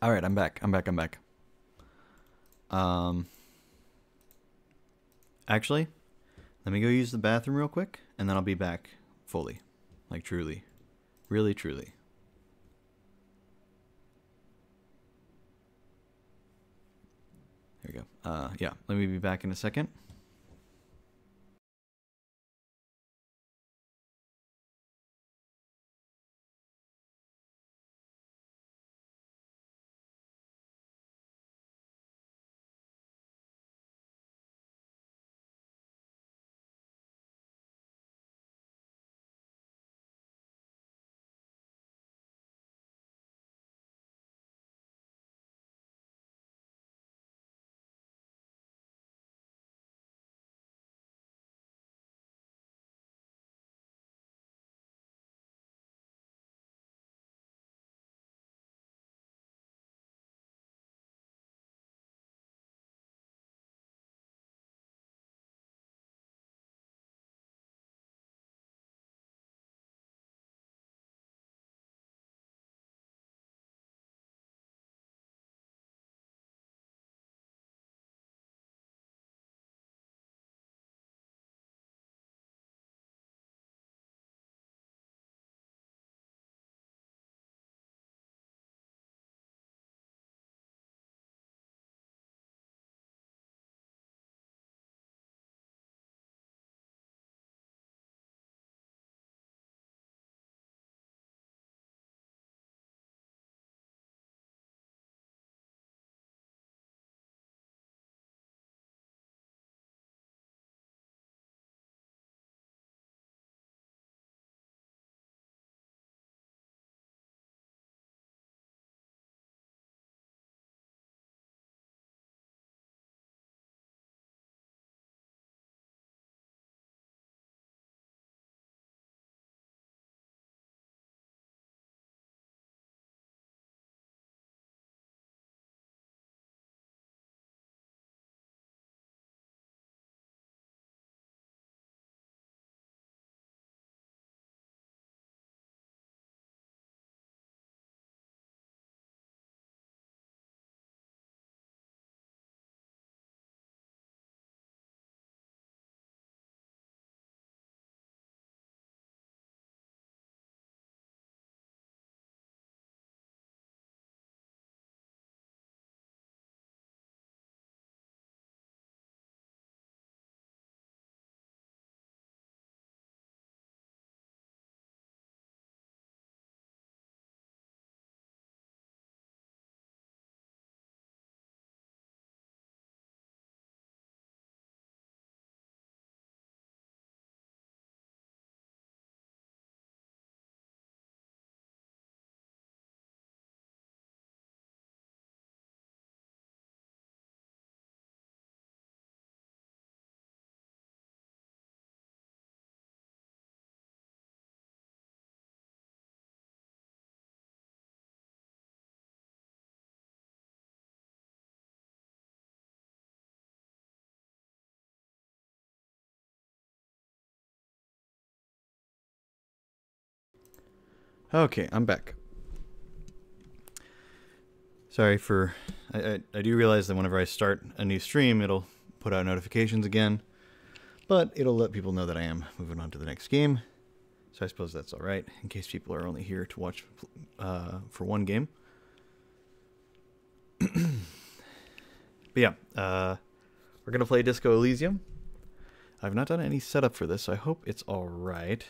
All right, I'm back. I'm back. Um, actually, let me go use the bathroom real quick, and then I'll be back fully, like truly, really truly. There we go. Yeah, let me be back in a second. Okay, I'm back. Sorry for. I do realize that whenever I start a new stream, it'll put out notifications again, but it'll let people know that I am moving on to the next game. So I suppose that's all right, in case people are only here to watch for one game. But yeah, we're gonna play Disco Elysium. I've not done any setup for this, so I hope it's all right.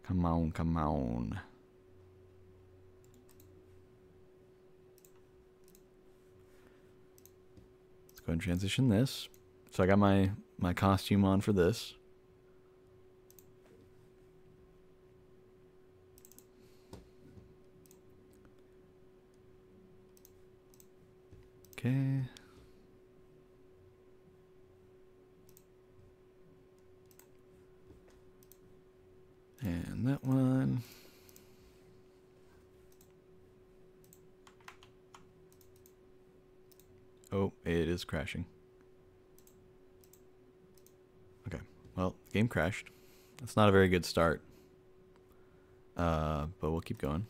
Come on, come on. Let's go ahead and transition this. So I got my costume on for this. Okay. And that one. Oh, it is crashing. Okay, well, the game crashed. That's not a very good start. But we'll keep going.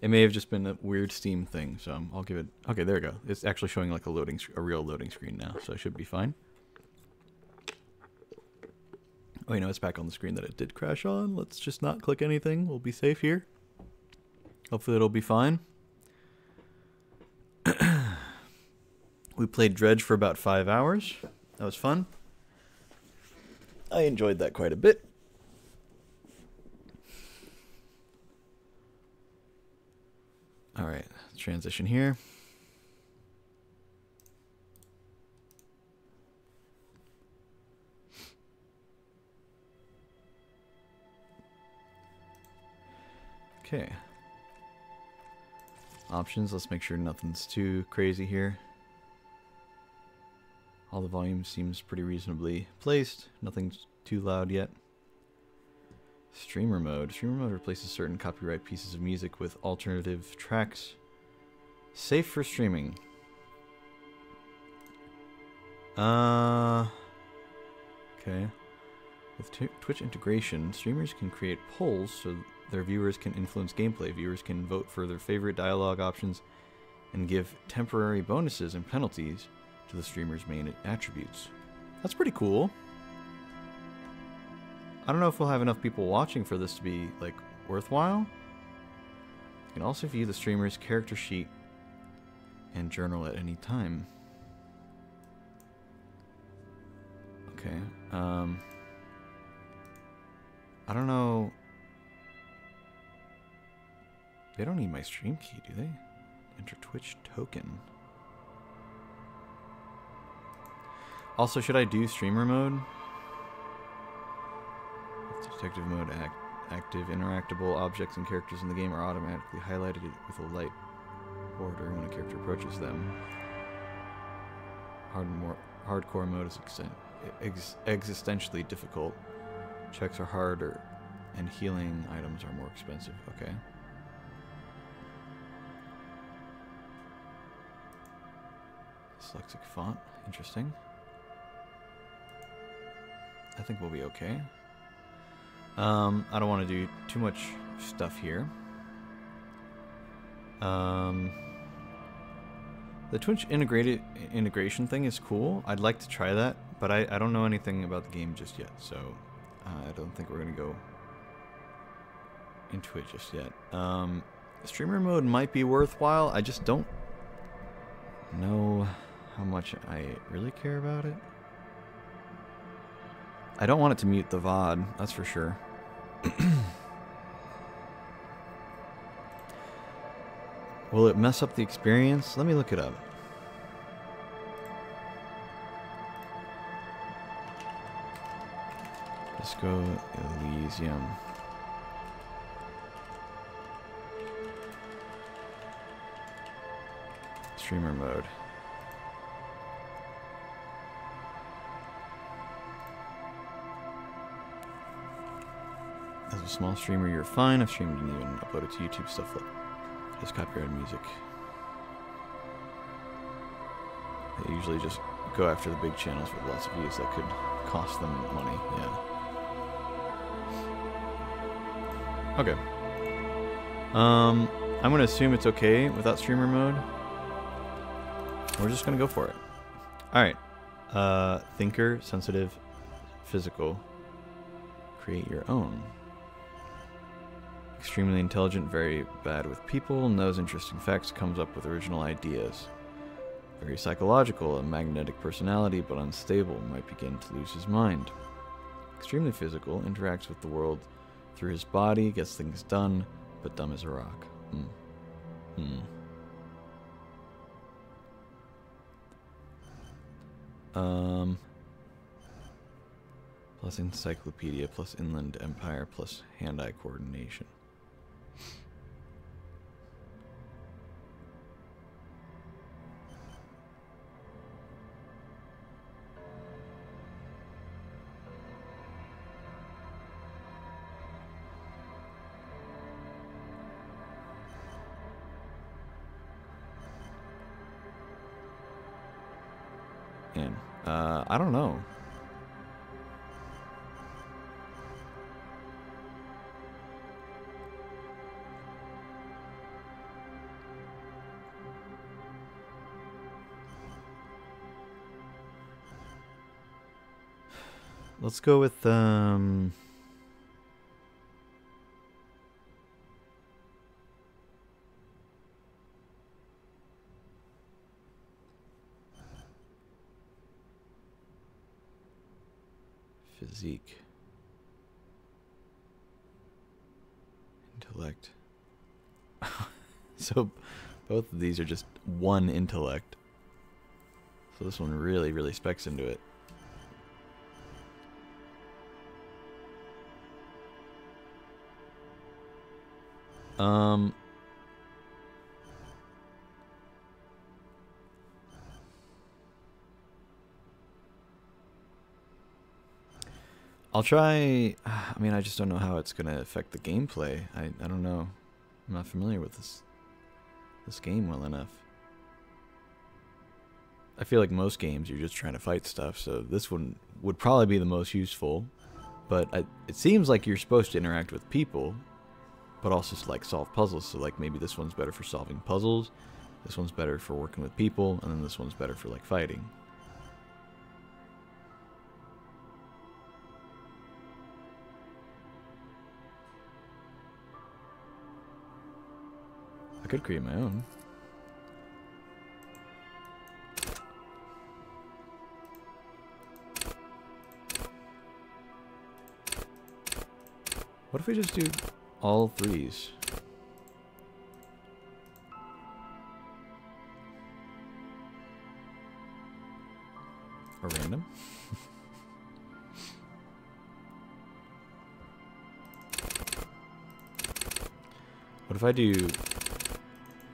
It may have just been a weird Steam thing, so I'll give it... Okay, there we go. It's actually showing like a real loading screen now, so it should be fine. Oh, you know, it's back on the screen that it did crash on. Let's just not click anything. We'll be safe here. Hopefully it'll be fine. We played Dredge for about 5 hours. That was fun. I enjoyed that quite a bit. All right, transition here. Okay. Options, let's make sure nothing's too crazy here. All the volume seems pretty reasonably placed. Nothing's too loud yet. Streamer mode. Streamer mode replaces certain copyright pieces of music with alternative tracks. Safe for streaming. Okay. With Twitch integration, streamers can create polls so their viewers can influence gameplay. Viewers can vote for their favorite dialogue options and give temporary bonuses and penalties to the streamer's main attributes. That's pretty cool. I don't know if we'll have enough people watching for this to be, like, worthwhile. You can also view the streamer's character sheet and journal at any time. Okay, I don't know. They don't need my stream key, do they? Enter Twitch token. Also, should I do streamer mode? Detective mode active. Interactable objects and characters in the game are automatically highlighted with a light border when a character approaches them. Hardcore mode is existentially difficult. Checks are harder, and healing items are more expensive. Okay. Dyslexic font. Interesting. I think we'll be okay. I don't want to do too much stuff here. The Twitch integration thing is cool. I'd like to try that, but I don't know anything about the game just yet, so I don't think we're going to go into it just yet. Streamer mode might be worthwhile. I just don't know how much I really care about it. I don't want it to mute the VOD, that's for sure. Will it mess up the experience? Let me look it up. Disco Elysium. Streamer mode. As a small streamer, you're fine. I've streamed and even uploaded to YouTube stuff like just copyrighted music. They usually just go after the big channels with lots of views that could cost them money. Yeah. Okay. I'm gonna assume it's okay without streamer mode. We're just gonna go for it. All right. Thinker, sensitive, physical. Create your own. Extremely intelligent, very bad with people, knows interesting facts, comes up with original ideas. Very psychological, a magnetic personality, but unstable, might begin to lose his mind. Extremely physical, interacts with the world through his body, gets things done, but dumb as a rock. Plus encyclopedia, plus inland empire, plus hand-eye coordination. in? I don't know. Let's go with physique. Intellect. So both of these are just one intellect. So this one really, really specs into it. I'll try. I mean, I just don't know how it's gonna affect the gameplay. I don't know. I'm not familiar with this game well enough. I feel like most games you're just trying to fight stuff, so this one would probably be the most useful. But it seems like you're supposed to interact with people, but also like solve puzzles. So like maybe this one's better for solving puzzles, this one's better for working with people, and then this one's better for like fighting. I could create my own. What if we just do all threes? Or random? What if I do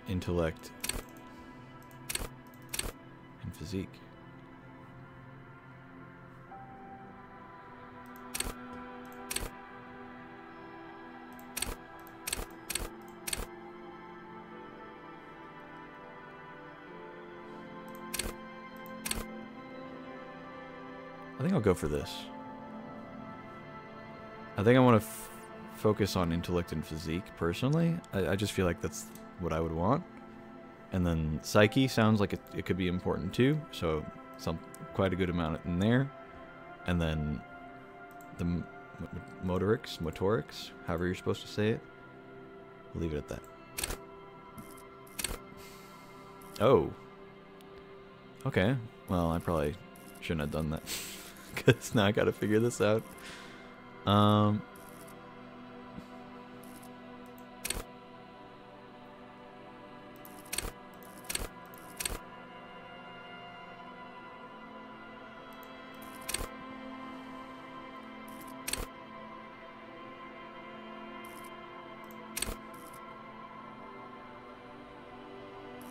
intellect and physique? I think I'll go for this. I think I want to focus on intellect and physique personally. I just feel like that's what I would want. And then psyche sounds like it could be important too, so quite a good amount in there. And then the motorics, however you're supposed to say it. We'll leave it at that. Oh. Okay. Well, I probably shouldn't have done that. Because now I gotta figure this out.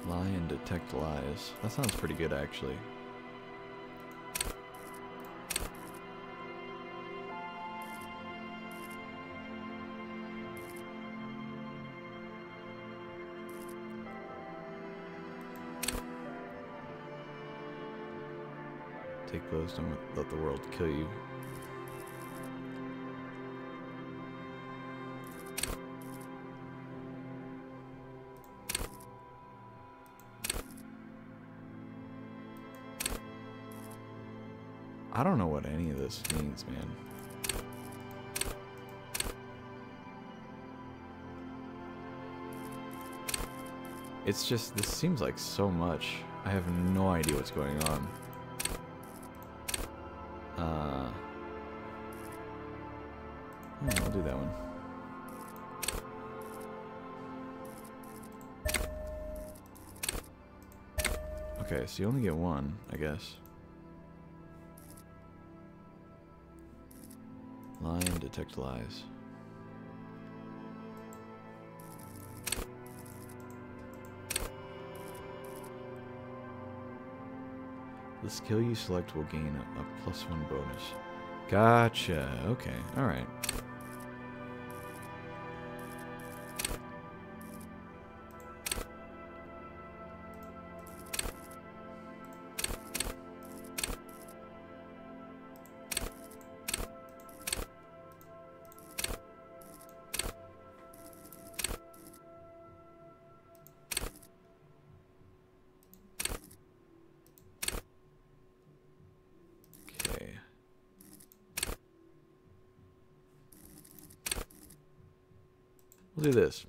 Lie and detect lies. That sounds pretty good, actually. Take blows, don't let the world kill you. I don't know what any of this means, man. It's just, this seems like so much. I have no idea what's going on. I'll do that one. Okay, so you only get one, I guess. Lie and detect lies. The skill you select will gain a +1 bonus. Gotcha. Okay. Alright. We'll do this.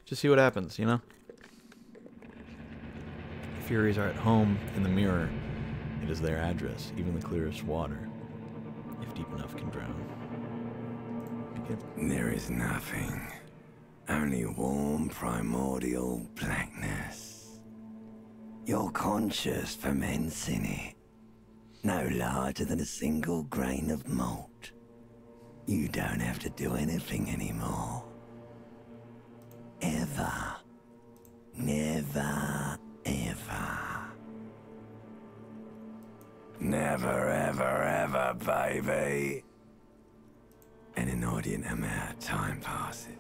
Just see what happens, you know? The Furies are at home in the mirror. It is their address. Even the clearest water, if deep enough, can drown. There is nothing. Only warm primordial blackness. Your conscious ferments in it. No larger than a single grain of malt. You don't have to do anything anymore. Ever. Never, ever. Never, ever, ever, baby. An inordinate amount of time passes.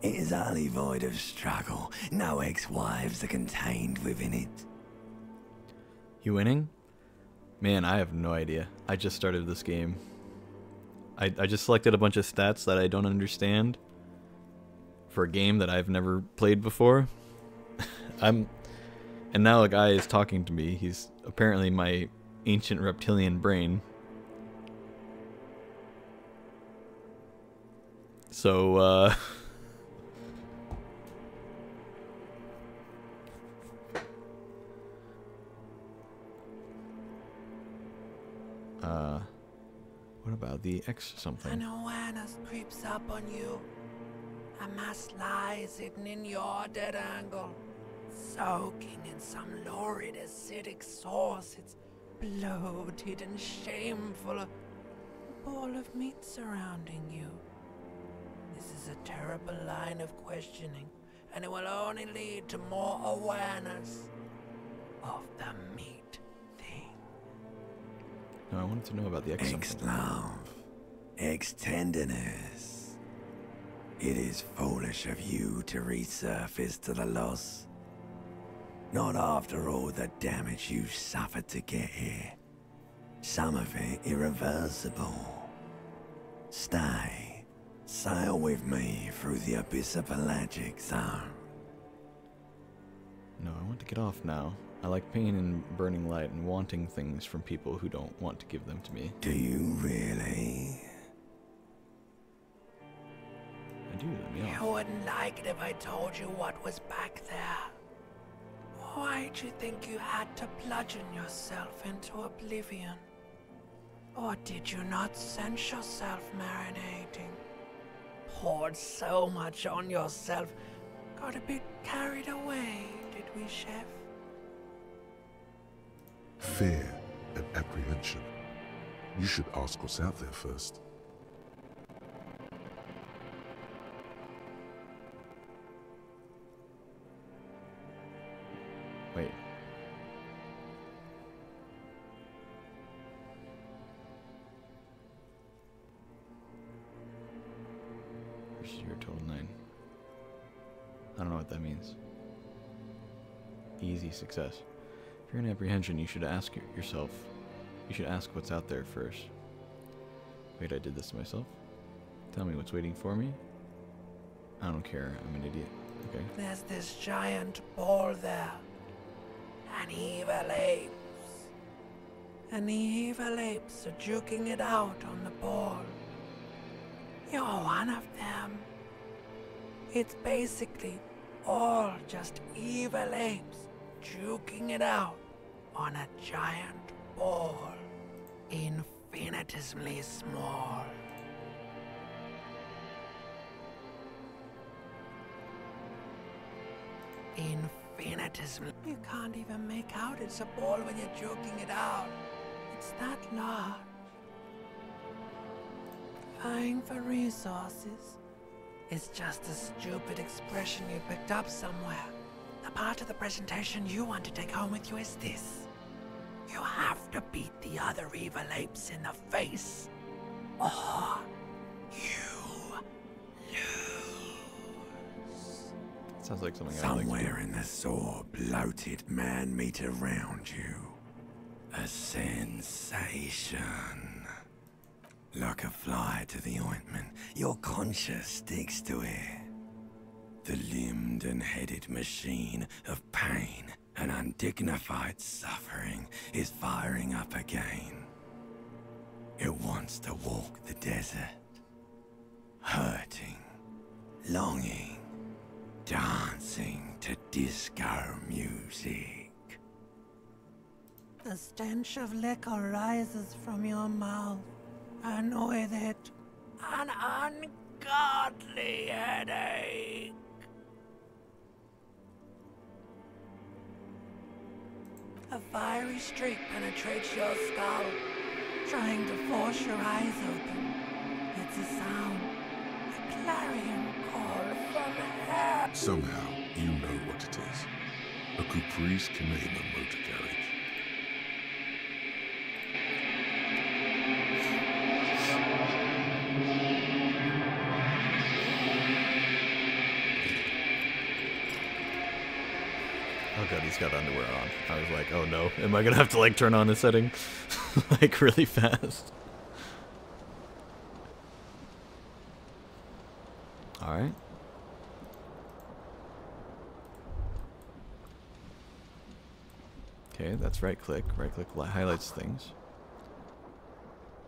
It is utterly void of struggle. No ex-wives are contained within it. You winning? Man, I have no idea. I just started this game. I just selected a bunch of stats that I don't understand for a game that I've never played before. And now a guy is talking to me. He's apparently my ancient reptilian brain. So, what about the X something? An awareness creeps up on you. A mass lies hidden in your dead angle, soaking in some lurid acidic sauce. It's bloated and shameful. A ball of meat surrounding you. This is a terrible line of questioning, and it will only lead to more awareness of the meat thing. No, I wanted to know about the X something. Ex-love. Ex-tenderness. It is foolish of you to resurface to the loss. Not after all the damage you suffered to get here. Some of it irreversible. Stay. Sail with me through the abyss of pelagic zone. No, I want to get off now. I like pain and burning light and wanting things from people who don't want to give them to me. Do you really? I do, let me off. You wouldn't like it if I told you what was back there. Why'd you think you had to bludgeon yourself into oblivion? Or did you not sense yourself marinating? Poured so much on yourself, got a bit carried away, did we, Chef? Fear and apprehension. You should ask what's out there first. Wait. Versus your total 9. I don't know what that means. Easy success. If you're in apprehension, you should ask yourself. You should ask what's out there first. Wait, I did this to myself? Tell me what's waiting for me? I don't care. I'm an idiot. Okay. There's this giant ball there. And evil apes. And the evil apes are juking it out on the ball. You're one of them. It's basically all just evil apes juking it out on a giant ball. Infinitesimally small. Infinitesimally. You can't even make out it's a ball when you're joking it out. It's that large. Vying for resources is just a stupid expression you picked up somewhere. The part of the presentation you want to take home with you is this. You have to beat the other evil apes in the face, or you lose. Sounds like something I'd like to do. Somewhere in the sore, bloated man-meat around you. A sensation. Like a fly to the ointment, your conscience sticks to it. The limbed and headed machine of pain and undignified suffering is firing up again. It wants to walk the desert. hurting, longing, dancing to disco music. The stench of liquor rises from your mouth, and with it, an ungodly headache. A fiery streak penetrates your skull, trying to force your eyes open. It's a sound, a clarion call from hell. Somehow, you know what it is. A Caprice Canadian motor carriage. Oh god, he's got underwear on. I was like, oh no, am I gonna have to like turn on the setting like really fast? Alright. Okay, that's right click. Right click highlights things.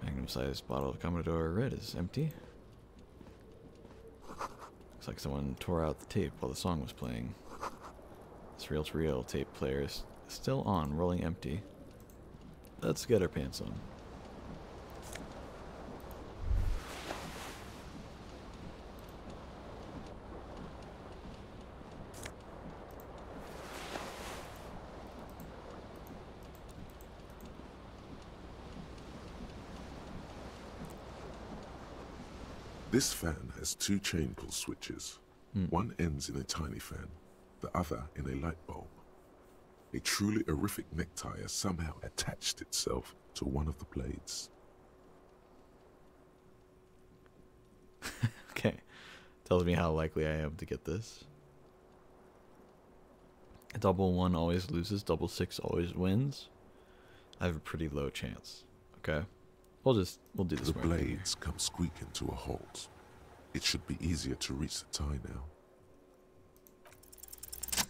Magnum sized bottle of Commodore Red is empty. Looks like someone tore out the tape while the song was playing. This reel-to-reel tape player is still on, rolling empty. Let's get our pants on. This fan has two chain pull switches. One ends in a tiny fan, the other in a light bulb. A truly horrific necktie has somehow attached itself to one of the blades. Okay. Tells me how likely I am to get this. Double one always loses, double six always wins. I have a pretty low chance. Okay. We'll do this. The blades come squeaking to a halt. It should be easier to reach the tie now.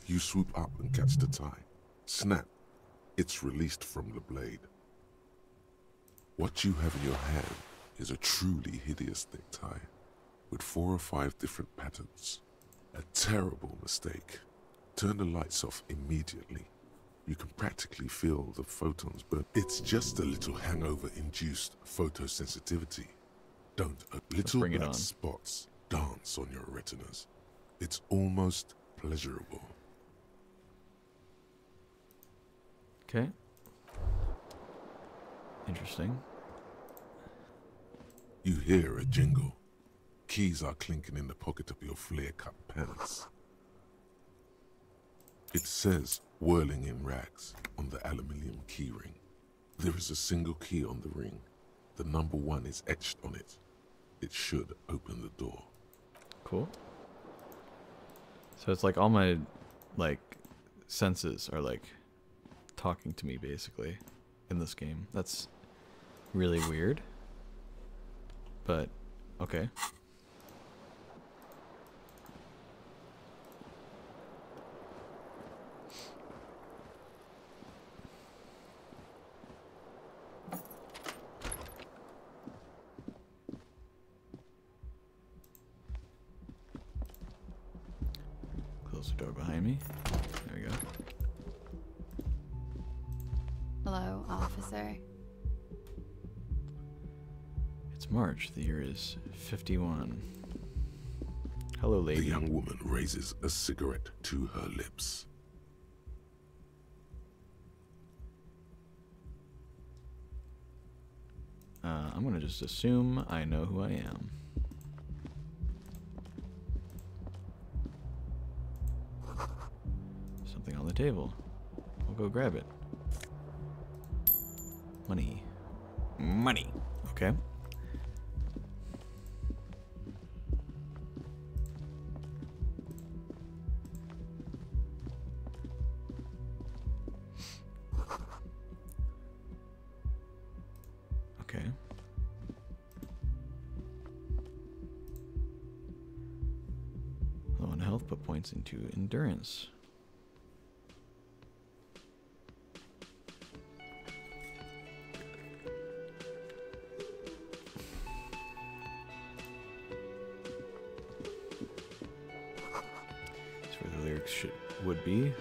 You swoop up and catch the tie. Snap. It's released from the blade. What you have in your hand is a truly hideous necktie with 4 or 5 different patterns. A terrible mistake. Turn the lights off immediately. You can practically feel the photons burn. It's just a little hangover-induced photosensitivity. Don't little black spots dance on your retinas. It's almost pleasurable. Okay. Interesting. You hear a jingle. Keys are clinking in the pocket of your flare-cut pants. It says, whirling in rags, on the aluminium keyring. There is a single key on the ring. The number 1 is etched on it. It should open the door. Cool. So it's like all my, like, senses are, like, talking to me, basically, in this game. That's really weird. But, okay. Close the door behind me. There we go. Hello, officer. It's March. The year is 51. Hello, lady. The young woman raises a cigarette to her lips. I'm gonna just assume I know who I am. Something on the table. I'll go grab it. Money. Money. Okay. Okay. Low on health, but points into endurance. would be.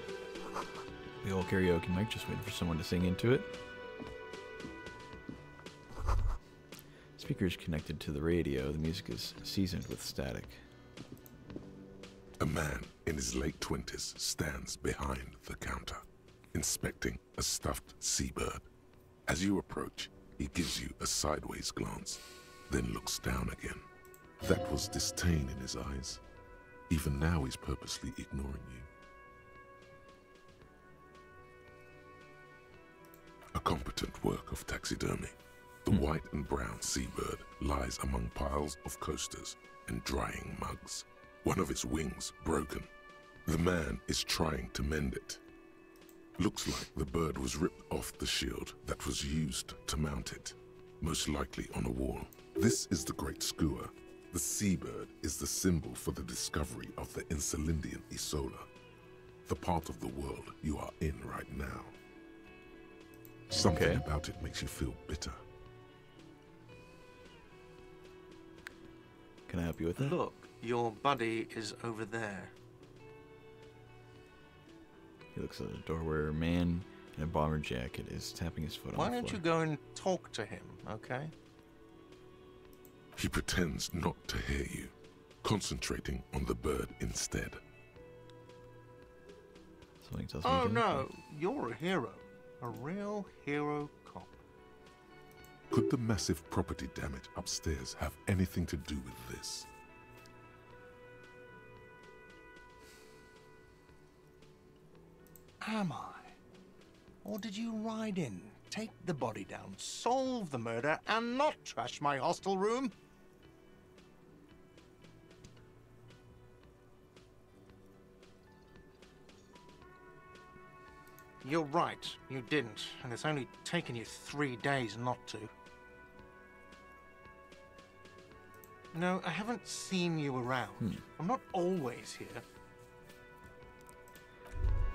The old karaoke mic, just waiting for someone to sing into it. Speakers connected to the radio. The music is seasoned with static. A man in his late 20s stands behind the counter, inspecting a stuffed seabird. As you approach, he gives you a sideways glance, then looks down again. That was disdain in his eyes. Even now he's purposely ignoring you. A competent work of taxidermy. The white and brown seabird lies among piles of coasters and drying mugs. One of its wings broken. The man is trying to mend it. Looks like the bird was ripped off the shield that was used to mount it, most likely on a wall. This is the Great Skua. The seabird is the symbol for the discovery of the Insulindian Isola, the part of the world you are in right now. Something about it makes you feel bitter. Can I help you with that? Look, your buddy is over there. He looks at a doorway. Man in a bomber jacket is tapping his foot on the floor. Why don't you go and talk to him, okay? He pretends not to hear you, concentrating on the bird instead. Something tells me Oh you can- no, you're a hero. A real hero cop. Could the massive property damage upstairs have anything to do with this? Am I? Or did you ride in, take the body down, solve the murder, and not trash my hostel room? You're right, you didn't, and it's only taken you 3 days not to. No, I haven't seen you around. I'm not always here.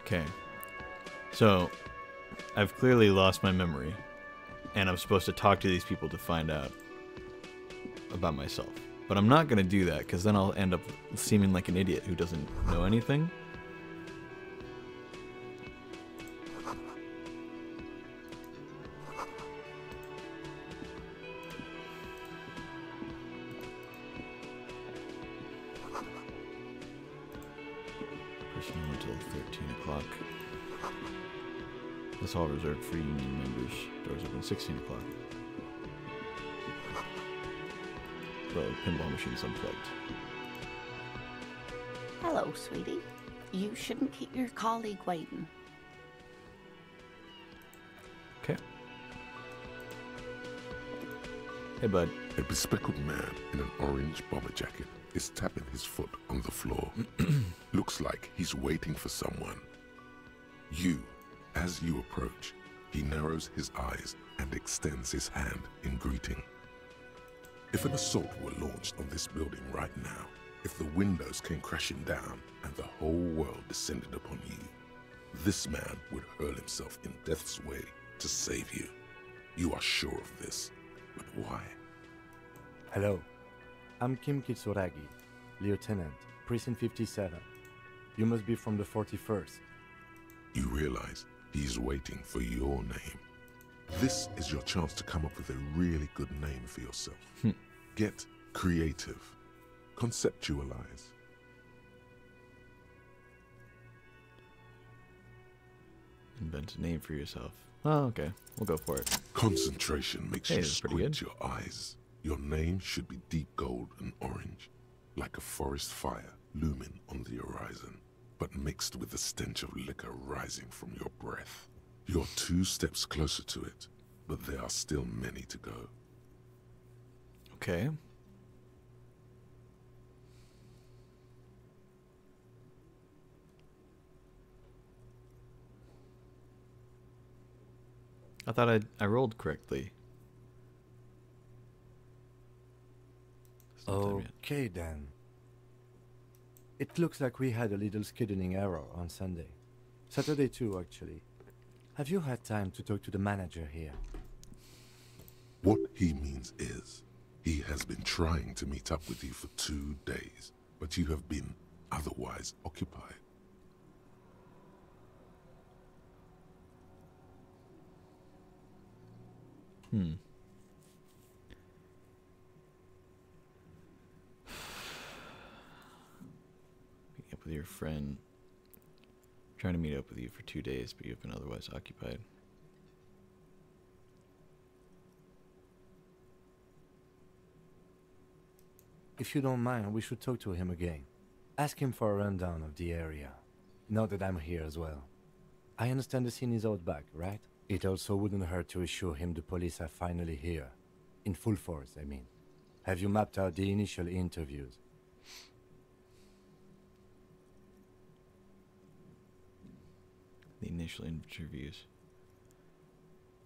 Okay. So, I've clearly lost my memory, and I'm supposed to talk to these people to find out about myself. But I'm not going to do that, because then I'll end up seeming like an idiot who doesn't know anything. Personnel until 13 o'clock. This hall reserved for union members. Doors open 16 o'clock. The pinball machine's unplugged. Hello, sweetie. You shouldn't keep your colleague waiting. Okay. Hey, bud. A bespectacled man in an orange bomber jacket is tapping his foot on the floor. Looks like he's waiting for someone. As you approach, he narrows his eyes and extends his hand in greeting. If an assault were launched on this building right now, if the windows came crashing down and the whole world descended upon you, this man would hurl himself in death's way to save you. You are sure of this, but why? Hello, I'm Kim Kitsuragi, Lieutenant, Precinct 57. You must be from the 41st. You realize he's waiting for your name. This is your chance to come up with a really good name for yourself. Get creative. Conceptualize. Invent a name for yourself. Oh, okay. We'll go for it. Concentration makes Hey, you that's pretty good. squint your eyes. Your name should be deep gold and orange, like a forest fire looming on the horizon, but mixed with the stench of liquor rising from your breath. You're 2 steps closer to it, but there are still many to go. Okay. I thought I rolled correctly. It's not time yet. Okay then. It looks like we had a little scheduling error on Sunday. Saturday too, actually. Have you had time to talk to the manager here? What he means is, he has been trying to meet up with you for 2 days, but you have been otherwise occupied. Hmm. Meeting up with your friend. Trying to meet up with you for 2 days, but you've been otherwise occupied. If you don't mind, we should talk to him again. Ask him for a rundown of the area. Now that I'm here as well. I understand the scene is out back, right? It also wouldn't hurt to assure him the police are finally here. In full force, I mean. Have you mapped out the initial interviews? The initial interviews.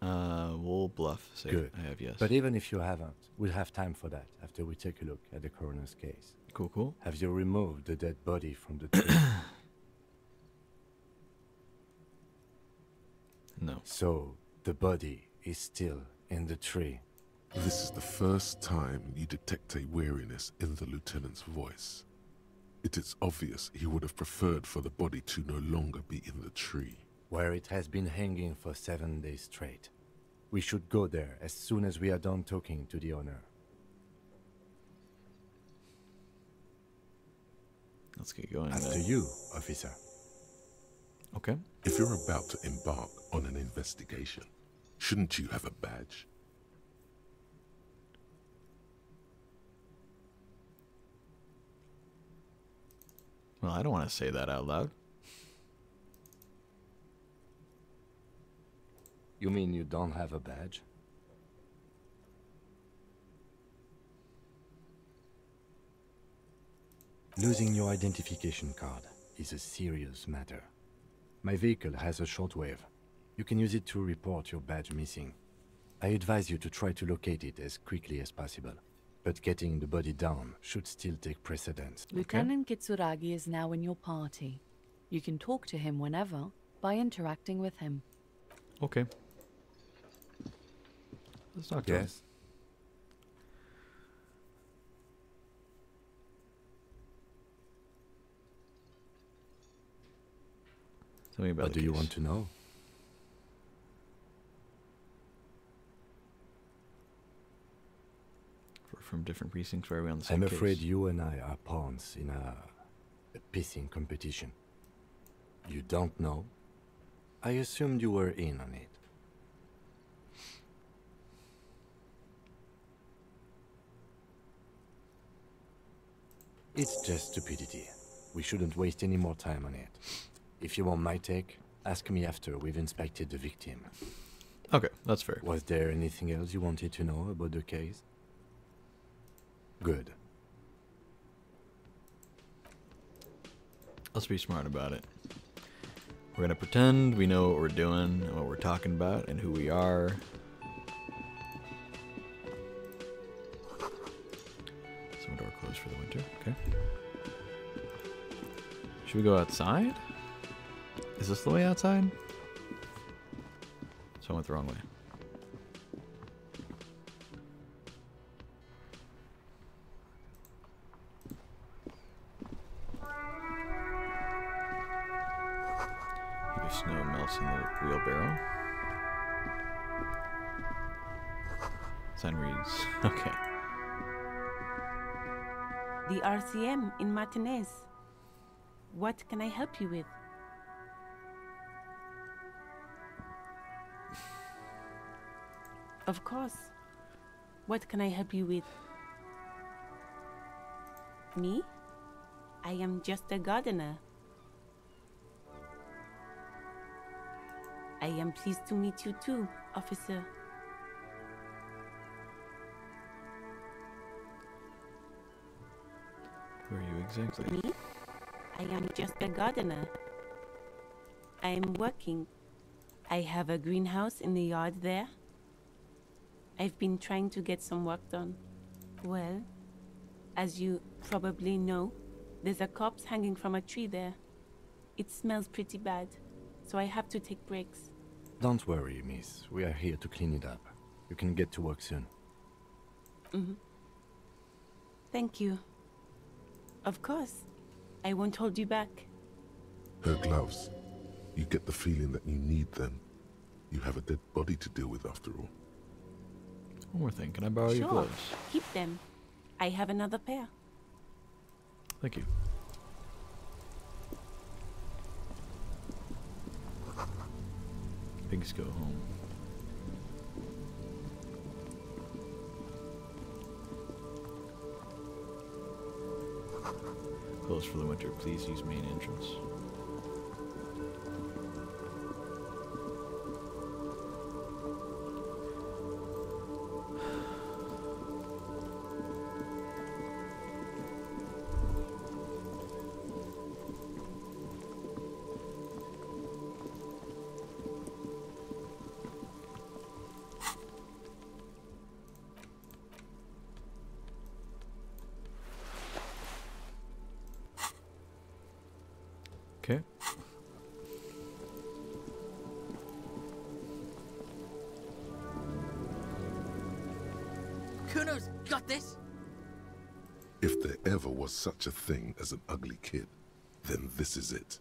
We'll bluff. Say Good. I have, yes. But even if you haven't, we'll have time for that after we take a look at the coroner's case. Cool, cool. Have you removed the dead body from the tree? No. So, the body is still in the tree. This is the first time you detect a weariness in the lieutenant's voice. It is obvious he would have preferred for the body to no longer be in the tree. Where it has been hanging for 7 days straight. We should go there as soon as we are done talking to the owner. Let's get going. After you, officer. Okay. If you're about to embark on an investigation, shouldn't you have a badge? Well, I don't want to say that out loud. You mean you don't have a badge? Losing your identification card is a serious matter. My vehicle has a shortwave. You can use it to report your badge missing. I advise you to try to locate it as quickly as possible. But getting the body down should still take precedence. Lieutenant Kitsuragi is now in your party. You can talk to him whenever by interacting with him. Okay. Let's talk to him. Yes? Tell me about What the do you case. want to know? We're from different precincts. Why are we on the same I'm case? afraid you and I are pawns in a pissing competition. You don't know? I assumed you were in on it. It's just stupidity. We shouldn't waste any more time on it. If you want my take, ask me after we've inspected the victim. Okay, that's fair. Was there anything else you wanted to know about the case? Good. Let's be smart about it. We're gonna pretend we know what we're doing, and what we're talking about, and who we are. Some door closed for the winter. Okay. Should we go outside? Is this the way outside? So I went the wrong way. Maybe snow melts in the wheelbarrow. Sign reads. Okay. The RCM in Martinez. What can I help you with? Of course. What can I help you with? Me? I am just a gardener. I am pleased to meet you too, officer. Who are you exactly? Me? I am just a gardener. I am working. I have a greenhouse in the yard there. I've been trying to get some work done. Well, as you probably know, there's a corpse hanging from a tree there. It smells pretty bad, so I have to take breaks. Don't worry, miss. We are here to clean it up. You can get to work soon. Thank you. Of course. I won't hold you back. Her gloves. You get the feeling that you need them. You have a dead body to deal with after all. One more thing. Can I borrow your Sure. gloves? Keep them. I have another pair. Thank you. Pigs go home. Closed for the winter. Please use main entrance. Okay. Kuno's got this. If there ever was such a thing as an ugly kid, then this is it.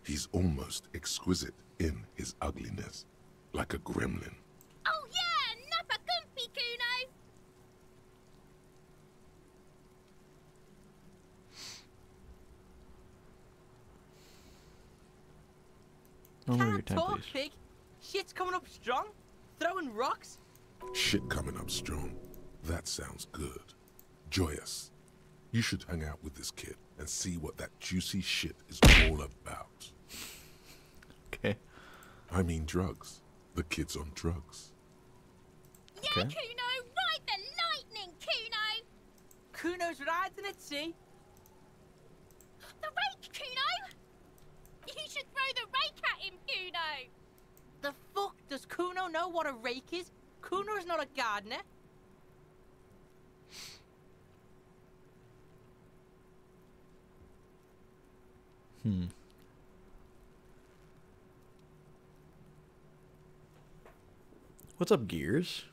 He's almost exquisite in his ugliness, like a gremlin. Oh yeah, nappa gumpy, Kuno! Oh, your Can't time, talk, please. pig. Shit's coming up strong. Throwing rocks. Shit coming up strong. That sounds good. Joyous. You should hang out with this kid and see what that juicy shit is all about. Okay. I mean drugs. The kid's on drugs. Yeah, Okay. Kuno, ride the lightning, Kuno! Kuno's riding it, see? The rake, Kuno! You should throw the rake at him, Kuno! The fuck does Kuno know what a rake is? Kuno's not a gardener. What's up, Gears?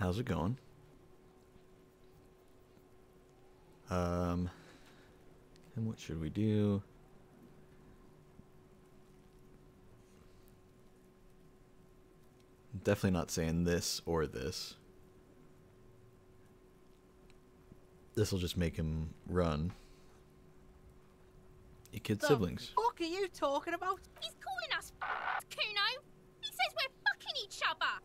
How's it going? And what should we do? Definitely not saying this or this. This will just make him run. You kid siblings. The fuck are you talking about? He's calling us Kuno! He says we're fucking each other!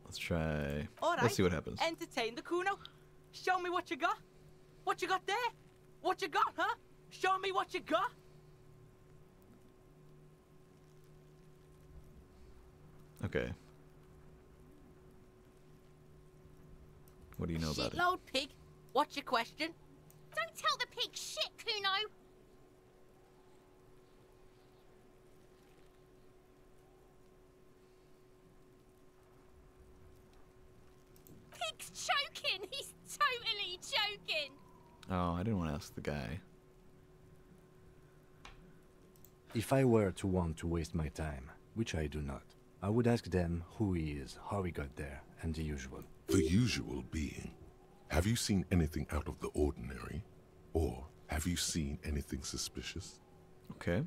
Let's try. All right. Let's see what happens. Entertain the Kuno. Show me what you got. What you got there? What you got, huh? Show me what you got. Okay. What do you know about it? Shitload pig. What's your question? Don't tell the pig shit, Kuno! Pig's choking! He's totally joking! Oh, I didn't want to ask the guy. If I were to want to waste my time, which I do not, I would ask them who he is, how he got there, and the usual. The usual being, have you seen anything out of the ordinary? Or have you seen anything suspicious? Okay.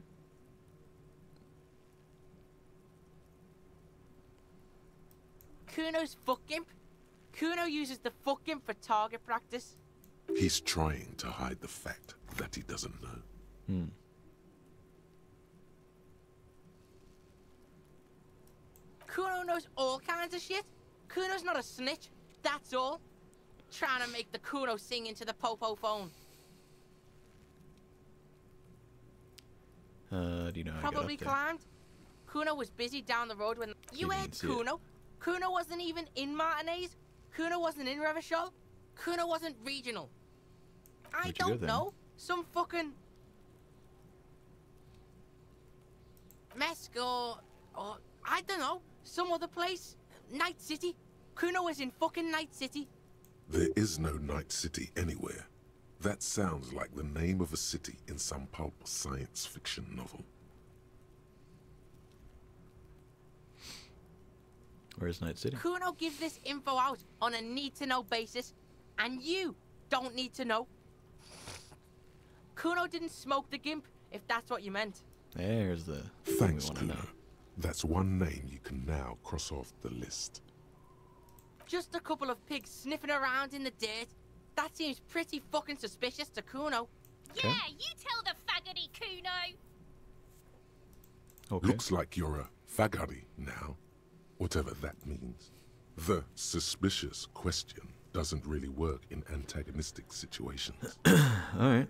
Kuno's fuck imp. Kuno uses the fuck imp for target practice. He's trying to hide the fact that he doesn't know. Kuno knows all kinds of shit. Kuno's not a snitch, that's all. Trying to make the Kuno sing into the popo phone. Do you know how Probably I got up climbed. Kuno was busy down the road when you didn't heard see it. Kuno. Kuno wasn't even in Martinez. Kuno wasn't in Revachol. Kuno wasn't regional. I Where'd you go don't then? know. Some fucking Mesco or I don't know. Some other place. Night City. Kuno was in fucking Night City. There is no Night City anywhere. That sounds like the name of a city in some pulp science fiction novel. Where's Night City? Kuno gives this info out on a need-to-know basis, and you don't need to know. Kuno didn't smoke the gimp, if that's what you meant. There's the thing we Thanks, want to Kuno. know. That's one name you can now cross off the list. Just a couple of pigs sniffing around in the dirt. That seems pretty fucking suspicious to Kuno. Yeah, you tell the faggoty, Kuno. Okay. Looks like you're a faggoty now, whatever that means. The suspicious question doesn't really work in antagonistic situations. Alright.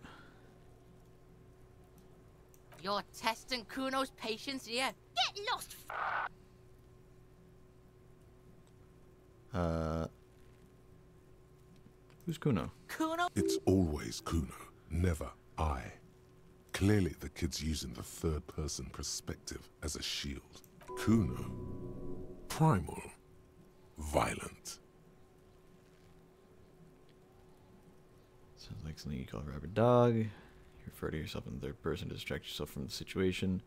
You're testing Kuno's patience here. Get lost. Who's Kuno? Kuno? It's always Kuno, never I. Clearly the kid's using the third-person perspective as a shield. Kuno, primal, violent. Sounds like something you call a rabid dog. You refer to yourself in third person to distract yourself from the situation.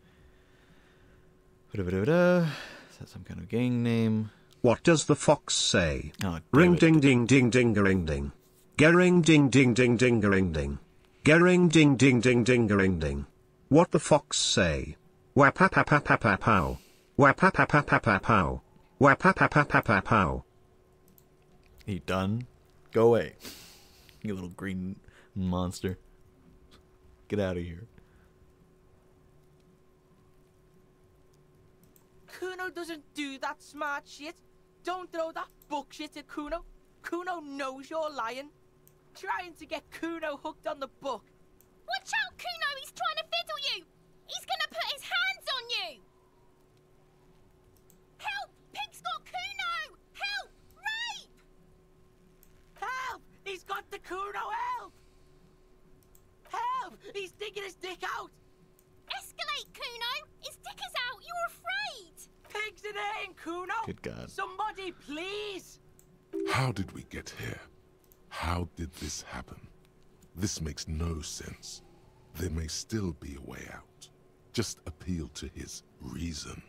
Is that some kind of gang name? What does the fox say? Oh, ring ding ding ding ding ring ding. Gering ding ding ding ding ring ding. Gering ding ding ding ding ring ding. What the fox say? Wapapapapapapau. Wapapapapapapau. Wapapapapapapau. You done? Go away. You little green monster. Get out of here. Kuno doesn't do that smart shit. Don't throw that bullshit at Kuno. Kuno knows you're lying. Trying to get Kuno hooked on the book. Watch out, Kuno! He's trying to fiddle you! He's gonna put his hands on you! Help! Pig's got Kuno! Help! Rape! Help! He's got the Kuno! Help! Help! He's digging his dick out! Escalate, Kuno! His dick is out! You're afraid! Pig's in here, Kuno! Good God. Somebody, please! How did we get here? How did this happen? This makes no sense. There may still be a way out. Just appeal to his reason.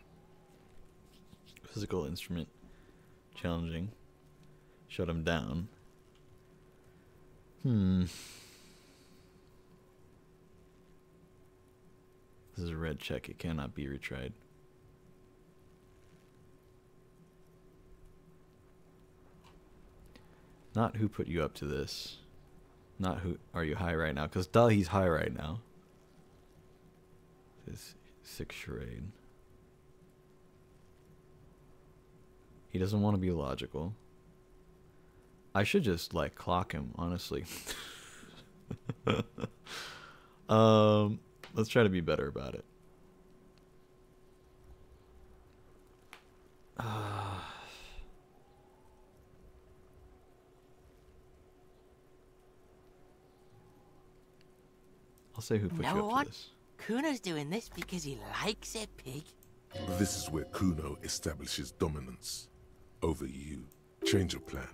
Physical instrument. Challenging. Shut him down. This is a red check. It cannot be retried. Not who put you up to this. Not who are you high right now. Because duh, he's high right now. This sick charade. He doesn't want to be logical. I should just like clock him, honestly. Let's try to be better about it. I'll say who put you up to this. Kuno's doing this because he likes it, Pig. This is where Kuno establishes dominance over you. Change your plan.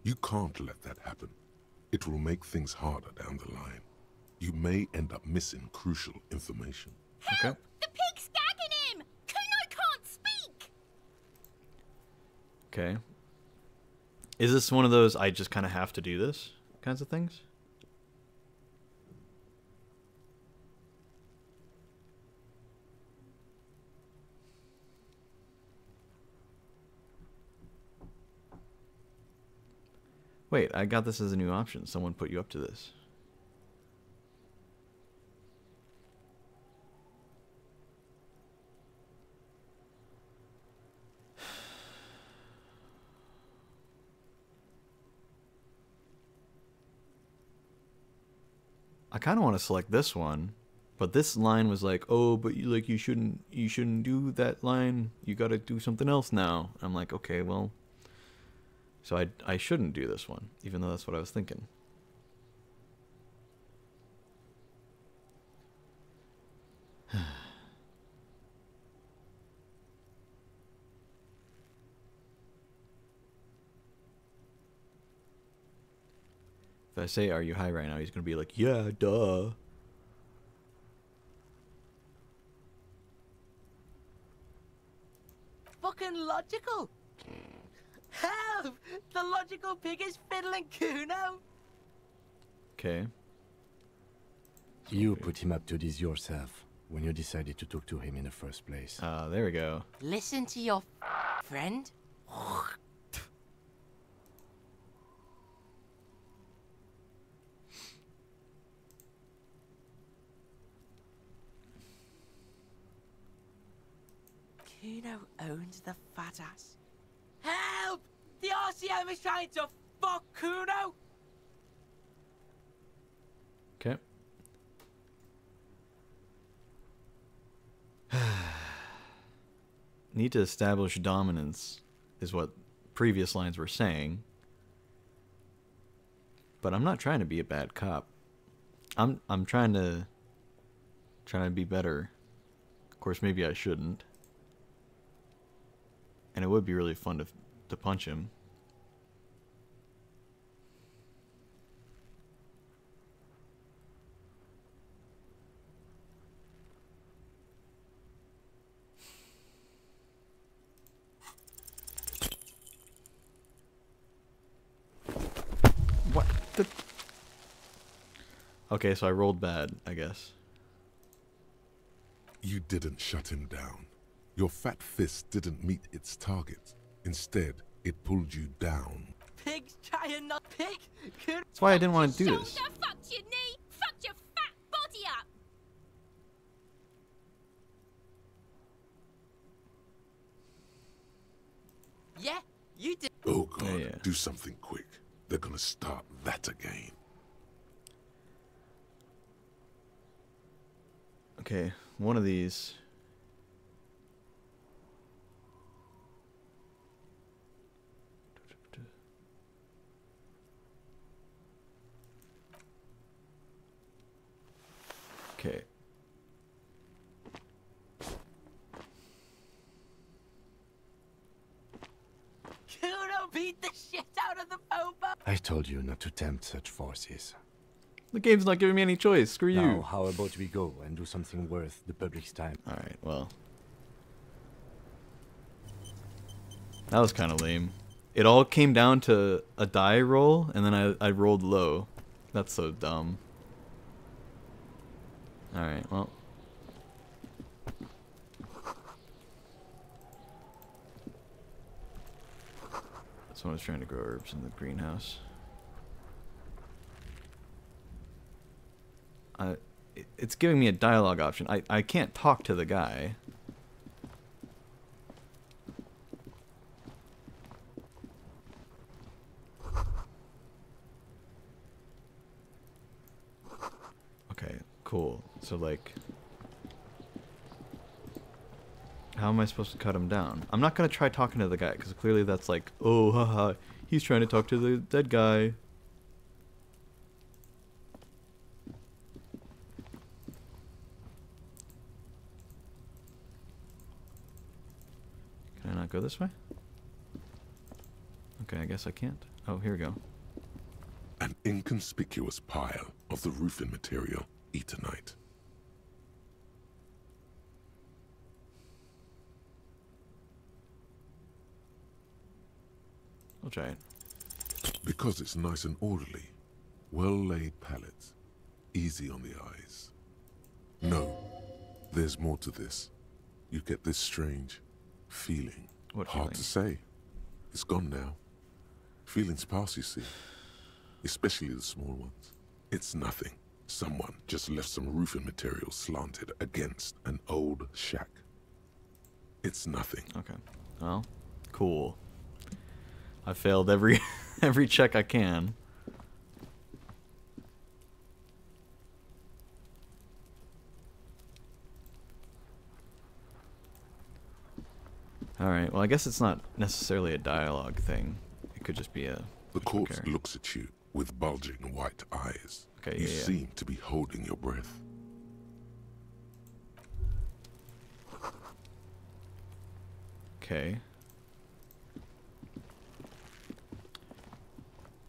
You can't let that happen. It will make things harder down the line. You may end up missing crucial information. Help! The pig's gagging him! Kuno can't speak! Okay. Is this one of those I just kind of have to do this kinds of things? Wait, I got this as a new option. Someone put you up to this. I kind of want to select this one, but this line was like, "Oh, but you shouldn't do that line. You got to do something else now." I'm like, "Okay, well, so I shouldn't do this one, even though that's what I was thinking." If I say, "Are you high right now?" he's gonna be like, "Yeah, duh." Fucking logical. Help! The logical pig is fiddling Kuno. Okay. You put him up to this yourself. when you decided to talk to him in the first place. There we go. Listen to your friend. Kuno owns the fat ass. Help! The RCM is trying to fuck Kuno! Okay. Need to establish dominance is what previous lines were saying. But I'm not trying to be a bad cop. I'm trying to be better. Of course, maybe I shouldn't. And it would be really fun to punch him. What the? Okay, so I rolled bad, I guess. You didn't shut him down. Your fat fist didn't meet its target. Instead, it pulled you down. Pig's trying not pig. That's why I didn't want to do this. Shoulder fucked your knee, fucked your fat body up. Yeah, you did. Oh God, Yeah. do something quick. They're gonna start that again. Okay, one of these. Okay. Kuno beat the shit out of the Popo. I told you not to tempt such forces. The game's not giving me any choice. Screw you. Now, how about we go and do something worth the public's time? Alright, well. That was kind of lame. It all came down to a die roll, and then I rolled low. That's so dumb. Alright, well. This one was trying to grow herbs in the greenhouse. It's giving me a dialogue option. I can't talk to the guy. Okay, cool. So like, how am I supposed to cut him down? I'm not gonna try talking to the guy because clearly that's like, oh haha, he's trying to talk to the dead guy. Can I not go this way? Okay, I guess I can't. Oh, here we go. An inconspicuous pile of the roofing material, Eternite. I'll try it. Because it's nice and orderly. Well-laid pallets. Easy on the eyes. No, there's more to this. You get this strange feeling. What Hard feeling? to say. It's gone now. Feelings pass, you see. Especially the small ones. It's nothing. Someone just left some roofing material slanted against an old shack. It's nothing. Okay. Well, cool. I failed every every check I can. Alright, well I guess it's not necessarily a dialogue thing. It could just be a... The corpse looks at you with bulging white eyes. Okay, You yeah. seem to be holding your breath. Okay.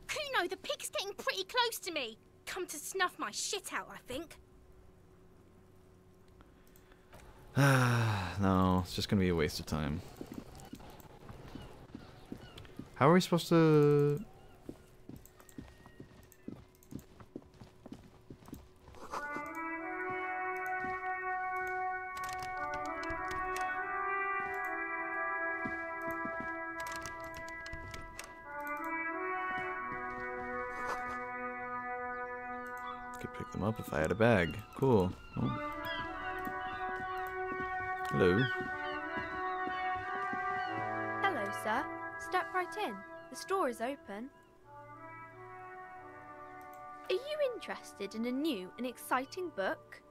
Kuno, the pig's getting pretty close to me. Come to snuff my shit out, I think. No, it's just gonna be a waste of time. How are we supposed to... could pick them up if I had a bag. Cool. Oh. Hello. Hello, sir. Step right in. The store is open. Are you interested in a new and exciting book?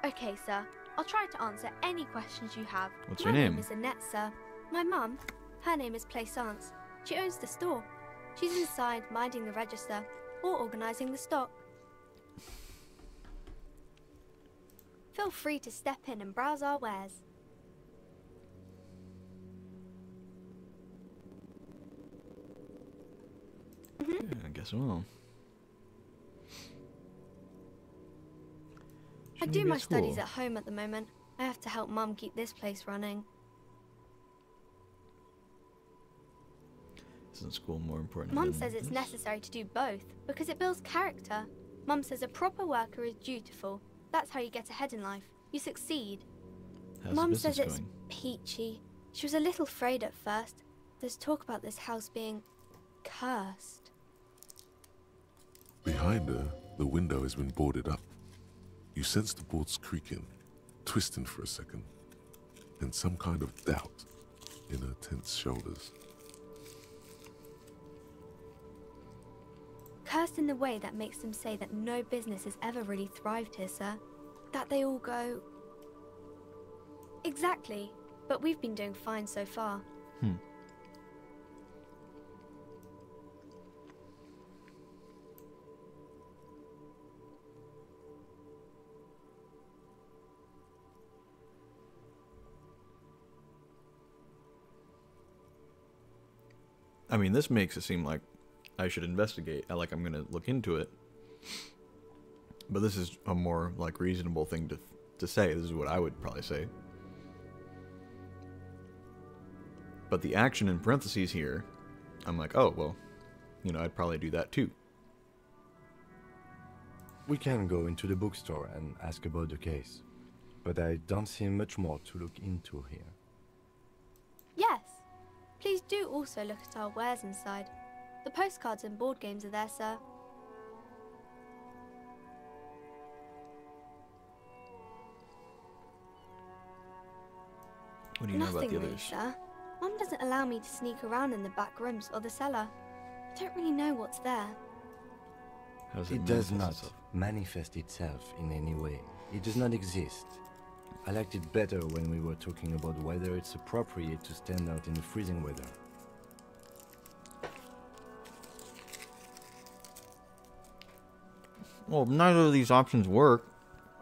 Okay, sir. I'll try to answer any questions you have. What's your My name? name is Annette, sir. My mum, her name is Plaisance. She owns the store. She's inside minding the register or organising the stock. Feel free to step in and browse our wares. Yeah, I guess I will. I do my studies at home at the moment. I have to help Mum keep this place running. Isn't school more important? Mum than says it's this? necessary to do both because it builds character. Mum says a proper worker is dutiful. That's how you get ahead in life. You succeed. How's Mum the says business it's going? peachy. She was a little afraid at first. There's talk about this house being cursed. Behind her, the window has been boarded up. You sense the boards creaking, twisting for a second, and some kind of doubt in her tense shoulders. Cursed in the way that makes them say that no business has ever really thrived here, sir. That they all go... Exactly. But we've been doing fine so far. I mean, this makes it seem like I should investigate. Like I'm gonna look into it. But this is a more like reasonable thing to say. This is what I would probably say. But the action in parentheses here, I'm like, oh well, you know, I'd probably do that too. We can go into the bookstore and ask about the case, but I don't see much more to look into here. Yes. Please do also look at our wares inside. The postcards and board games are there, sir. What do you know about Nothing the really, others? sir. Mum doesn't allow me to sneak around in the back rooms or the cellar. I don't really know what's there. How does It does not manifest itself in any way. It does not exist. I liked it better when we were talking about whether it's appropriate to stand out in the freezing weather. Well, neither of these options work.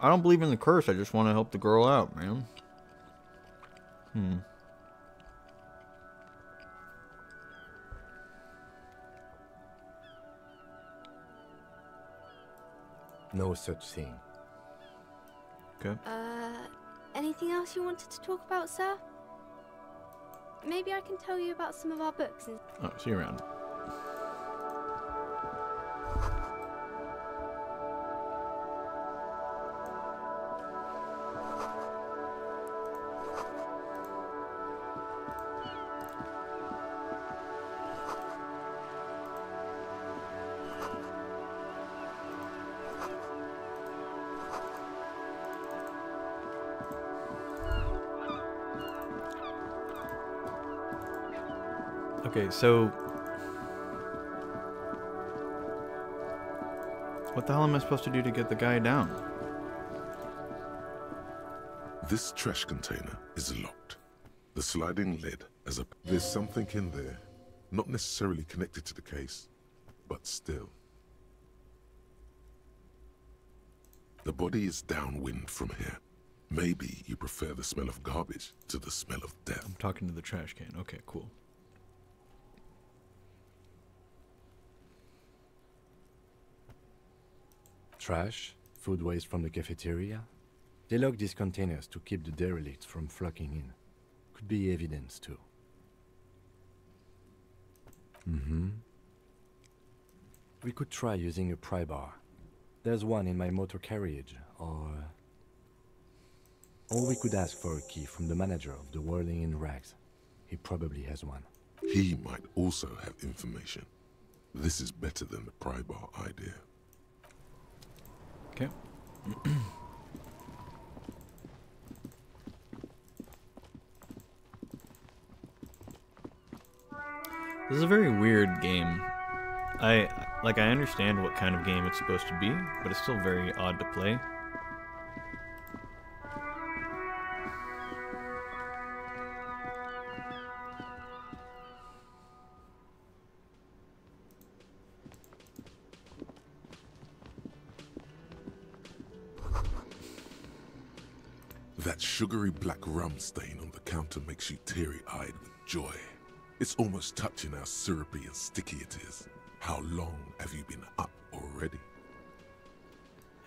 I don't believe in the curse. I just want to help the girl out, man. No such thing. Okay. Anything else you wanted to talk about, sir? Maybe I can tell you about some of our books. Oh, see you around. Okay, so what the hell am I supposed to do to get the guy down? This trash container is locked. The sliding lid has a... There's something in there, not necessarily connected to the case, but still. The body is downwind from here. Maybe you prefer the smell of garbage to the smell of death. I'm talking to the trash can. Okay, cool. Trash, food waste from the cafeteria. They lock these containers to keep the derelicts from flocking in. Could be evidence too. We could try using a pry bar. There's one in my motor carriage, or we could ask for a key from the manager of the Whirling in Rags. He probably has one. He might also have information. This is better than the pry bar idea. Okay. This is a very weird game. I understand what kind of game it's supposed to be, but it's still very odd to play. That sugary black rum stain on the counter makes you teary-eyed with joy. It's almost touching how syrupy and sticky it is. How long have you been up already?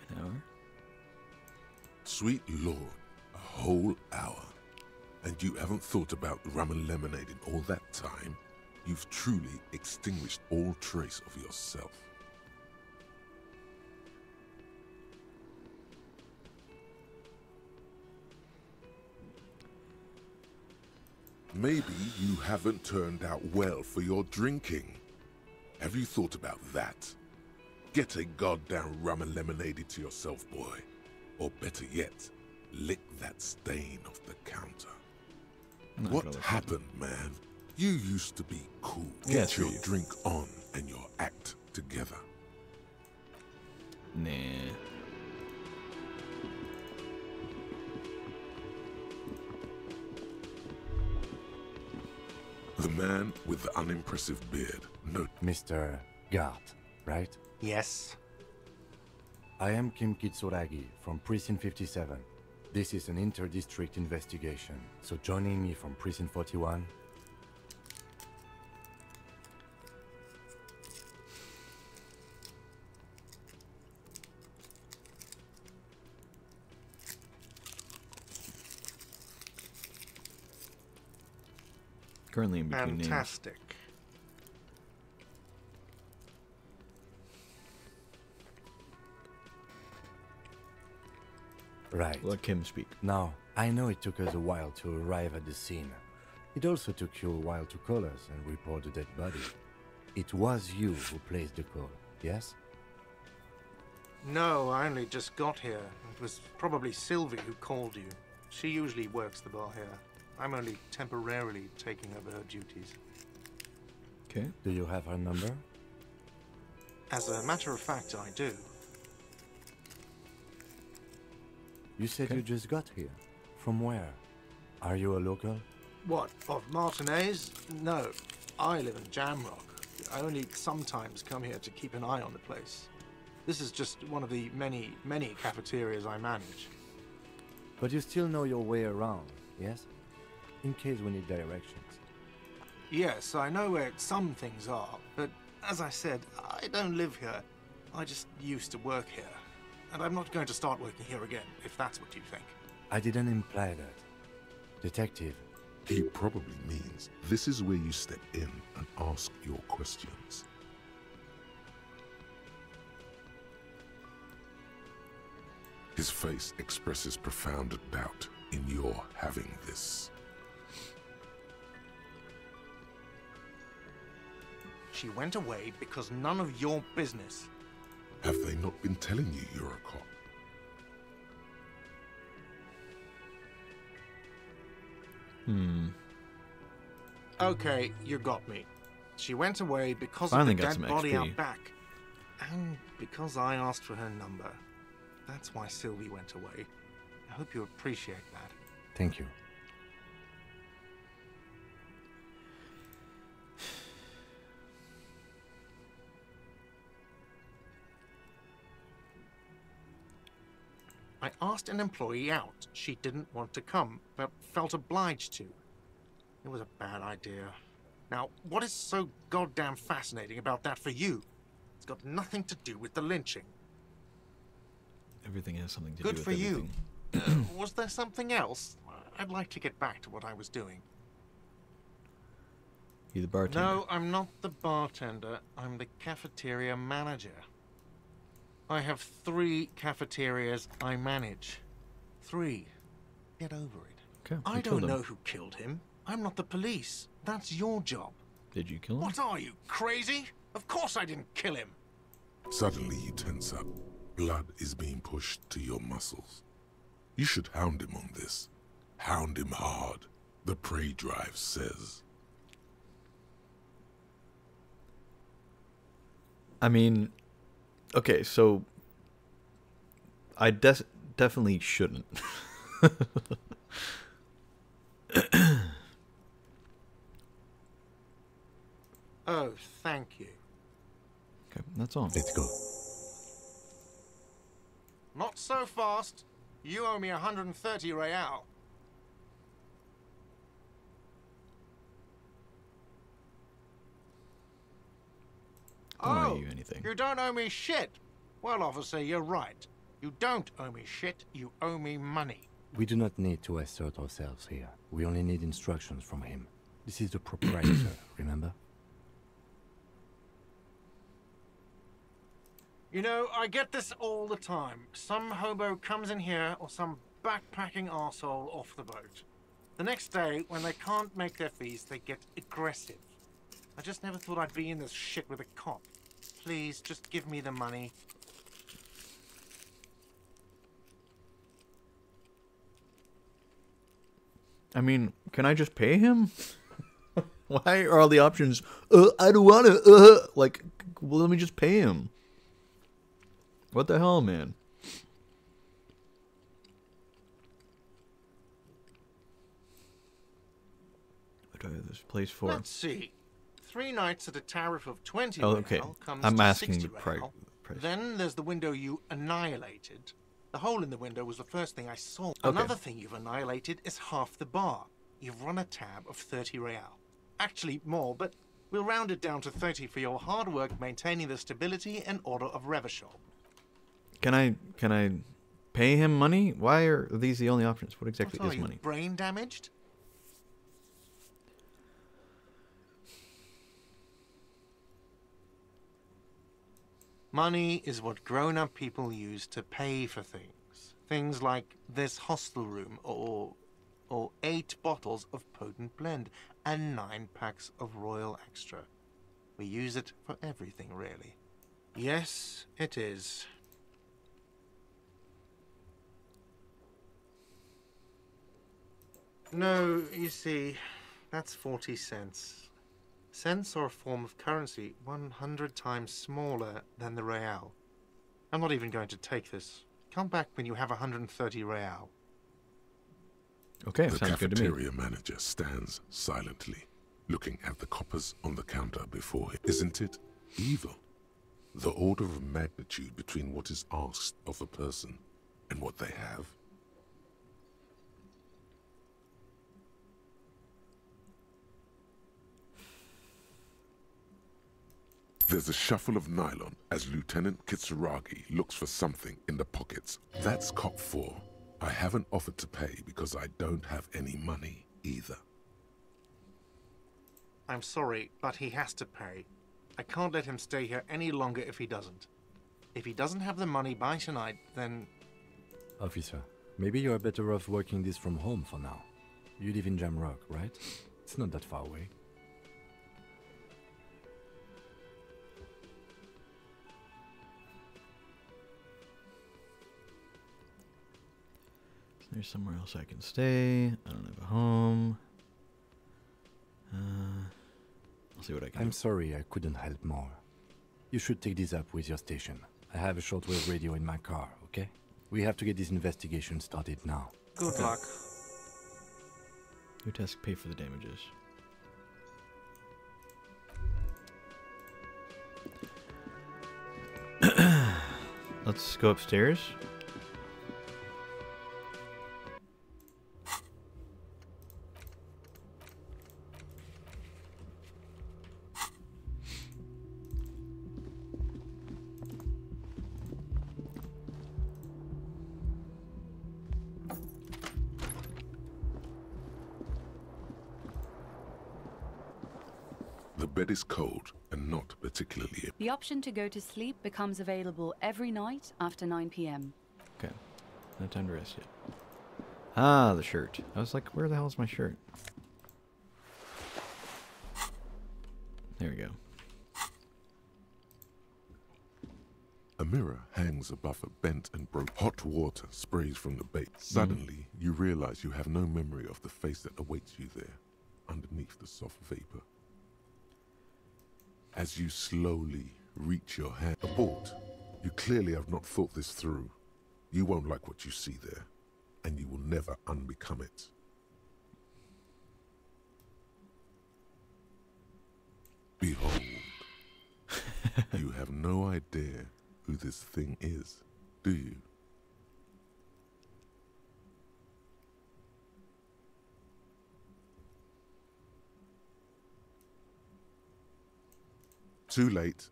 An hour? Sweet Lord, a whole hour. And you haven't thought about rum and lemonade in all that time? You've truly extinguished all trace of yourself. Maybe you haven't turned out well for your drinking. Have you thought about that? Get a goddamn rum and lemonade to yourself, boy. Or better yet, lick that stain off the counter. What happened, man? You used to be cool. Get your drink on and your act together. Nah. The man with the unimpressive beard. No. Mr. Gart, right? Yes. I am Kim Kitsuragi from Precinct 57. This is an inter-district investigation, so joining me from Precinct 41... Currently in between names. Fantastic. Right. Let Kim speak. Now, I know it took us a while to arrive at the scene. It also took you a while to call us and report the dead body. It was you who placed the call, yes? No, I only just got here. It was probably Sylvie who called you. She usually works the bar here. I'm only temporarily taking over her duties. Okay. Do you have her number? As a matter of fact, I do. You said you just got here. From where? Are you a local? What, of Martinez? No, I live in Jamrock. I only sometimes come here to keep an eye on the place. This is just one of the many, many cafeterias I manage. But you still know your way around, yes? In case we need directions. Yes, I know where some things are, but as I said, I don't live here. I just used to work here. And I'm not going to start working here again, if that's what you think. I didn't imply that. Detective. He probably means this is where you step in and ask your questions. His face expresses profound doubt in your having this. She went away because none of your business. Have they not been telling you you're a cop? Okay, you got me. She went away because Finally of the got dead some body XP. out back. And because I asked for her number. That's why Sylvie went away. I hope you appreciate that. Thank you. I asked an employee out. She didn't want to come, but felt obliged to. It was a bad idea. Now, what is so goddamn fascinating about that for you? It's got nothing to do with the lynching. Everything has something to Good do with for you. everything. Was there something else? I'd like to get back to what I was doing. You the bartender? No, I'm not the bartender. I'm the cafeteria manager. I have 3 cafeterias I manage. 3. Get over it. Okay, I you don't killed him. know who killed him. I'm not the police. That's your job. Did you kill him? What are you, crazy? Of course I didn't kill him. Suddenly you tense up. Blood is being pushed to your muscles. You should hound him on this. Hound him hard. The prey drive says. I mean, okay, so I definitely shouldn't. Oh, thank you. Okay, that's all. Let's go. Not so fast. You owe me 130 real. Don't owe you anything. You don't owe me shit. Well, officer, you're right. You don't owe me shit. You owe me money. We do not need to assert ourselves here. We only need instructions from him. This is the proprietor, remember? You know, I get this all the time. Some hobo comes in here, or some backpacking arsehole off the boat. The next day, when they can't make their fees, they get aggressive. I just never thought I'd be in this shit with a cop. Please, just give me the money. I mean, can I just pay him? Why are all the options? I don't want to. Like, well, let me just pay him. What the hell, man? What do I have this place for? Let's see. 3 nights at a tariff of 20 Oh, okay. real comes I'm to asking 60 the price. Then there's the window you annihilated. The hole in the window was the first thing I saw. Okay. Another thing you've annihilated is half the bar. You've run a tab of 30 real. Actually, more, but we'll round it down to 30 for your hard work maintaining the stability and order of Revachol. Can I pay him money? Why are these the only options? What exactly What are is you, money? brain damaged? Money is what grown-up people use to pay for things. Things like this hostel room, or 8 bottles of potent blend, and 9 packs of Royal Extra. We use it for everything, really. Yes, it is. No, you see, that's 40 cents. Cents are a form of currency 100 times smaller than the real. I'm not even going to take this. Come back when you have 130 real. Okay, The sounds good to me. cafeteria manager stands silently, looking at the coppers on the counter before him. Isn't it evil? The order of magnitude between what is asked of a person and what they have. There's a shuffle of nylon as Lieutenant Kitsuragi looks for something in the pockets. That's cop 4. I haven't offered to pay because I don't have any money either. I'm sorry, but he has to pay. I can't let him stay here any longer if he doesn't. If he doesn't have the money by tonight, then... Officer, maybe you're better off working this from home for now. You live in Jamrock, right? It's not that far away. There's somewhere else I can stay. I don't have a home. I'll see what I can do. I'm sorry I couldn't help more. You should take this up with your station. I have a shortwave radio in my car, okay? We have to get this investigation started now. Good luck. Your task, pay for the damages. Let's go upstairs. The bed is cold and not particularly... The option to go to sleep becomes available every night after 9 p.m. Okay. No time to rest yet. Ah, the shirt. I was like, where the hell is my shirt? There we go. A mirror hangs above a bent and broken. Hot water sprays from the base. Suddenly, you realize you have no memory of the face that awaits you there, underneath the soft vapor. As you slowly reach your hand, abort. You clearly have not thought this through. You won't like what you see there, and you will never unbecome it. Behold, you have no idea who this thing is, do you? Too late.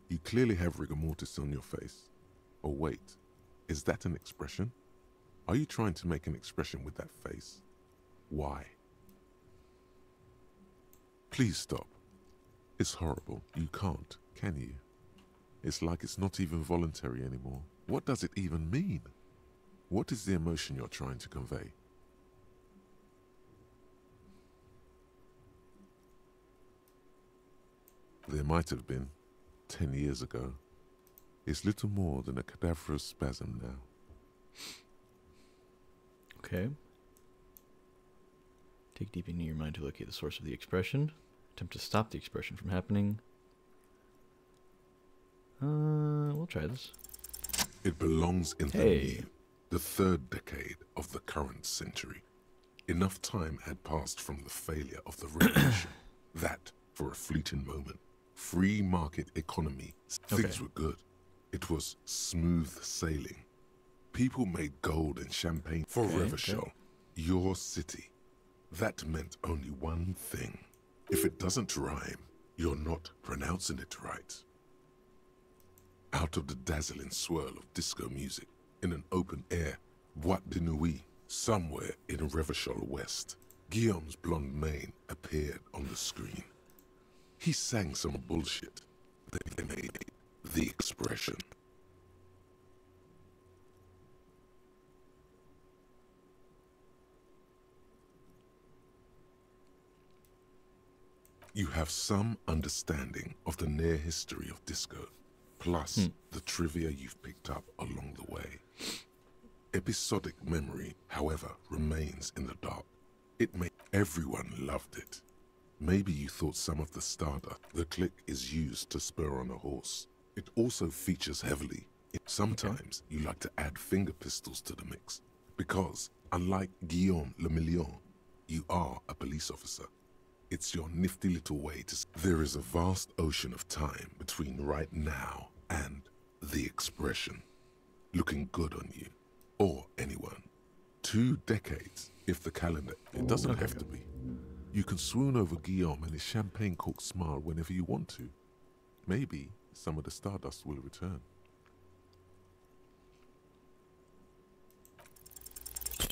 You clearly have rigor mortis on your face. Oh wait, is that an expression? Are you trying to make an expression with that face? Why? Please stop. It's horrible. You can't, can you? It's like it's not even voluntary anymore. What does it even mean? What is the emotion you're trying to convey? There might have been, 10 years ago. It's little more than a cadaverous spasm now. Okay. Take deep into your mind to locate the source of the expression. Attempt to stop the expression from happening. We'll try this. It belongs in the third decade of the current century. Enough time had passed from the failure of the revolution that, for a fleeting moment, free market economy, things were good. It was smooth sailing. People made gold and champagne for Revachol, your city. That meant only one thing. If it doesn't rhyme, you're not pronouncing it right. Out of the dazzling swirl of disco music, in an open-air boîte de nuit, somewhere in Revachol West, Guillaume's blonde mane appeared on the screen. He sang some bullshit. They made the expression. You have some understanding of the near history of disco, plus the trivia you've picked up along the way. Episodic memory, however, remains in the dark. Everyone loved it. Maybe you thought some of the starter, the click, is used to spur on a horse. It also features heavily. Sometimes you like to add finger pistols to the mix, because, unlike Guillaume Le Million, you are a police officer. It's your nifty little way to... There is a vast ocean of time between right now and the expression. Looking good on you, or anyone. 2 decades, if the calendar... It doesn't have to be. You can swoon over Guillaume and his champagne-corked smile whenever you want to. Maybe some of the stardust will return.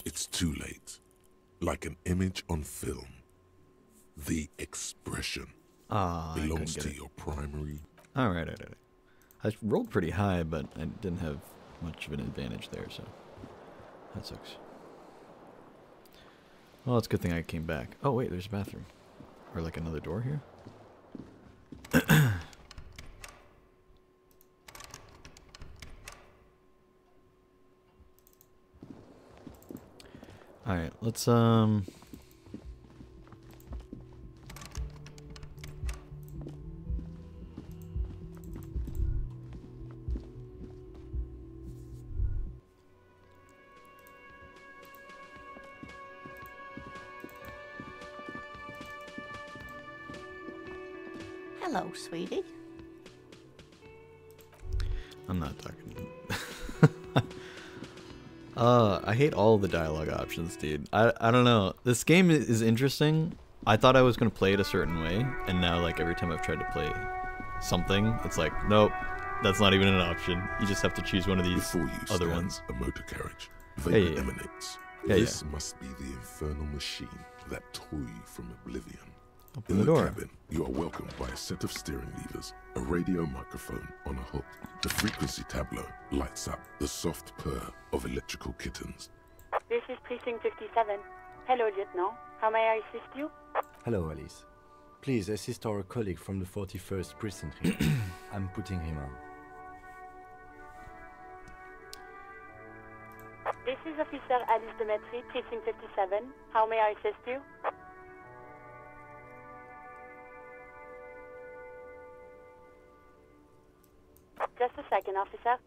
It's too late. Like an image on film. The expression belongs to your primary... Alright. I rolled pretty high, but I didn't have much of an advantage there, so that sucks. Well, it's a good thing I came back. Oh, wait, there's a bathroom. Or like another door here? Alright, let's Hello, sweetie. I'm not talking. I hate all the dialogue options, dude. I don't know. This game is interesting. I thought I was going to play it a certain way, and now, like, every time I've tried to play something, it's like, nope, that's not even an option. You just have to choose one of these other ones. A motor carriage. Vapor emanates. This must be the infernal machine that tore you from oblivion. Open the door. Cabin, you are welcomed by a set of steering levers, a radio microphone on a hook. The frequency tableau lights up the soft purr of electrical kittens. This is Precinct 57. Hello, Lieutenant. How may I assist you? Hello, Alice. Please assist our colleague from the 41st precinct here. I'm putting him on. This is Officer Alice Demetri, Precinct 57. How may I assist you? Just a second, officer.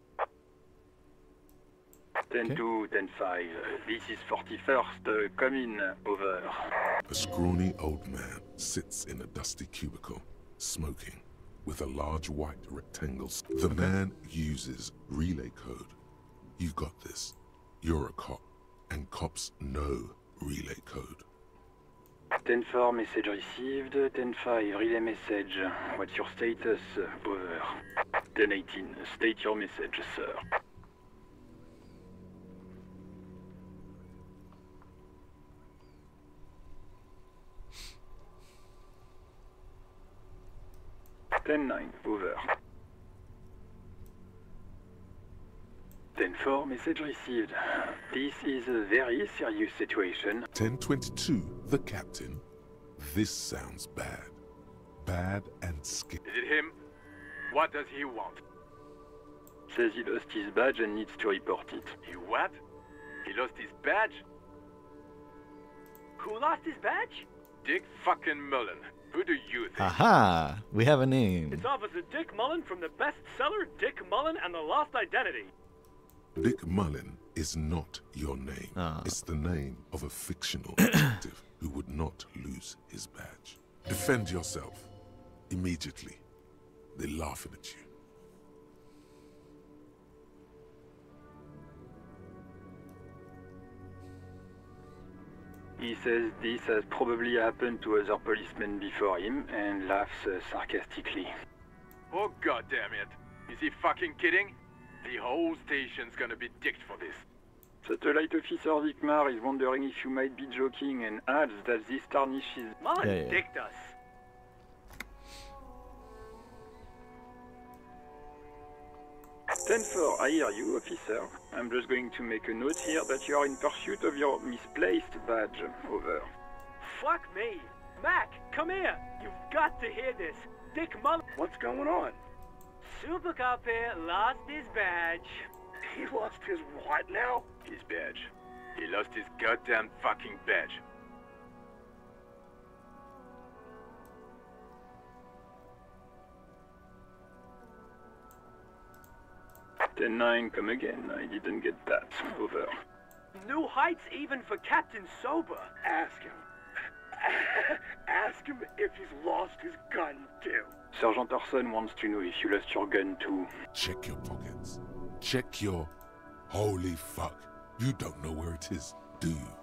10-2, 10-5. This is 41st. Come in. Over. A scrawny old man sits in a dusty cubicle, smoking, with a large white rectangle. The man uses relay code. You've got this. You're a cop, and cops know relay code. 10-4, message received. 10-5, relay message. What's your status? Over. 10-18, state your message, sir. Ten-9, over. 10-4, message received. This is a very serious situation. 10-22, the captain. This sounds bad. Bad and scary. Is it him? What does he want? Says he lost his badge and needs to report it. He what? He lost his badge? Who lost his badge? Dick fucking Mullen. Who do you think? Aha! We have a name. It's Officer Dick Mullen from the bestseller Dick Mullen and the Lost Identity. Dick Mullen is not your name. Ah. It's the name of a fictional detective who would not lose his badge. Defend yourself. Immediately. They're laughing at you. He says this has probably happened to other policemen before him and laughs sarcastically. Oh god damn it. Is he fucking kidding? The whole station's gonna be dicked for this. Satellite Officer Vikmar is wondering if you might be joking and adds that this tarnishes... Mullen Yeah. dicked us. Ten-4, I hear you, officer. I'm just going to make a note here that you are in pursuit of your misplaced badge. Over. Fuck me. Mac, come here. You've got to hear this. Dick Mullen... What's going on? Super Cop here lost his badge. He lost his what now? His badge. He lost his goddamn fucking badge. Ten-9, come again. I didn't get that. Over. New heights even for Captain Sober. Ask him. Ask him if he's lost his gun too. Sergeant Orson wants to know if you lost your gun too. Check your pockets. Check your... Holy fuck. You don't know where it is, do you?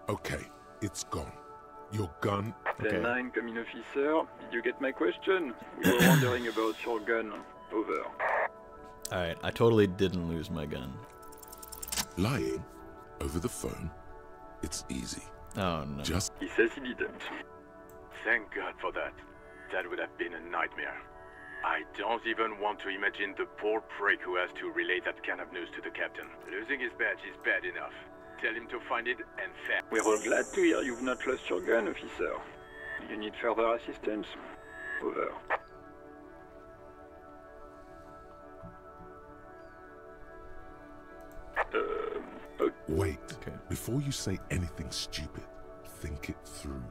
Okay, it's gone. Your gun... 10-9, come in, officer. Did you get my question? We were wondering about your gun. Over. Alright, I totally didn't lose my gun. Lying over the phone, it's easy. Oh no. Just... He says he didn't. Thank God for that. That would have been a nightmare. I don't even want to imagine the poor prick who has to relay that kind of news to the captain. Losing his badge is bad enough. Tell him to find it and fast. We're all glad to hear you've not lost your gun, officer. You need further assistance? Over. Wait. Okay. Before you say anything stupid, think it through.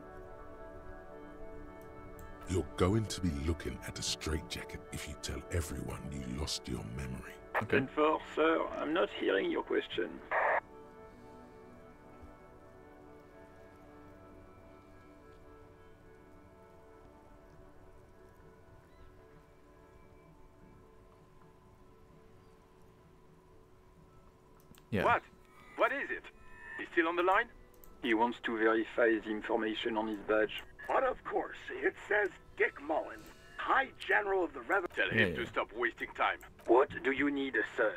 You're going to be looking at a straitjacket if you tell everyone you lost your memory. Okay. 10-4, sir. I'm not hearing your question. Yeah. What? What is it? He's still on the line? He wants to verify the information on his badge. But of course, it says Dick Mullen, High General of the Revenue. Tell him to stop wasting time. What do you need, sir?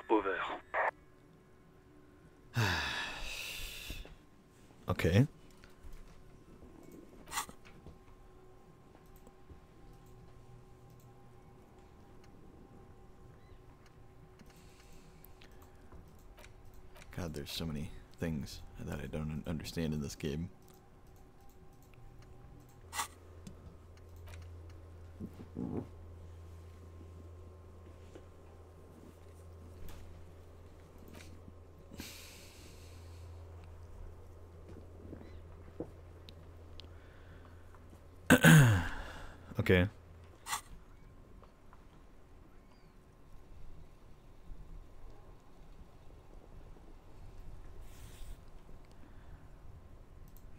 Over. Okay. God, there's so many things that I don't understand in this game. Okay.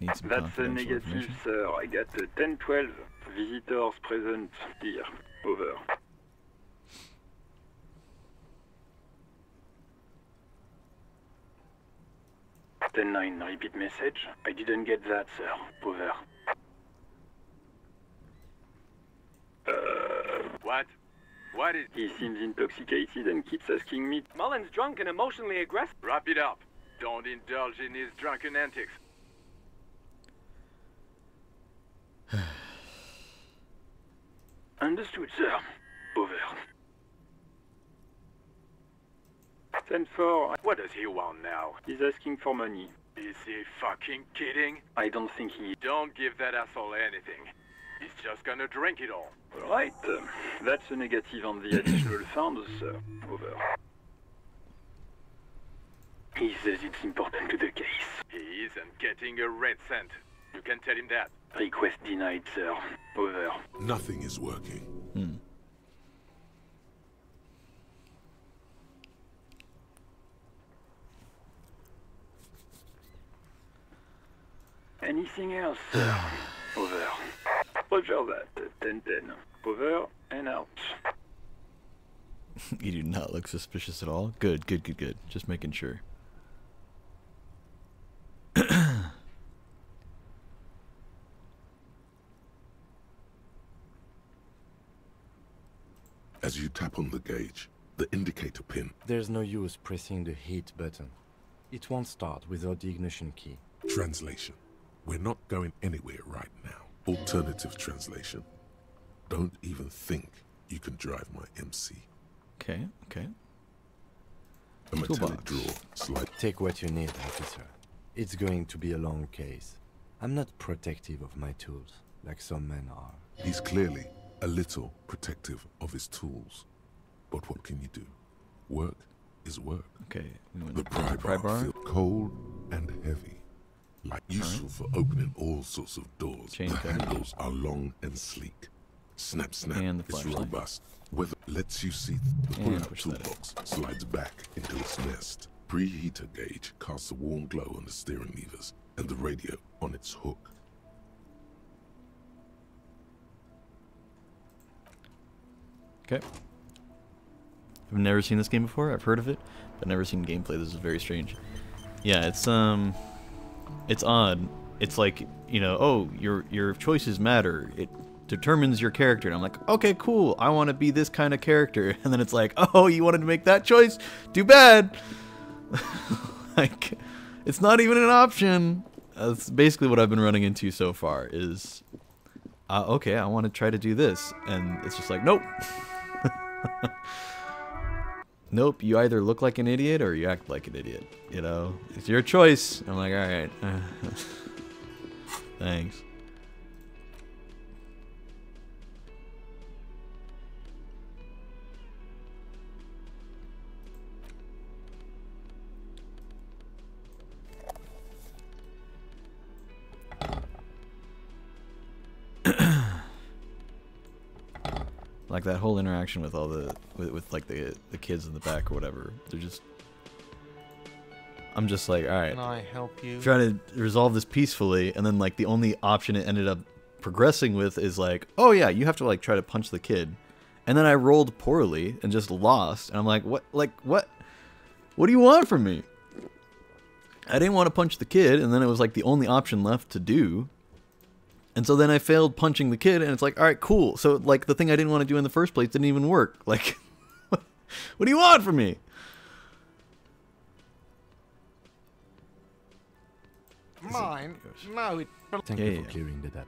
Need some That's a confidential negative, information. sir. I got 10-12 visitors present here. Over. 10-9, repeat message. I didn't get that, sir. Over. What? What is... He seems intoxicated and keeps asking me... Mullen's drunk and emotionally aggressive. Wrap it up. Don't indulge in his drunken antics. Understood, sir. Over. 10-4. What does he want now? He's asking for money. Is he fucking kidding? I don't think he... Don't give that asshole anything. He's just gonna drink it all. Alright, that's a negative on the additional funds, sir. Over. He says it's important to the case. He isn't getting a red cent. You can tell him that. Request denied, sir. Over. Nothing is working. Anything else, sir? Over. Roger that. 10-10. Over and out. You do not look suspicious at all. Good, good, good, good. Just making sure. As you tap on the gauge, the indicator pin. There's no use pressing the heat button. It won't start without the ignition key. Translation. We're not going anywhere right now. Alternative translation. Don't even think you can drive my MC. Okay, okay. A metallic drawer. Slide. Take what you need, officer. It's going to be a long case. I'm not protective of my tools, like some men are. He's clearly a little protective of his tools. But what can you do? Work is work. Okay. The pry bar feels cold and heavy. Like useful for opening all sorts of doors. The handles are long and sleek. Snap, snap. And the it's flashlight. robust. Weather lets you see the pull-out toolbox slides back into its nest. Preheater gauge casts a warm glow on the steering levers and the radio on its hook. Okay. I've never seen this game before. I've heard of it, but never seen gameplay. This is very strange. Yeah, it's odd. It's like, you know, oh, your choices matter. It determines your character. And I'm like, okay, cool. I want to be this kind of character. And then it's like, oh, you wanted to make that choice? Too bad. Like, it's not even an option. That's basically what I've been running into so far is, okay, I want to try to do this. And it's just like, nope. Nope, you either look like an idiot or you act like an idiot. You know, it's your choice. I'm like, alright. Thanks. Like that whole interaction with all the with like the kids in the back or whatever. They're just, I'm just like, all right, Can I help you? Trying to resolve this peacefully, and then like the only option it ended up progressing with is like, oh yeah, you have to like try to punch the kid, and then I rolled poorly and just lost, and I'm like, what do you want from me? I didn't want to punch the kid, and then it was like the only option left to do. And so then I failed punching the kid, and it's like, all right, cool. So, like, the thing I didn't want to do in the first place didn't even work. Like, what do you want from me? Mine? No, it... Thank you for clearing that up.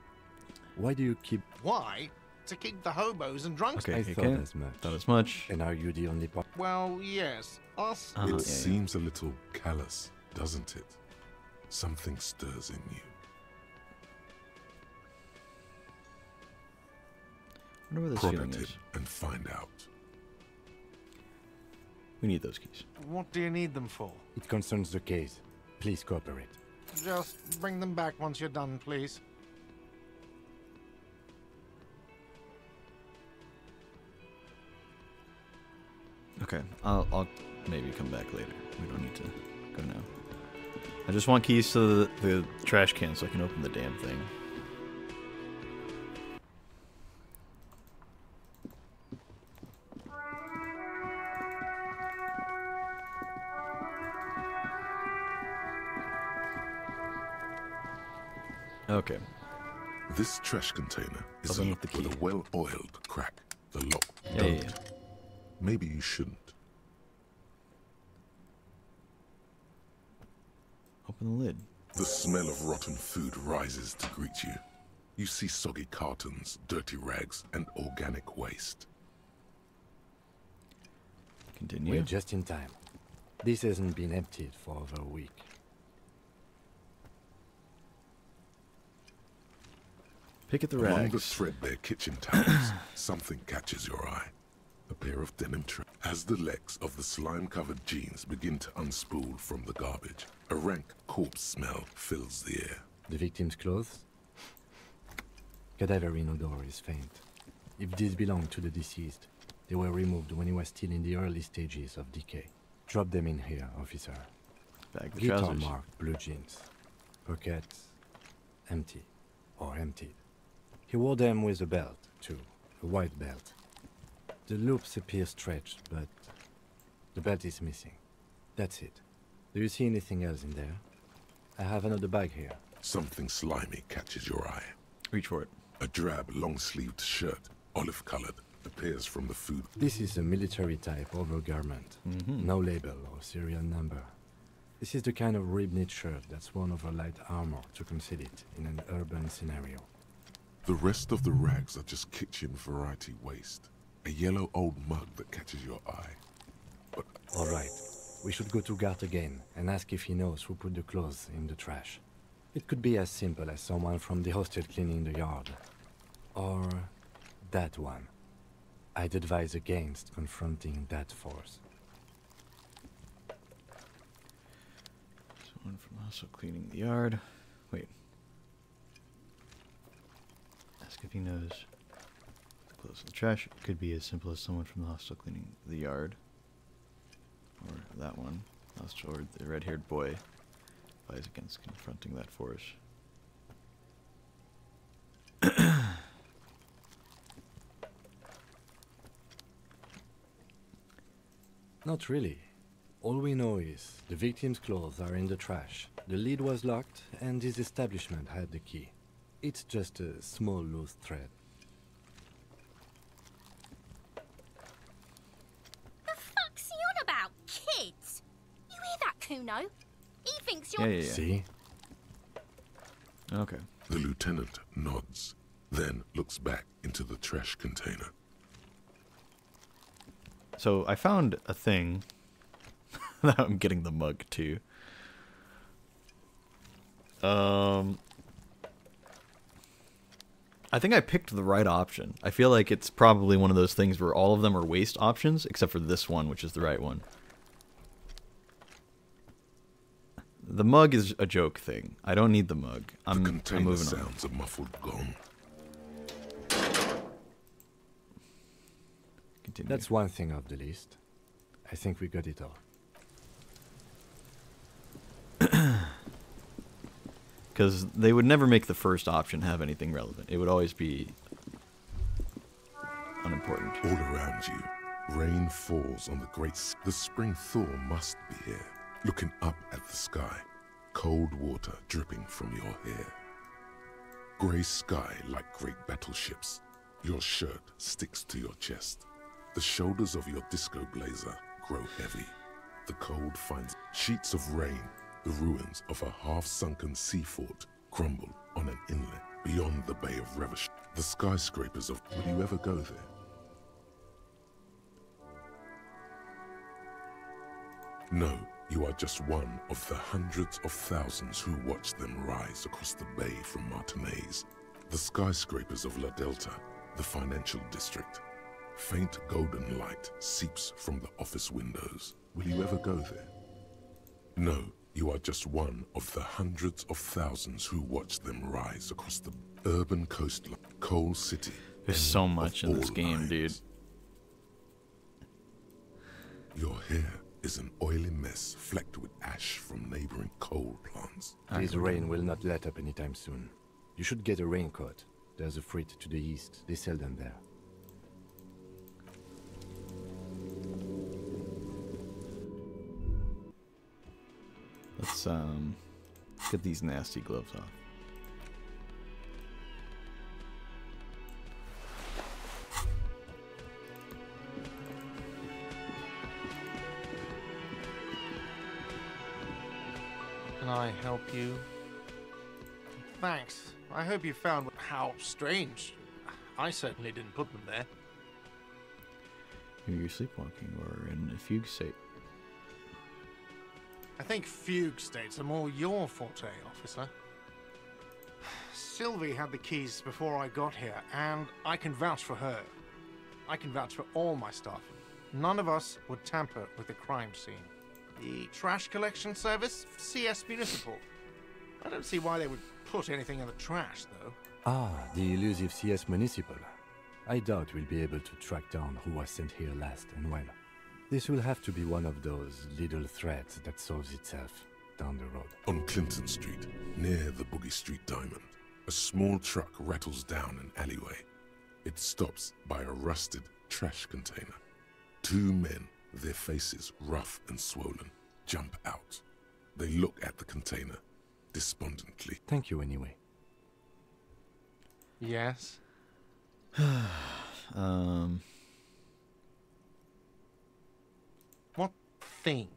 Why do you keep... Why? To keep the hobos and drunks. Okay, I thought as much. Thought as much. And are you the only part? Well, yes. Us... It seems a little callous, doesn't it? Something stirs in you. I wonder where this Prod feeling at is. it and find out. We need those keys. What do you need them for? It concerns the case. Please cooperate. Just bring them back once you're done, please. Okay, I'll maybe come back later. We don't need to go now. I just want keys to the trash can so I can open the damn thing. Okay. This trash container is Open locked with with a well-oiled crack. The lock. Yeah, Don't. yeah. Maybe you shouldn't. Open the lid. The smell of rotten food rises to greet you. You see soggy cartons, dirty rags, and organic waste. Continue. We're just in time. This hasn't been emptied for over a week. Pick at the Among rags. the threadbare kitchen towels, something catches your eye. A pair of denim trousers. As the legs of the slime-covered jeans begin to unspool from the garbage, a rank corpse smell fills the air. The victim's clothes? Cadaverine odor is faint. If these belong to the deceased, they were removed when he was still in the early stages of decay. Drop them in here, officer. Bag the Guitar trousers. marked blue jeans. Pockets empty or emptied. He wore them with a belt, too. A white belt. The loops appear stretched, but the belt is missing. That's it. Do you see anything else in there? I have another bag here. Something slimy catches your eye. Reach for it. A drab, long-sleeved shirt, olive-colored, appears from the food. This is a military-type overgarment. No label or serial number. This is the kind of rib-knit shirt that's worn over light armor to conceal it in an urban scenario. The rest of the rags are just kitchen variety waste. A yellow old mug that catches your eye. But all right, we should go to Gart again and ask if he knows who put the clothes in the trash. It could be as simple as someone from the hostel cleaning the yard. Or that one. I'd advise against confronting that force. Someone from also cleaning the yard. Wait. Ask if he knows the clothes in the trash. It could be as simple as someone from the hostel cleaning the yard. Or that one. Hostel or the red-haired boy. Advise against confronting that force. Not really. All we know is the victim's clothes are in the trash, the lid was locked, and his establishment had the key. It's just a small loose thread. The fuck's he on about? Kids? You hear that, Kuno? He thinks you're... Yeah. See? Okay. the lieutenant nods, then looks back into the trash container. So I found a thing. Now I'm getting the mug too. I think I picked the right option. I feel like it's probably one of those things where all of them are waste options, except for this one, which is the right one. The mug is a joke thing. I don't need the mug. I'm moving on. Sounds a muffled gong. Continue. That's one thing off the list. I think we got it all. Because they would never make the first option have anything relevant. It would always be unimportant. All around you, rain falls on the great the spring thaw must be here. Looking up at the sky, cold water dripping from your hair. Grey sky like great battleships. Your shirt sticks to your chest. The shoulders of your disco blazer grow heavy. The cold finds sheets of rain. The ruins of a half-sunken sea fort crumble on an inlet beyond the Bay of Revish. The skyscrapers of... Will you ever go there? No, you are just one of the hundreds of thousands who watch them rise across the bay from Martinez. The skyscrapers of La Delta, the financial district. Faint golden light seeps from the office windows. Will you ever go there? No. You are just one of the hundreds of thousands who watch them rise across the urban coastline, Coal City. There's so much in this game, dude. Your hair is an oily mess flecked with ash from neighboring coal plants. This rain will not let up anytime soon. You should get a raincoat. There's a freight to the east. They sell them there. Let's get these nasty gloves off. Can I help you? Thanks. I hope you found how strange. I certainly didn't put them there. Maybe you're sleepwalking or in a fugue state. I think fugue states are more your forte, officer. Sylvie had the keys before I got here, and I can vouch for her. I can vouch for all my staff. None of us would tamper with the crime scene. The trash collection service, CS Municipal. I don't see why they would put anything in the trash, though. Ah, the elusive CS Municipal. I doubt we'll be able to track down who was sent here last, and when. This will have to be one of those little threads that solves itself down the road. On Clinton Street, near the Boogie Street Diamond, a small truck rattles down an alleyway. It stops by a rusted trash container. Two men, their faces rough and swollen, jump out. They look at the container despondently. Thank you anyway. Yes? What thing?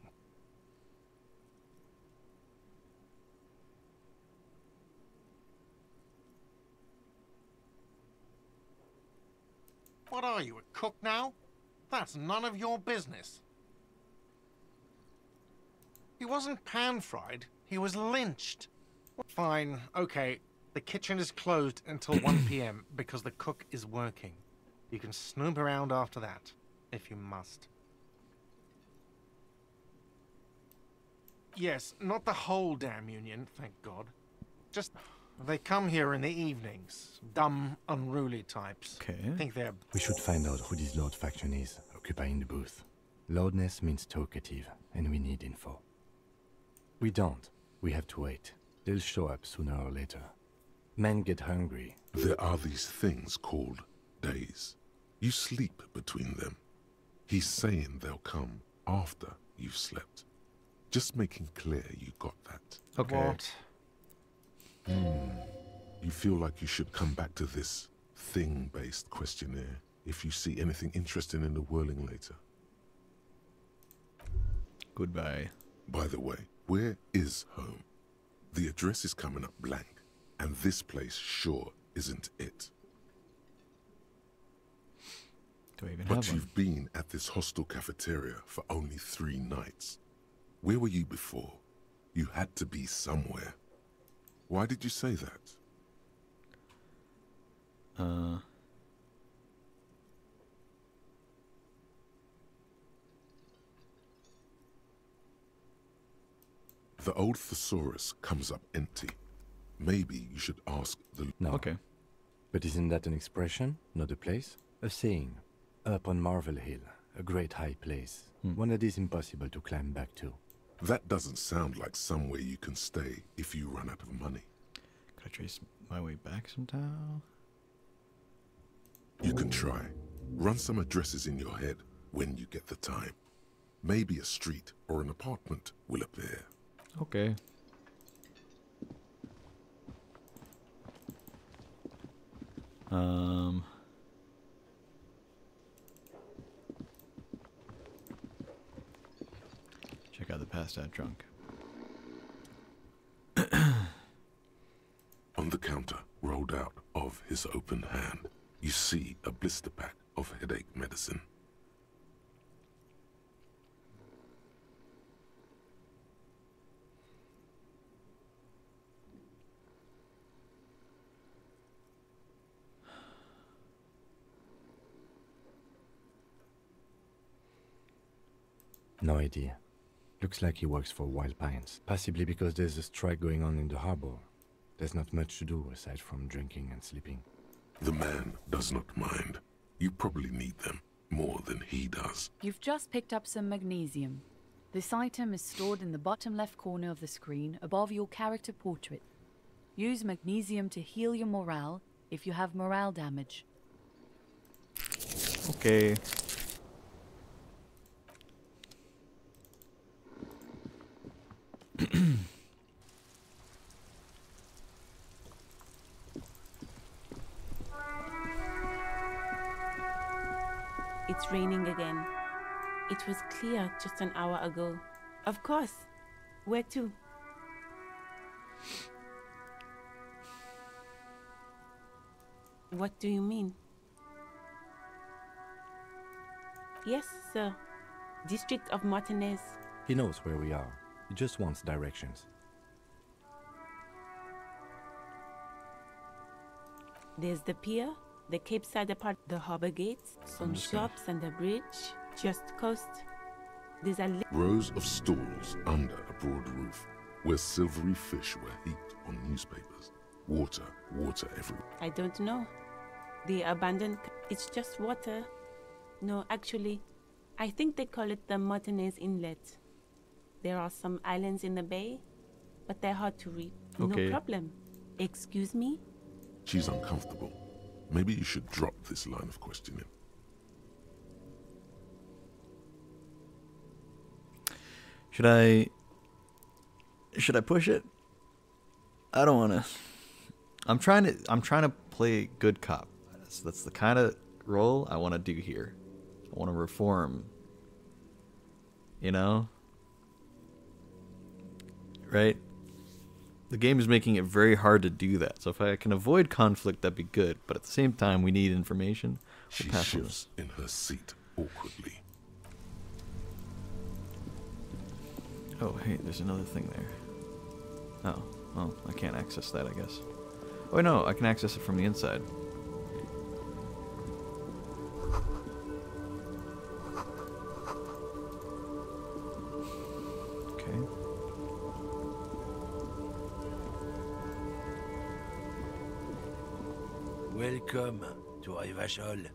What are you, a cook now? That's none of your business. He wasn't pan-fried, he was lynched. Fine, okay, the kitchen is closed until 1 p.m. because the cook is working. You can snoop around after that, if you must. Yes, not the whole damn union, thank God. Just, they come here in the evenings. Dumb, unruly types. Okay. Think they're... We should find out who this Lord faction is, occupying the booth. Loudness means talkative, and we need info. We don't. We have to wait. They'll show up sooner or later. Men get hungry. There are these things called days. You sleep between them. He's saying they'll come after you've slept. Just making clear you got that. Okay. What? You feel like you should come back to this thing-based questionnaire if you see anything interesting in the whirling later. Goodbye. By the way, where is home? The address is coming up blank, and this place sure isn't it. Do I even But have one? you've been at this hostel cafeteria for only 3 nights. Where were you before? You had to be somewhere. Why did you say that? The old thesaurus comes up empty. Maybe you should ask the... No. Okay. But isn't that an expression, not a place? A saying. Up on Marvel Hill, a great high place. One that is impossible to climb back to. That doesn't sound like somewhere you can stay if you run out of money. Could I trace my way back somehow? You can try. Run some addresses in your head when you get the time. Maybe a street or an apartment will appear. Okay. Check out the passed out drunk. On the counter, rolled out of his open hand, you see a blister pack of headache medicine. No idea. Looks like he works for Wild Pines, possibly because there's a strike going on in the harbor. There's not much to do aside from drinking and sleeping. The man does not mind. You probably need them. more than he does. You've just picked up some magnesium. This item is stored in the bottom left corner of the screen above your character portrait. Use magnesium to heal your morale if you have morale damage. Okay. It's raining again. It was clear just an hour ago. Of course. Where to? What do you mean? Yes, sir. District of Martinez. He knows where we are. He just wants directions. There's the pier, the Cape Side apart, the harbor gates, some shops and a bridge, just coast. There's a rows of stalls under a broad roof, where silvery fish were heaped on newspapers. Water, water everywhere. I don't know. The abandoned... It's just water. No, actually, I think they call it the Martinez Inlet. There are some islands in the bay, but they're hard to read. Okay. No problem. Excuse me? She's uncomfortable. Maybe you should drop this line of questioning. Should I push it? I don't want to. I'm trying to play good cop. That's the kind of role I want to do here. I want to reform. You know? Right? The game is making it very hard to do that. So if I can avoid conflict, that'd be good. But at the same time, we need information. She shifts in her seat awkwardly. Oh, hey, there's another thing there. Oh, well, I can't access that, I guess. Oh, no, I can access it from the inside. Okay. Welcome to Revachol.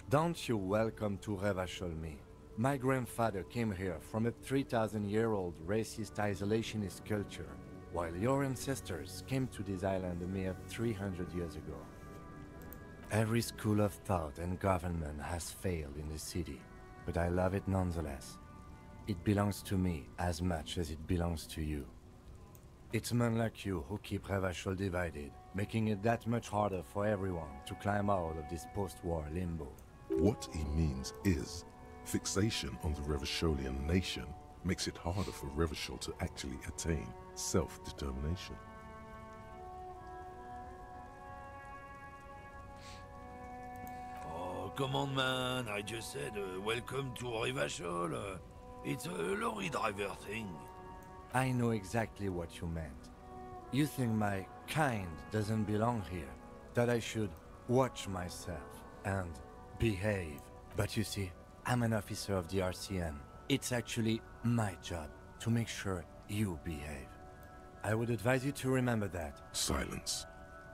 Don't you welcome to Revachol me. My grandfather came here from a 3,000-year-old racist isolationist culture, while your ancestors came to this island a mere 300 years ago. Every school of thought and government has failed in the city, but I love it nonetheless. It belongs to me as much as it belongs to you. It's men like you who keep Revachol divided, making it that much harder for everyone to climb out of this post-war limbo. What he means is, fixation on the Revacholian nation makes it harder for Revachol to actually attain self-determination. Oh, come on, man. I just said, welcome to Revachol. It's a lorry driver thing. I know exactly what you meant. You think my kind doesn't belong here, that I should watch myself and behave. But you see, I'm an officer of the RCM. It's actually my job to make sure you behave. I would advise you to remember that. Silence.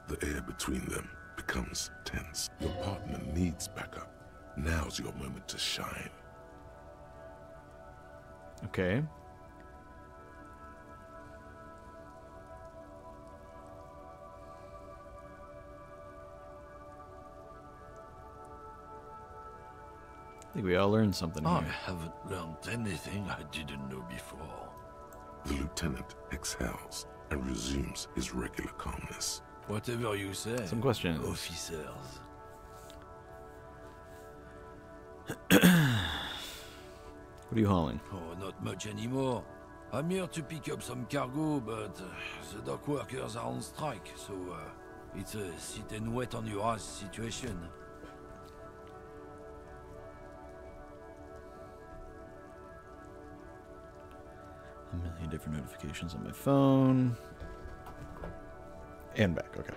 The air between them becomes tense. Your partner needs backup. Now's your moment to shine. Okay. I think we all learned something I here. haven't learned anything I didn't know before. The lieutenant exhales and resumes his regular calmness. Whatever you say. Some questions. Officers. What are you hauling? Oh, not much anymore. I'm here to pick up some cargo, but the dock workers are on strike, so it's a sit and wait on your ass situation. A million different notifications on my phone. And back, okay.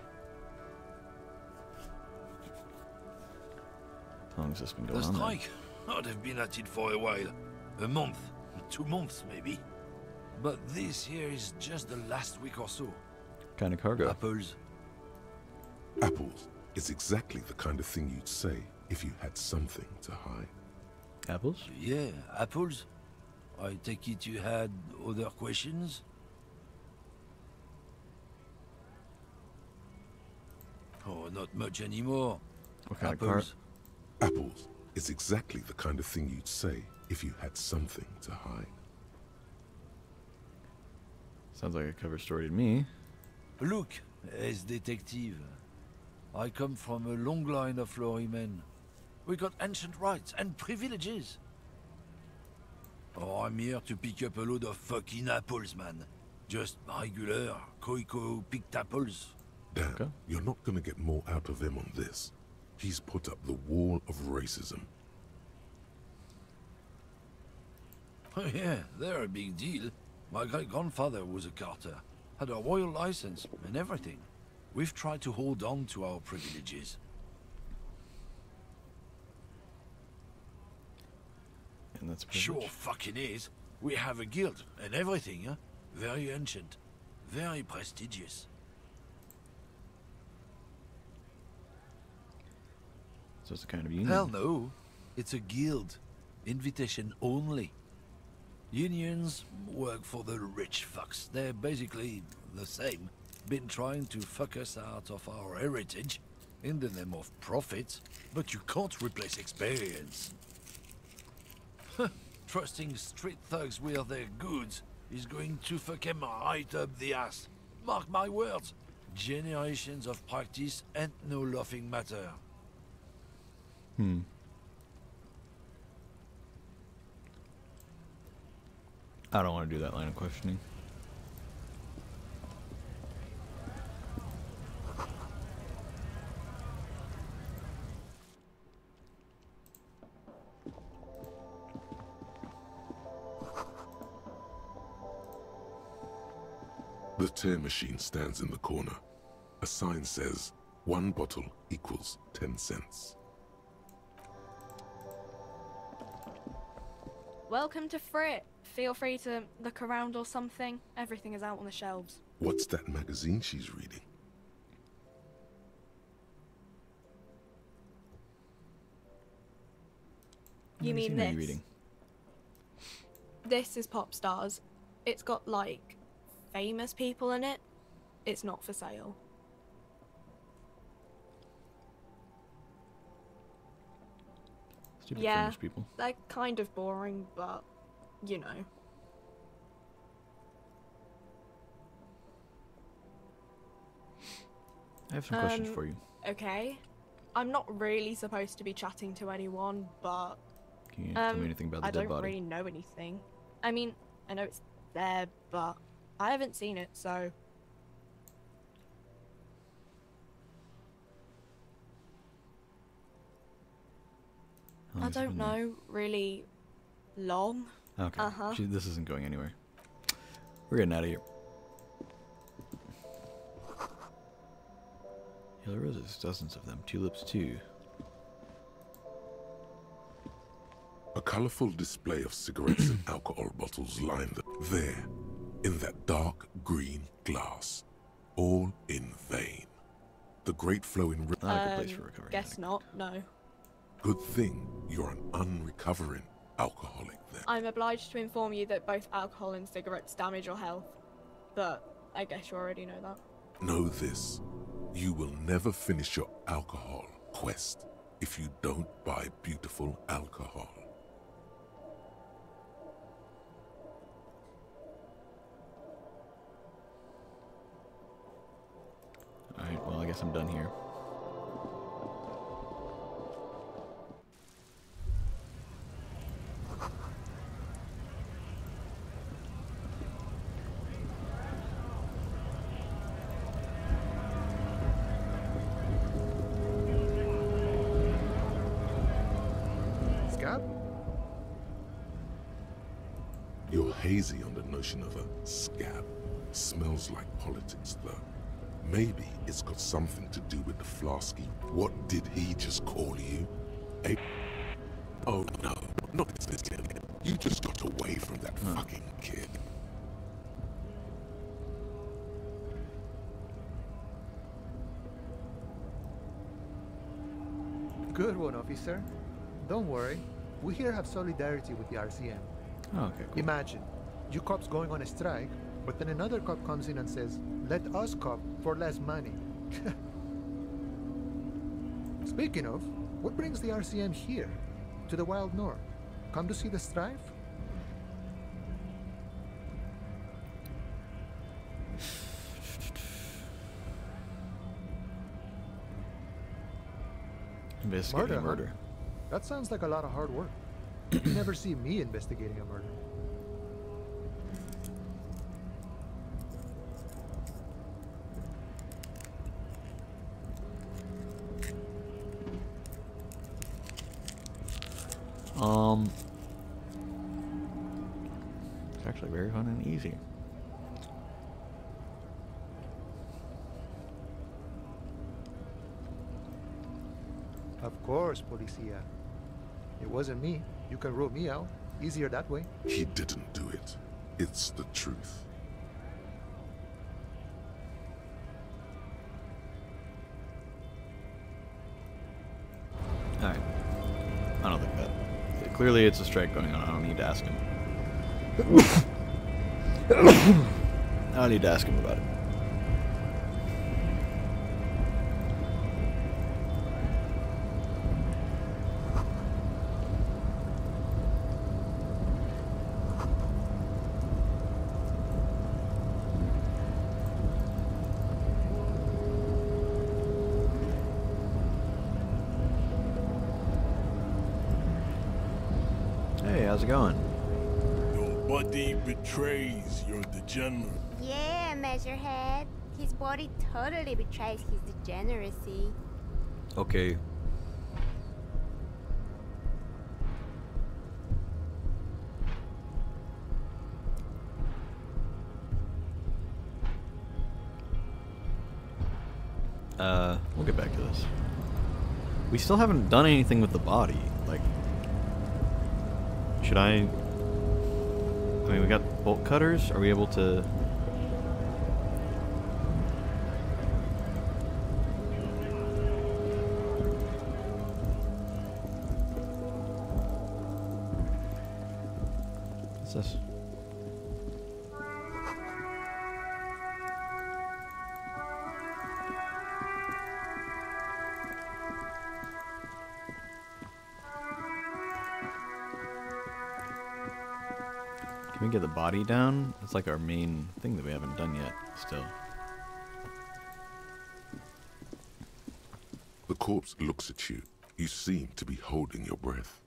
How long has this been going The on? strike? Oh, they've been at it for a while. A month, 2 months maybe. But this here is just the last week or so. Kind of cargo. Apples. Apples is exactly the kind of thing you'd say if you had something to hide. Apples? Yeah, apples. I take it you had other questions? Oh, not much anymore. What kind Apples. of car? Apples is exactly the kind of thing you'd say if you had something to hide. Sounds like a cover story to me. Look, as detective, I come from a long line of lorrymen. We got ancient rights and privileges. Oh, I'm here to pick up a load of fucking apples, man. Just regular, Koiko picked apples. Dan, you're not gonna get more out of him on this. He's put up the wall of racism. Oh yeah, they're a big deal. My great-grandfather was a carter, had a royal license and everything. We've tried to hold on to our privileges. And that's sure fucking is. We have a guild and everything, huh? Very ancient, very prestigious. So it's a kind of union. Hell no. It's a guild. Invitation only. Unions work for the rich fucks. They're basically the same. Been trying to fuck us out of our heritage in the name of profit, but you can't replace experience. Trusting street thugs with their goods is going to fuck them right up the ass. Mark my words. Generations of practice and no laughing matter. I don't want to do that line of questioning. The tear machine stands in the corner. A sign says, 1 bottle equals 10 cents. Welcome to Frit. Feel free to look around or something. Everything is out on the shelves. What's that magazine she's reading? You mean What are you this? reading? This is Pop Stars. It's got, like, famous people in it. It's not for sale. Stupid Yeah, famous people. they're kind of boring, but, you know. I have some questions for you. Okay. I'm not really supposed to be chatting to anyone, but... Can you tell me anything about the I dead don't body? really know anything. I mean, I know it's there, but I haven't seen it, so... How long I has it don't been there? know, really long. Okay. Uh-huh. This isn't going anywhere. We're getting out of here. Yellow roses, dozens of them. Tulips too. A colorful display of cigarettes and alcohol bottles line there, in that dark green glass. All in vain. The great flowing river. Not a good place for recovery. Guess not, no. Good thing you're an unrecovering alcoholic then. I'm obliged to inform you that both alcohol and cigarettes damage your health. But I guess you already know that. Know this. You will never finish your alcohol quest if you don't buy beautiful alcohol. Alright, well, I guess I'm done here. Scott? You're hazy on the notion of a scab. Smells like politics, though. Maybe it's got something to do with the Flasky. What did he just call you? Oh no. Not this kid. You just got away from that fucking kid. Good one, officer. Don't worry. We here have solidarity with the RCM. Oh, okay, cool. Imagine, you cops going on a strike, but then another cop comes in and says, let us cop for less money. Speaking of, what brings the RCM here, to the Wild North? Come to see the strife? Investigating murder. Huh? That sounds like a lot of hard work. You never see me investigating a murder. It's actually very fun and easy. Of course, Policia. It wasn't me. You can rule me out. Easier that way. He didn't do it. It's the truth. Alright. I don't think that. Clearly it's a strike going on. I don't need to ask him. I don't need to ask him about it. Hey, how's it going? Your body betrays your degenerate. Yeah, Measurehead. His body totally betrays his degeneracy. Okay. We'll get back to this. We still haven't done anything with the body. Like, should I mean, we got bolt cutters. Are we able to? What's this? Can we get the body down? It's like our main thing that we haven't done yet, still. The corpse looks at you. You seem to be holding your breath.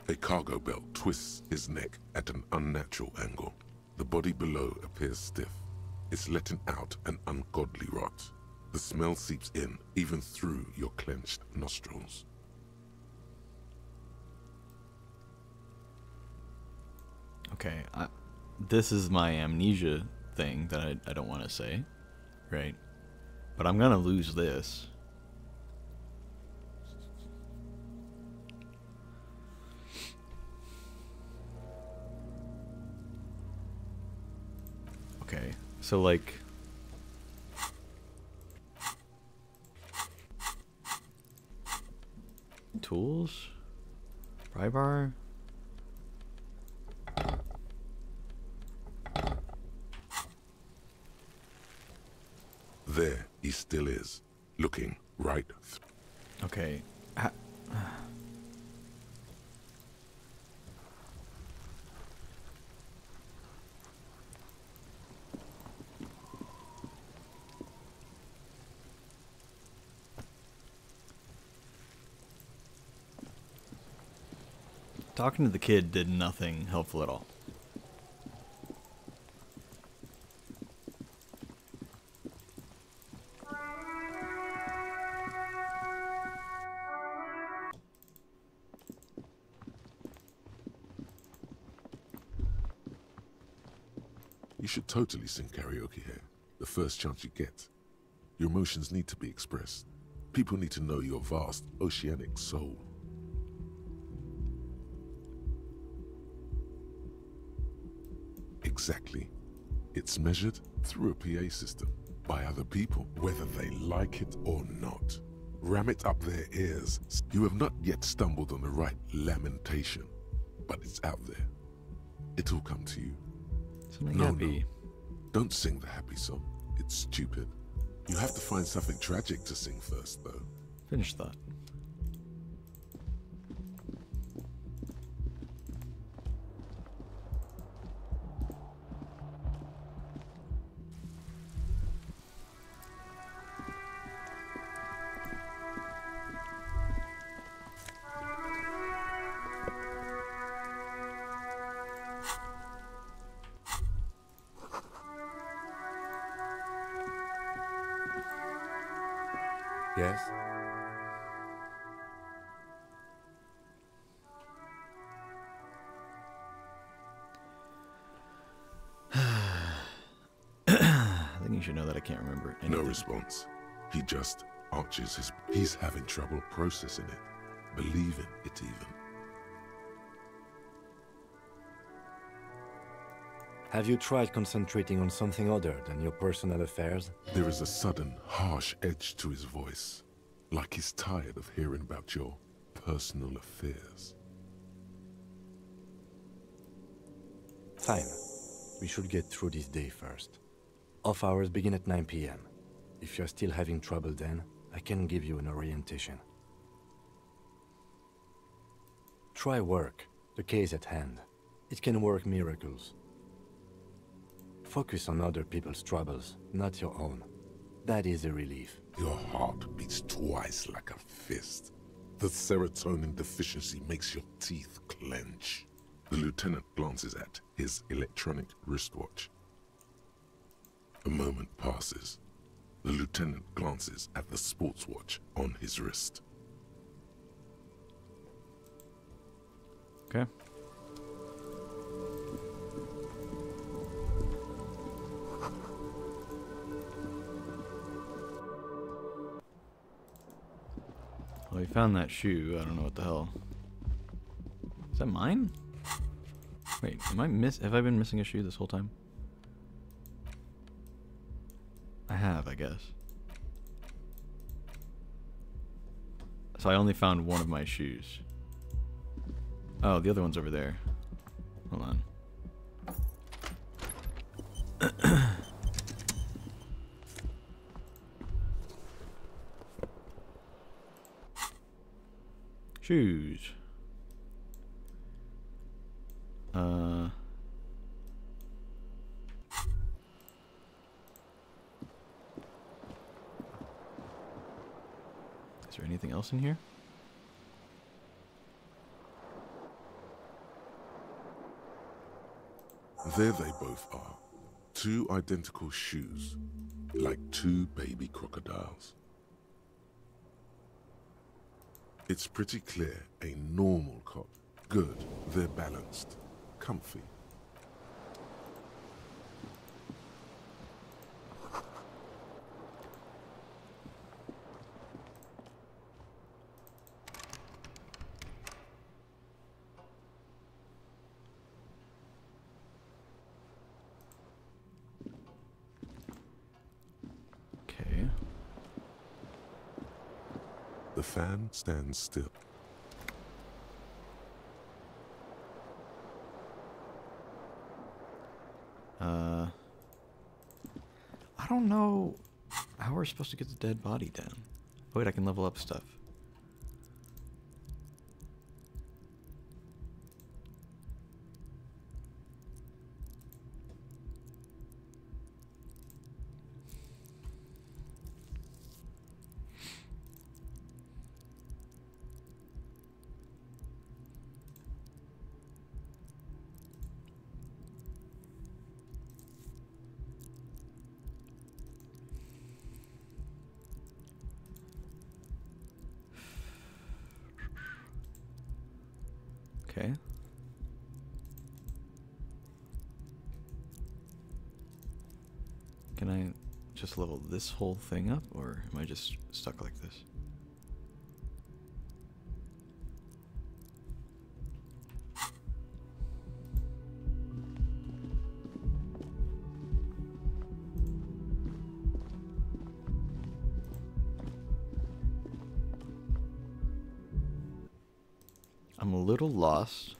A cargo belt twists his neck at an unnatural angle. The body below appears stiff. It's letting out an ungodly rot. The smell seeps in, even through your clenched nostrils. Okay, this is my amnesia thing that I don't want to say, right? But I'm gonna lose this. Okay, so like... tools? Pry bar? There he still is, looking right Okay. Talking to the kid did nothing helpful at all. You should totally sing karaoke here, the first chance you get. Your emotions need to be expressed. People need to know your vast, oceanic soul. Exactly. It's measured through a PA system by other people, whether they like it or not. Ram it up their ears. You have not yet stumbled on the right lamentation, but it's out there. It'll come to you. Something happy. No. Don't sing the happy song. It's stupid. You have to find something tragic to sing first, though. Finish thought. Yes? I think you should know that I can't remember anything. No response. He just arches his... He's having trouble processing it. Believing it even. Have you tried concentrating on something other than your personal affairs? There is a sudden, harsh edge to his voice. Like he's tired of hearing about your personal affairs. Fine. We should get through this day first. Off hours begin at 9 p.m. If you're still having trouble then, I can give you an orientation. Try work, the case at hand. It can work miracles. Focus on other people's troubles, not your own. That is a relief. Your heart beats twice like a fist. The serotonin deficiency makes your teeth clench. The lieutenant glances at his electronic wristwatch. A moment passes. The lieutenant glances at the sports watch on his wrist. Okay. Well, we found that shoe. I don't know what the hell. Is that mine? Wait, have I been missing a shoe this whole time? I have, I guess. So I only found one of my shoes. Oh, the other one's over there. Hold on. Shoes. Is there anything else in here? There they both are. Two identical shoes, like two baby crocodiles. It's pretty clear a normal cop. Good, they're balanced, comfy. Okay. The fan stands still. I don't know how we're supposed to get the dead body down. Oh, wait, I can level up stuff. Okay. Can I just level this whole thing up, or am I just stuck like this? little lost.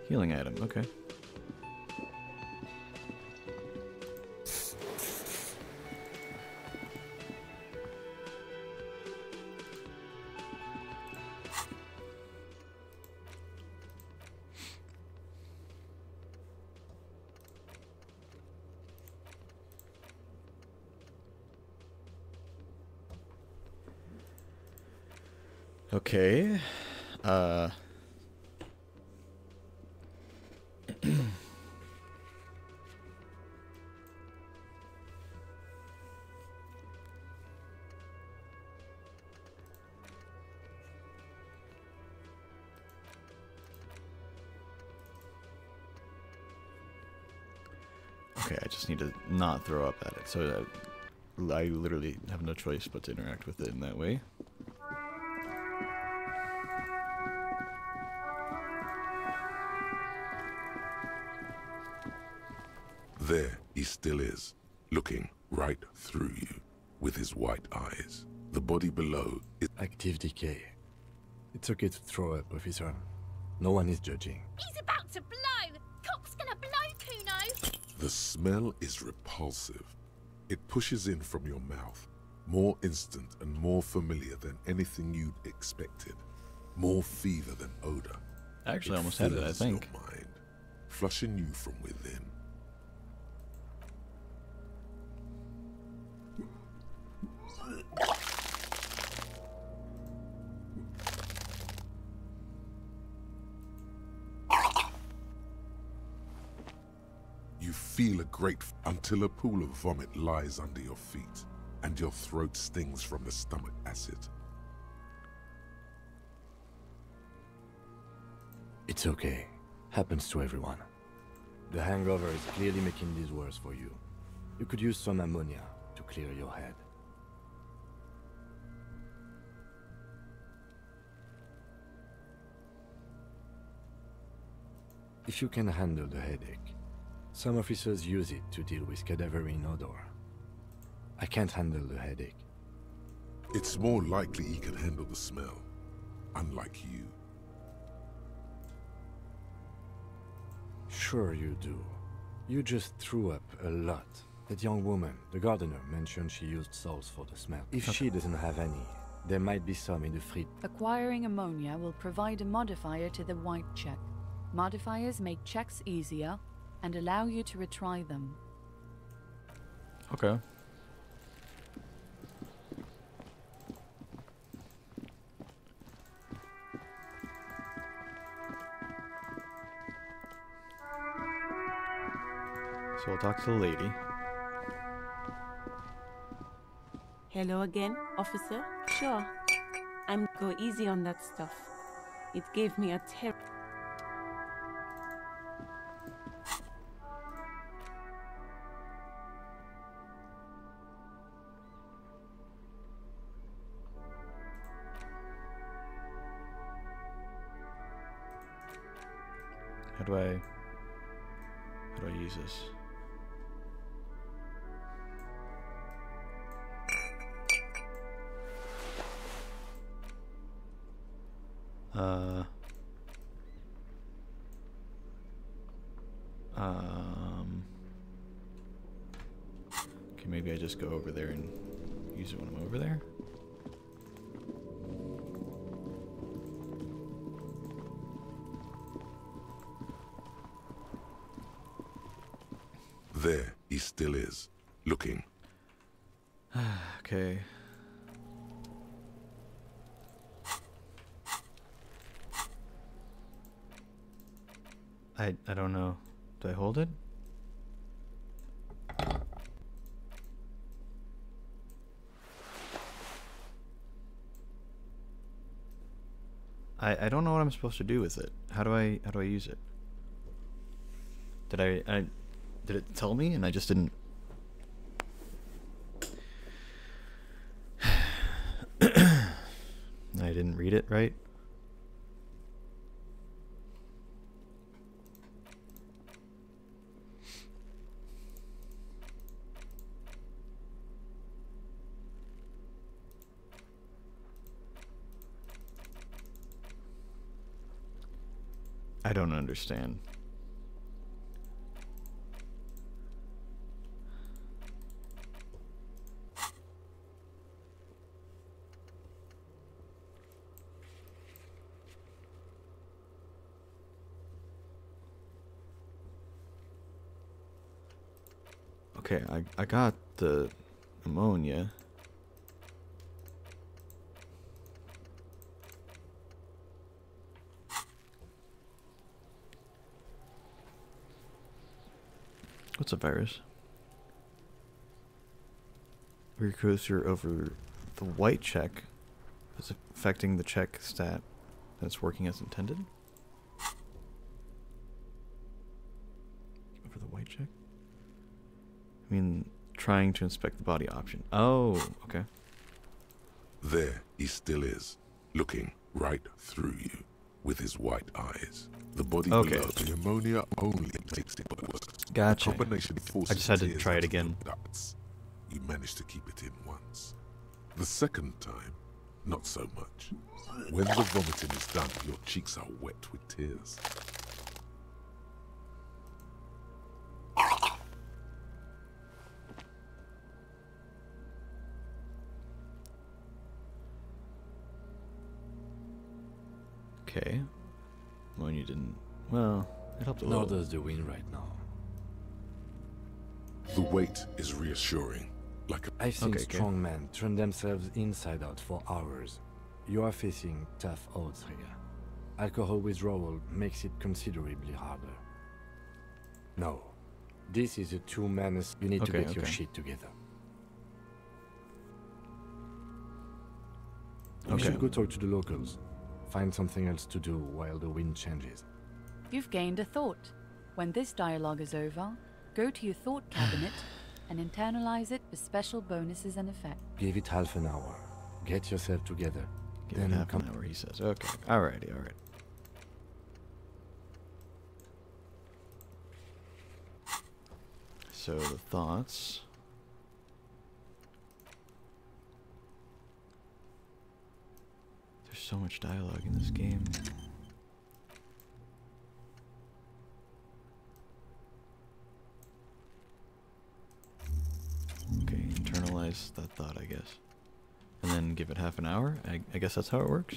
Healing item, okay. Okay. Okay, I just need to not throw up at it, so I literally have no choice but to interact with it in that way. There he still is, looking right through you with his white eyes. The body below is active decay. It's okay to throw up, officer. No one is judging. He's about to blow! Cock's gonna blow, Kuno! The smell is repulsive. It pushes in from your mouth, more instant and more familiar than anything you'd expected. More fever than odor. Actually, I almost had it, I think. Your mind, flushing you from within. You feel a great until a pool of vomit lies under your feet and your throat stings from the stomach acid. It's okay. Happens to everyone. The hangover is clearly making this worse for you. You could use some ammonia to clear your head. If you can handle the headache, some officers use it to deal with cadaverine odor. I can't handle the headache. It's more likely he can handle the smell, unlike you. Sure you do. You just threw up a lot. That young woman, the gardener, mentioned she used salts for the smell. If she doesn't have any, there might be some in the fridge. Acquiring ammonia will provide a modifier to the white check. Modifiers make checks easier and allow you to retry them. Okay. So I'll talk to the lady. Hello again, officer? Sure. I'm go easy on that stuff. It gave me a terror. How do I use this? Okay, maybe I just go over there and use it when I'm over there. There he still is, looking. Okay. I don't know. Do I hold it? I don't know what I'm supposed to do with it. How do I use it? Did did it tell me and I just didn't? I didn't read it right. I don't understand. Okay, I got the ammonia. What's a virus? Rear cursor over the white check is affecting the check stat that's working as intended. Over the white check? I mean, trying to inspect the body option. Oh, okay. There he still is, looking right through you with his white eyes. The body below, the ammonia only makes it worse. Gotcha. The combination forces I just had to tears try it out of again. your ducts. You managed to keep it in once. The second time, not so much. When the vomiting is done, your cheeks are wet with tears. Okay. When you didn't... Well, it helped a little. Nor does the wind right now. The weight is reassuring, like a... I've seen strong men turn themselves inside out for hours. You are facing tough odds here. Alcohol withdrawal makes it considerably harder. No. This is a two-man... You need to get your shit together. We should go talk to the locals. Find something else to do while the wind changes. You've gained a thought. When this dialogue is over, go to your thought cabinet and internalize it for special bonuses and effects. Give it half an hour. Get yourself together. Give then it half an hour, he says. Okay. Alrighty, alright. So the thoughts... There's so much dialogue in this game. Okay, internalize that thought, I guess. And then give it half an hour? I guess that's how it works?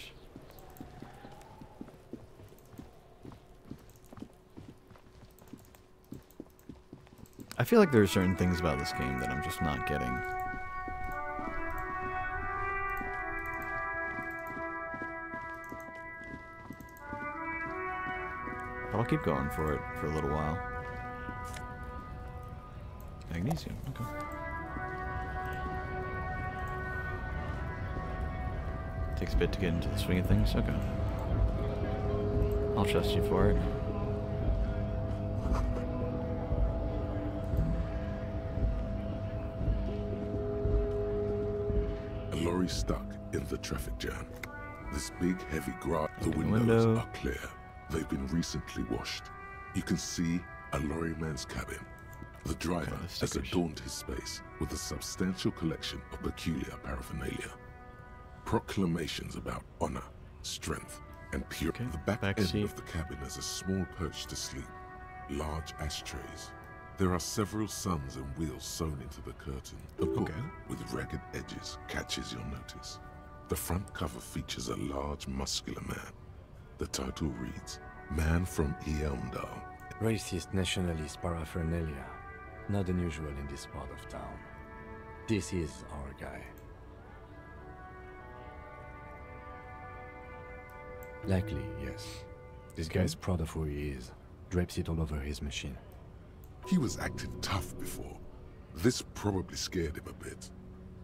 I feel like there are certain things about this game that I'm just not getting. But I'll keep going for it for a little while. Magnesium, okay. Takes a bit to get into the swing of things, okay. I'll trust you for it. A lorry stuck in the traffic jam. This big, heavy grass. The windows are clear. They've been recently washed. You can see a lorryman's cabin. The driver has adorned his space with a substantial collection of peculiar paraphernalia. Proclamations about honor, strength, and purity. The back end of the cabin has a small perch to sleep. Large ashtrays. There are several suns and wheels sewn into the curtain. A book with ragged edges catches your notice. The front cover features a large, muscular man. The title reads, Man from Elmdale. Racist nationalist paraphernalia. Not unusual in this part of town. This is our guy. Likely, yes. This guy's proud of who he is. Drapes it all over his machine. He was acting tough before. This probably scared him a bit.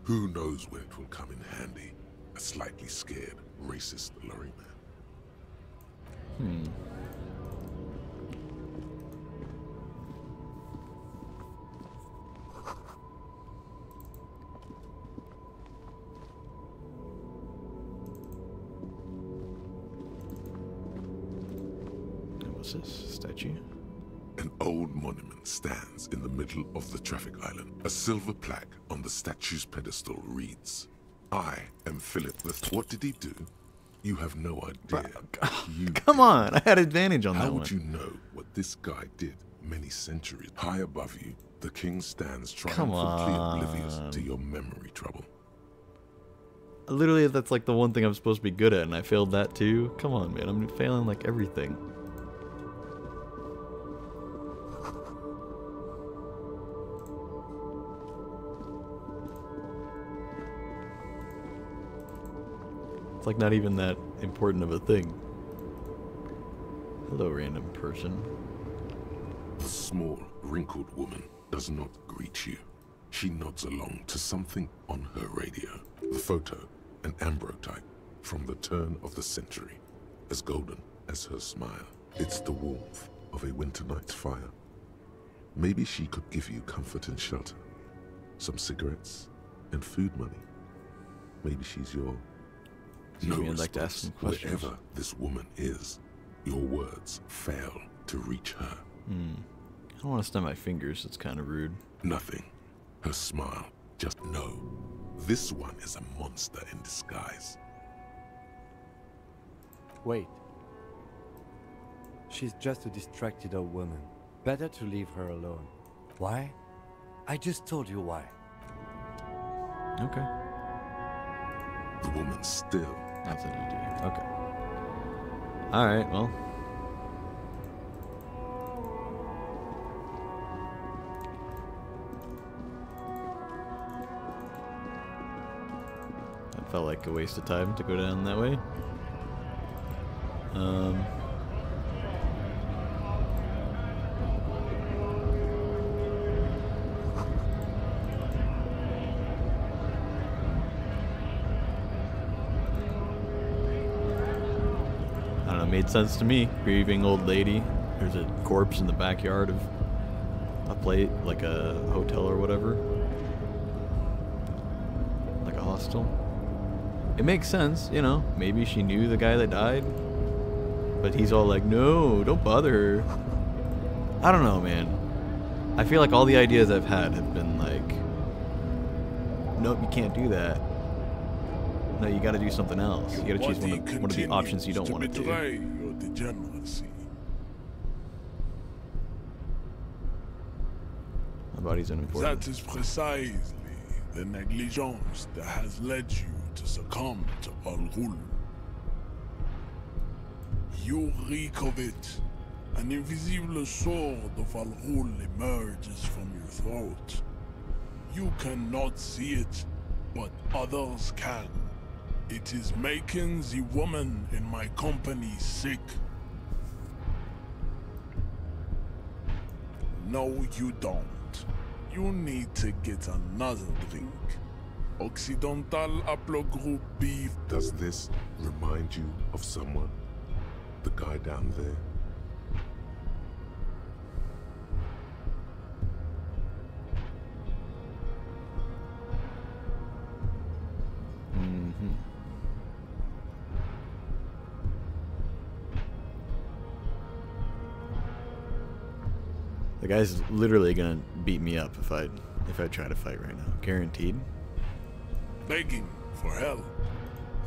Who knows when it will come in handy? A slightly scared, racist lorryman. What's this? Statue? An old monument stands in the middle of the traffic island. A silver plaque on the statue's pedestal reads, I am Philip the... What did he do? You have no idea. Come on, I had advantage on How that would one. you know what this guy did many centuries? High above you, the king stands Come triumphantly on. oblivious to your memory trouble. Literally, that's like the one thing I'm supposed to be good at, and I failed that too. Come on, man, I'm failing like everything. It's like not even that important of a thing. Hello, random person. The small, wrinkled woman does not greet you. She nods along to something on her radio. The photo, an ambrotype from the turn of the century, as golden as her smile. It's the warmth of a winter night's fire. Maybe she could give you comfort and shelter, some cigarettes and food money. Maybe she's your... Excuse me, I'd like to ask some questions. Wherever this woman is, your words fail to reach her. I don't want to snap my fingers, it's kind of rude. Nothing. Her smile. Just know. This one is a monster in disguise. Wait. She's just a distracted old woman. Better to leave her alone. Why? I just told you why. Okay. The woman still. That's what you do. Okay. Alright, well. That felt like a waste of time to go down that way. I don't know, it made sense to me. Grieving old lady. There's a corpse in the backyard of a place, like a hotel or whatever. Like a hostel. It makes sense, you know. Maybe she knew the guy that died. But he's all like, no, don't bother her. I don't know, man. I feel like all the ideas I've had have been like, nope, you can't do that. No, you gotta do something else. You gotta choose one of the options you don't want to do. Your degeneracy. My body's unimportant. That is precisely the negligence that has led you to succumb to Al Ghul. You reek of it. An invisible sword of Al Ghul emerges from your throat. You cannot see it, but others can. It is making the woman in my company sick. No, you don't. You need to get another drink. Occidental Haplogroup beef. Does this remind you of someone? The guy down there? The guy's literally gonna beat me up if I try to fight right now. Guaranteed. Begging for help.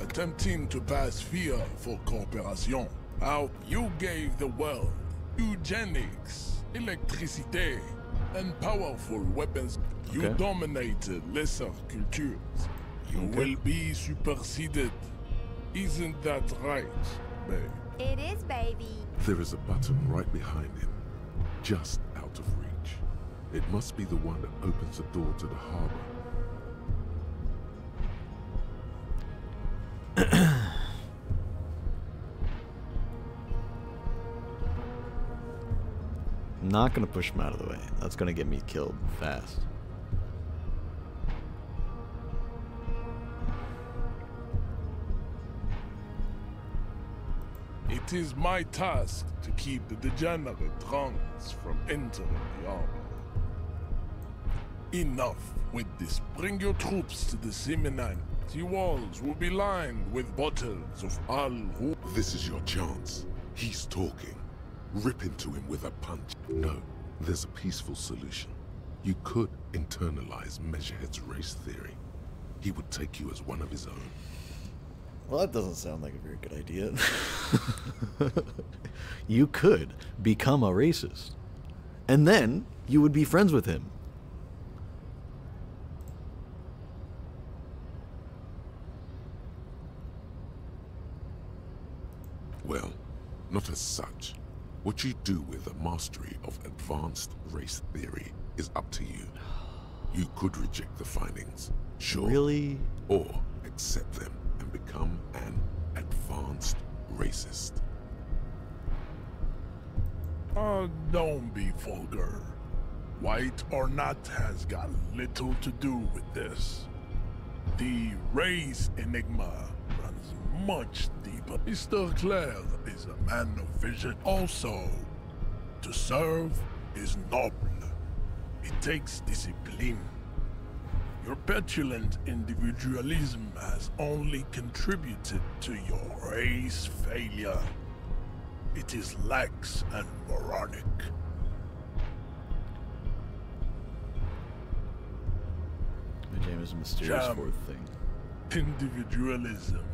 Attempting to pass fear for cooperation. How you gave the world eugenics, electricity, and powerful weapons. You Okay. dominated lesser cultures. You will be superseded. Isn't that right, babe? It is, baby. There is a button right behind him, just out of reach. It must be the one that opens the door to the harbor. I'm not gonna push him out of the way. That's gonna get me killed fast. It is my task to keep the degenerate drunks from entering the armor. Enough with this. Bring your troops to the Seminine. The walls will be lined with bottles of Al Ghul. This is your chance. He's talking. Rip into him with a punch. No, there's a peaceful solution. You could internalize Measurehead's race theory. He would take you as one of his own. Well, that doesn't sound like a very good idea. You could become a racist, and then you would be friends with him. Well, not as such. What you do with a mastery of advanced race theory is up to you. You could reject the findings, sure. Really? Or accept them and become an advanced racist. Don't be vulgar. White or not has got little to do with this. The race enigma runs much deeper. Mr. Claire is a man of vision. Also, to serve is noble. It takes discipline. Your petulant individualism has only contributed to your race failure. It is lax and moronic. My jam is a mysterious Jam. fourth thing. Individualism.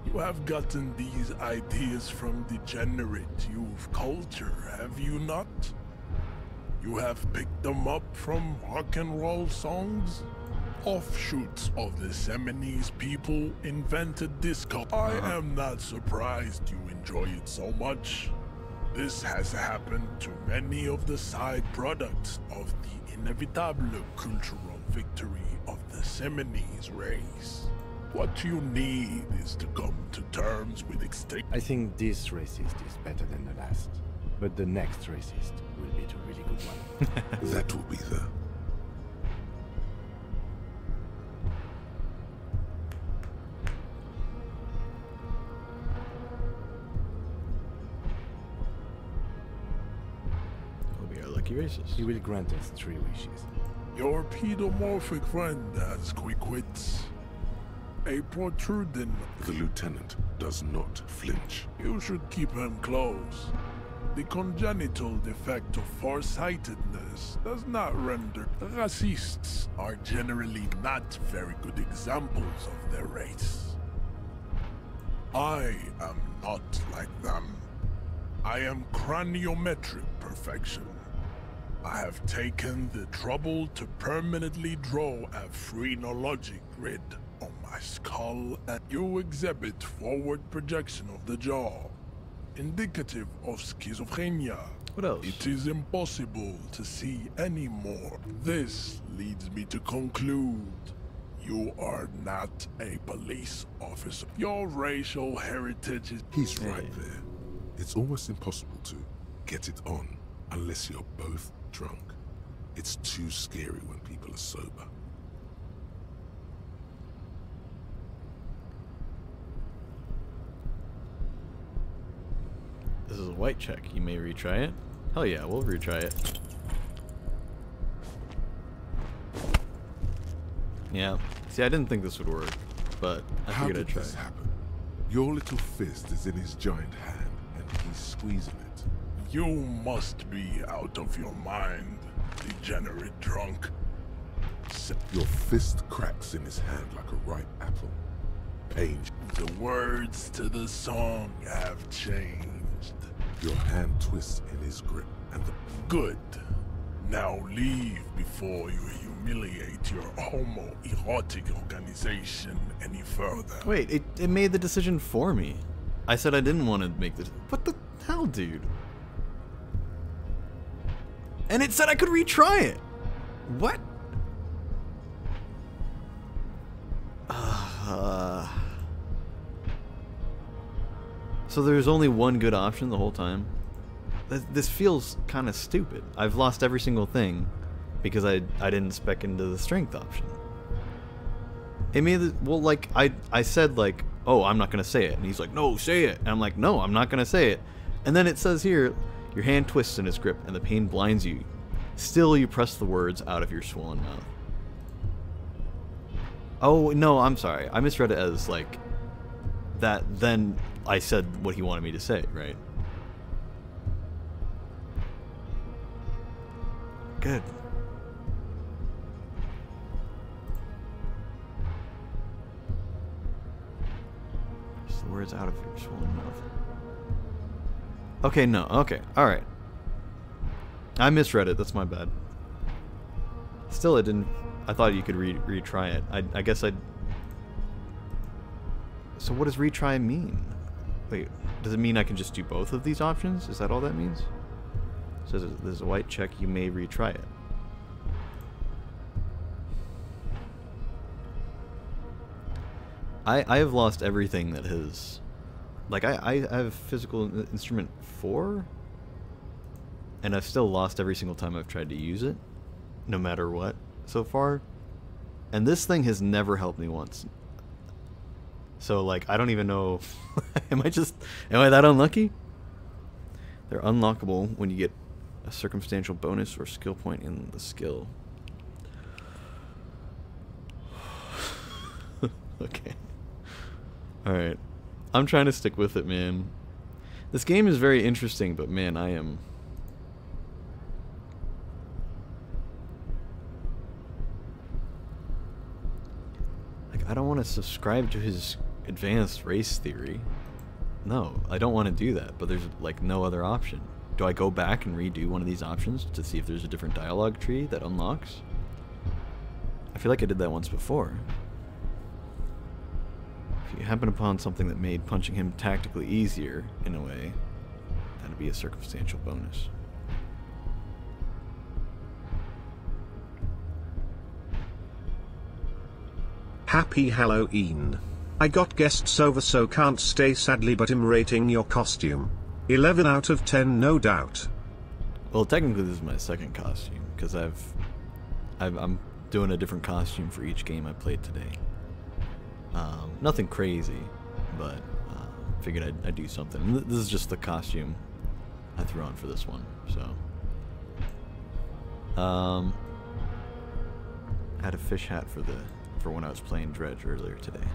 You have gotten these ideas from degenerate youth culture, have you not? You have picked them up from rock and roll songs? Offshoots of the Seminoles people invented disco. I am not surprised you enjoy it so much. This has happened to many of the side products of the inevitable cultural victory of the Seminoles race. What you need is to come to terms with extinction. I think this racist is better than the last, but the next racist will be the really good one. That will be the... He'll be our lucky racist. He will grant us 3 wishes. Your pedomorphic friend has quick wits. A protruding. The lieutenant does not flinch. You should keep him close. The congenital defect of farsightedness does not render. Racists are generally not very good examples of their race. I am not like them. I am craniometric perfection. I have taken the trouble to permanently draw a phrenologic grid on my skull, and you exhibit forward projection of the jaw, indicative of schizophrenia. What else? It is impossible to see any more. This leads me to conclude you are not a police officer. Your racial heritage is... He's right there. It's almost impossible to get it on unless you're both drunk. It's too scary when people are sober. This is a white check. You may retry it. Hell yeah, we'll retry it. Yeah. See, I didn't think this would work, but I How figured did I'd try. this happen? Your little fist is in his giant hand, and he's squeezing it. You must be out of your mind, degenerate drunk. Your fist cracks in his hand like a ripe apple. Pain. The words to the song have changed. Your hand twists in his grip, and the... Good. Now leave before you humiliate your homoerotic organization any further. Wait, it made the decision for me. I said I didn't want to make this. What the hell, dude? And it said I could retry it. What? So there's only one good option the whole time? This feels kind of stupid. I've lost every single thing because I didn't spec into the strength option. It made the, well, like I said, like, oh, I'm not gonna say it, and he's like, no, say it, and I'm like, no, I'm not gonna say it, and then it says here, your hand twists in its grip and the pain blinds you. Still, you press the words out of your swollen mouth. Oh no, I'm sorry, I misread it as like that. Then I said what he wanted me to say, right? Good. words out of your swollen mouth. Okay, no. Okay, alright. I misread it. That's my bad. Still, it didn't... I thought you could retry it. I guess I'd... So what does retry mean? Wait, does it mean I can just do both of these options? Is that all that means? It says there's a white check, you may retry it. I have lost everything that has... Like, I have physical instrument 4? And I've still lost every single time I've tried to use it. No matter what, so far. And this thing has never helped me once. So, like, I don't even know... am I that unlucky? They're unlockable when you get a circumstantial bonus or skill point in the skill. Okay. Alright. I'm trying to stick with it, man. This game is very interesting, but man, I am... Like, I don't want to subscribe to his advanced race theory. No, I don't want to do that, but there's, like, no other option. Do I go back and redo one of these options to see if there's a different dialogue tree that unlocks? I feel like I did that once before. If you happen upon something that made punching him tactically easier, in a way, that'd be a circumstantial bonus. Happy Halloween. I got guests over so can't stay sadly, but I'm rating your costume 11 out of 10 no doubt. Well, technically this is my second costume, because I'm doing a different costume for each game I played today. Nothing crazy, but figured I'd do something. This is just the costume I threw on for this one, so. I had a fish hat for when I was playing Dredge earlier today.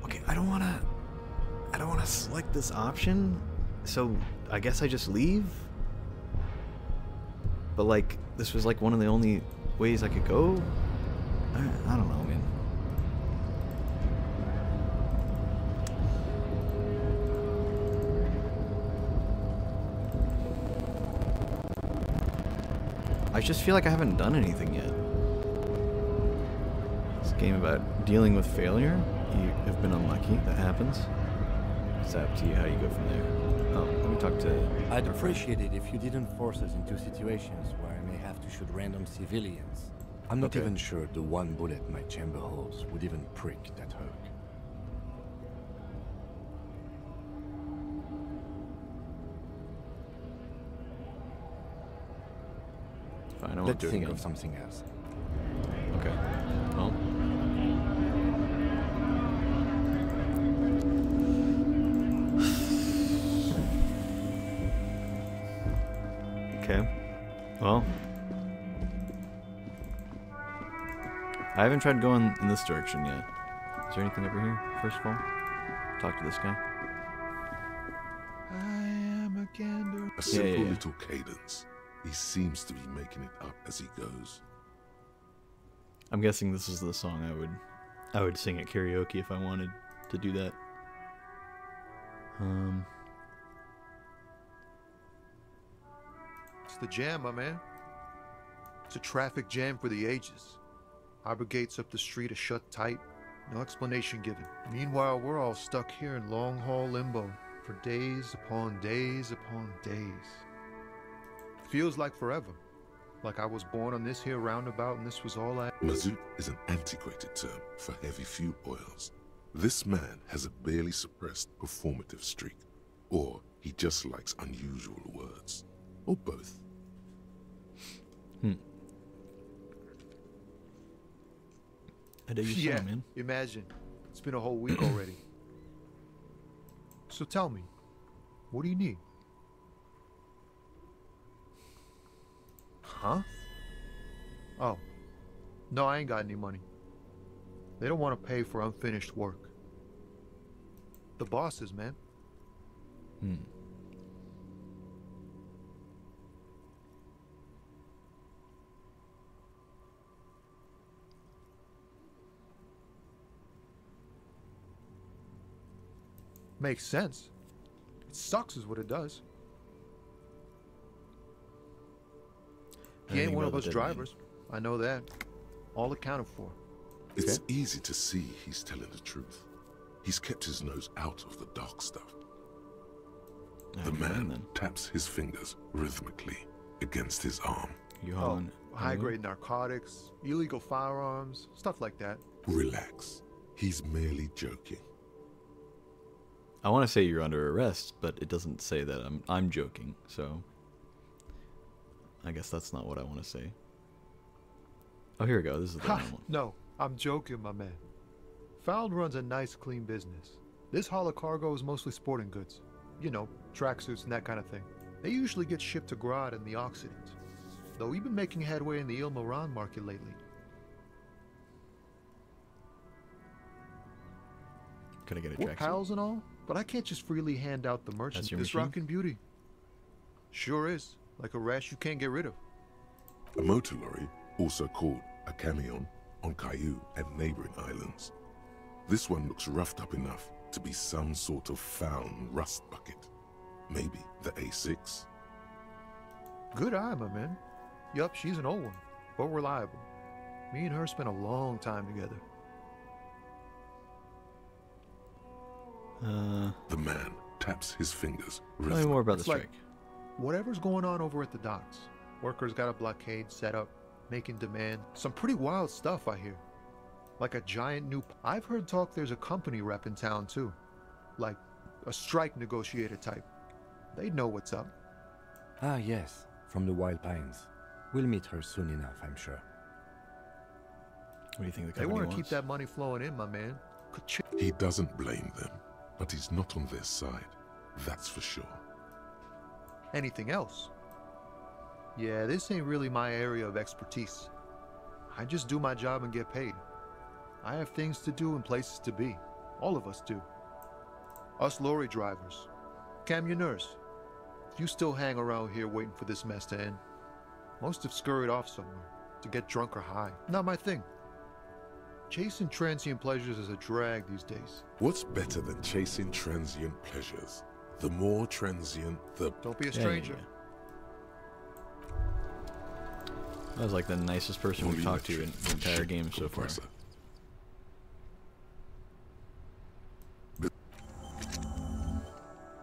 Okay, I don't wanna select this option, so I guess I just leave? But like, this was like one of the only ways I could go? I don't know, man. I just feel like I haven't done anything yet. This game about dealing with failure. You have been unlucky. That happens. It's up to you how you go from there. Oh, let me talk to... I'd appreciate it if you didn't force us into situations where I may have to shoot random civilians. I'm not even sure the one bullet my chamber holds would even prick that hook. Fine, I won't Let's do it think again. of something else. Okay. Well. Okay. Well. I haven't tried going in this direction yet. Is there anything over here, first of all? Talk to this guy. I am a gander. A simple little cadence. He seems to be making it up as he goes. I'm guessing this is the song I would sing at karaoke if I wanted to do that. It's the jam, my man. It's a traffic jam for the ages. Harbor gates up the street are shut tight, no explanation given. Meanwhile, we're all stuck here in long-haul limbo for days upon days upon days. Feels like forever. Like I was born on this here roundabout and this was all I... Mazout is an antiquated term for heavy fuel oils. This man has a barely suppressed performative streak. Or he just likes unusual words. Or both. I dig your song, man. Imagine. It's been a whole week already. So tell me, what do you need? Huh? Oh. No, I ain't got any money. They don't want to pay for unfinished work. The bosses, man. Makes sense. It sucks is what it does. He ain't one of us drivers. I know that. All accounted for. It's easy to see he's telling the truth. He's kept his nose out of the dark stuff. The man taps his fingers rhythmically against his arm. High-grade narcotics, illegal firearms, stuff like that. Relax. He's merely joking. I want to say you're under arrest, but it doesn't say that I'm joking, so I guess that's not what I want to say. Oh, here we go. This is the one. No, I'm joking, my man. Found runs a nice, clean business. This haul of cargo is mostly sporting goods. You know, tracksuits and that kind of thing. They usually get shipped to Grodd in the Occident. Though we've been making headway in the Il Moran market lately. Can I get a We're tracksuit? pals and all, but I can't just freely hand out the merchants your this machine? rockin' beauty. Sure is. Like a rash you can't get rid of. A motor lorry, also called a camion, on Caillou and neighboring islands. This one looks roughed up enough to be some sort of found rust bucket. Maybe the A6? Good eye, my man. Yup, she's an old one, but reliable. Me and her spent a long time together. The man taps his fingers. Tell me more about the It's like strike. whatever's going on over at the docks. Workers got a blockade set up, making demand. Some pretty wild stuff, I hear. Like a giant new... I've heard talk there's a company rep in town, too. Like a strike negotiator type. They'd know what's up. Ah, yes, from the Wild Pines. We'll meet her soon enough, I'm sure. What do you think the They company want to keep wants? that money flowing in, my man. He doesn't blame them, but he's not on their side. That's for sure. Anything else? Yeah, this ain't really my area of expertise. I just do my job and get paid. I have things to do and places to be. All of us do. Us lorry drivers. Camionneurs. You still hang around here waiting for this mess to end. Most have scurried off somewhere to get drunk or high. Not my thing. Chasing transient pleasures is a drag these days. What's better than chasing transient pleasures? The more transient, the... Don't be a stranger. That was like the nicest person we've talked to in the entire game so far.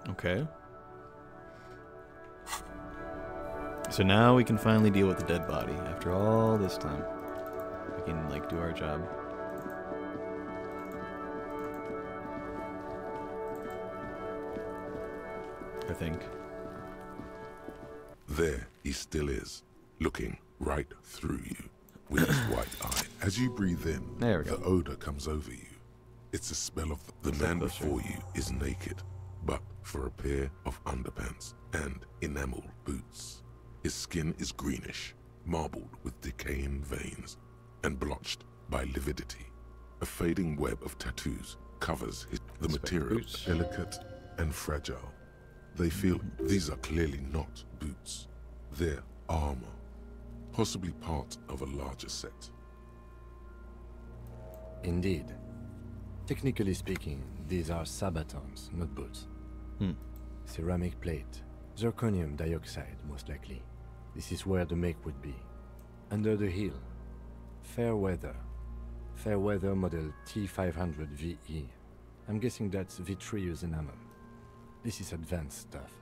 Okay. So now we can finally deal with the dead body after all this time. We can like do our job. I think. There he still is, looking right through you with his white eye. As you breathe in, there we go. The odor comes over you. It's the smell of the man before you is naked, but for a pair of underpants and enameled boots. His skin is greenish, marbled with decaying veins, and blotched by lividity. A fading web of tattoos covers the material, delicate and fragile. They feel these are clearly not boots. They're armor, possibly part of a larger set. Indeed. Technically speaking, these are sabatons, not boots. Ceramic plate. Zirconium dioxide, most likely. This is where the make would be. Under the heel. Fair weather. Fair weather model T500 VE. I'm guessing that's vitreous enamel. This is advanced stuff.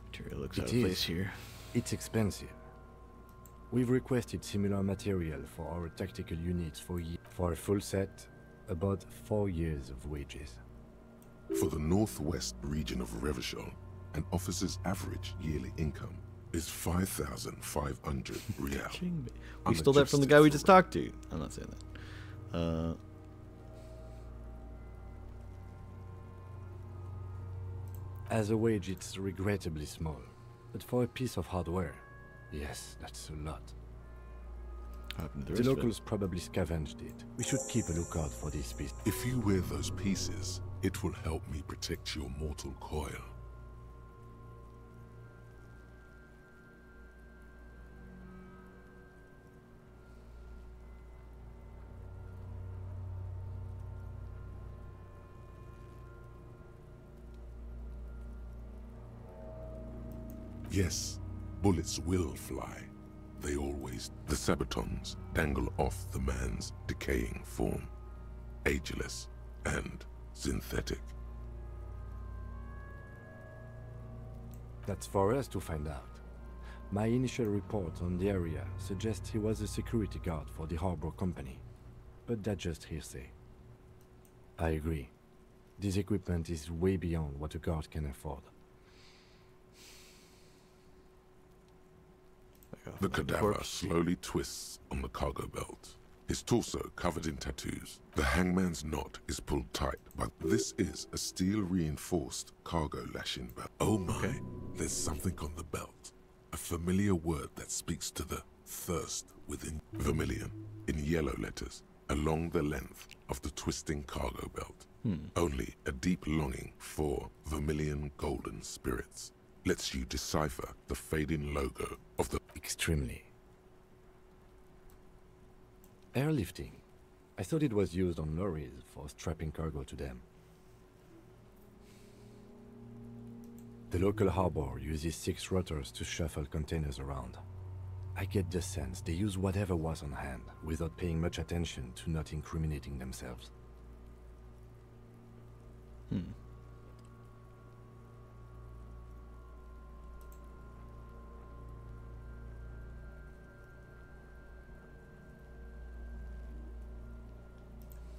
Material looks out of place here. It's expensive. We've requested similar material for our tactical units for a full set, about 4 years of wages. For the northwest region of Revachol, an officer's average yearly income is 5,500 real. We stole that from the guy we just talked to. I'm not saying that. As a wage, it's regrettably small. But for a piece of hardware, yes, that's a lot. The locals probably scavenged it. We should keep a lookout for these pieces. If you wear those pieces, it will help me protect your mortal coil. Yes, bullets will fly. They always... The sabatons dangle off the man's decaying form. Ageless and synthetic. That's for us to find out. My initial report on the area suggests he was a security guard for the harbor company, but that's just hearsay. I agree. This equipment is way beyond what a guard can afford. The cadaver slowly twists on the cargo belt, his torso covered in tattoos. The hangman's knot is pulled tight, but this is a steel-reinforced cargo lashing belt. Oh my, there's something on the belt. A familiar word that speaks to the thirst within. Vermilion, in yellow letters, along the length of the twisting cargo belt. Only a deep longing for vermilion golden spirits lets you decipher the fading logo of the... Extremely. Airlifting. I thought it was used on lorries for strapping cargo to them. The local harbor uses 6 rotors to shuffle containers around. I get the sense they use whatever was on hand without paying much attention to not incriminating themselves.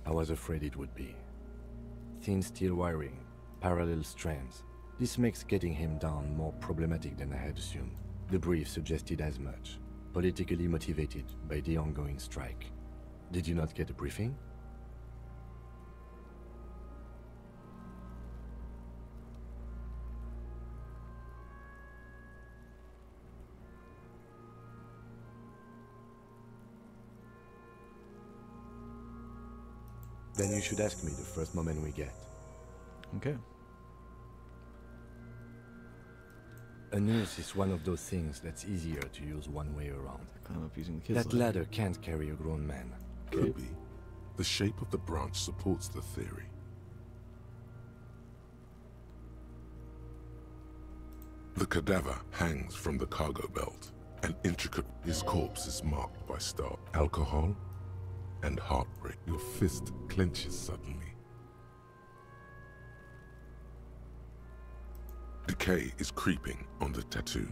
I was afraid it would be. Thin steel wiring, parallel strands. This makes getting him down more problematic than I had assumed. The brief suggested as much, politically motivated by the ongoing strike. Did you not get a briefing? Then you should ask me the first moment we get. Okay. A noose is one of those things that's easier to use one way around. Climb up using the kid's That ladder can't carry a grown man. Could be. The shape of the branch supports the theory. The cadaver hangs from the cargo belt. An intricate... His corpse is marked by star alcohol and heartbreak. Your fist clenches suddenly. Decay is creeping on the tattoo.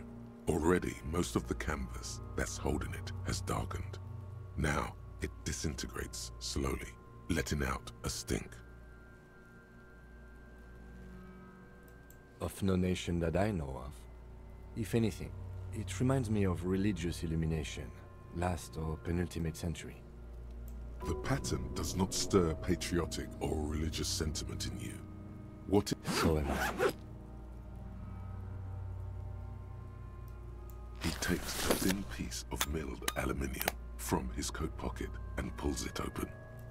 Already, most of the canvas that's holding it has darkened. Now, it disintegrates slowly, letting out a stink. Of no nation that I know of. If anything, it reminds me of religious illumination, last or penultimate century. The pattern does not stir patriotic or religious sentiment in you. What it... So am I. He takes a thin piece of milled aluminium from his coat pocket and pulls it open.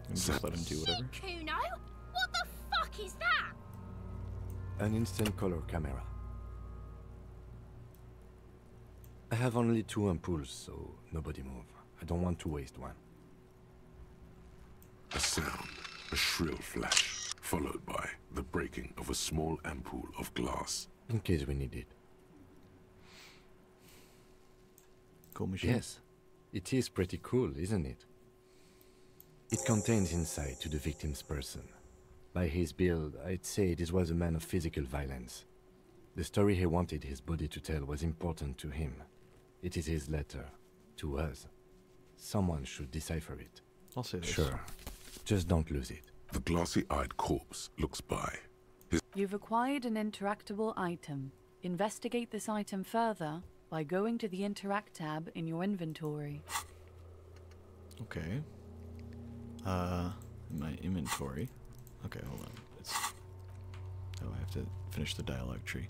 And just let him do whatever. Kuno, what the fuck is that? An instant color camera. I have only 2 ampoules, so nobody move. I don't want to waste one. A sound, a shrill flash, followed by the breaking of a small ampoule of glass. In case we need it. Cool machine. Yes, it is pretty cool, isn't it? It contains insight to the victim's person. By his build, I'd say this was a man of physical violence. The story he wanted his body to tell was important to him. It is his letter, to us. Someone should decipher it. I'll say this. Sure. Just don't lose it. The glassy-eyed corpse looks by. You've acquired an interactable item. Investigate this item further by going to the Interact tab in your inventory. Okay. My inventory. Okay, hold on. It's... Oh, I have to finish the dialogue tree.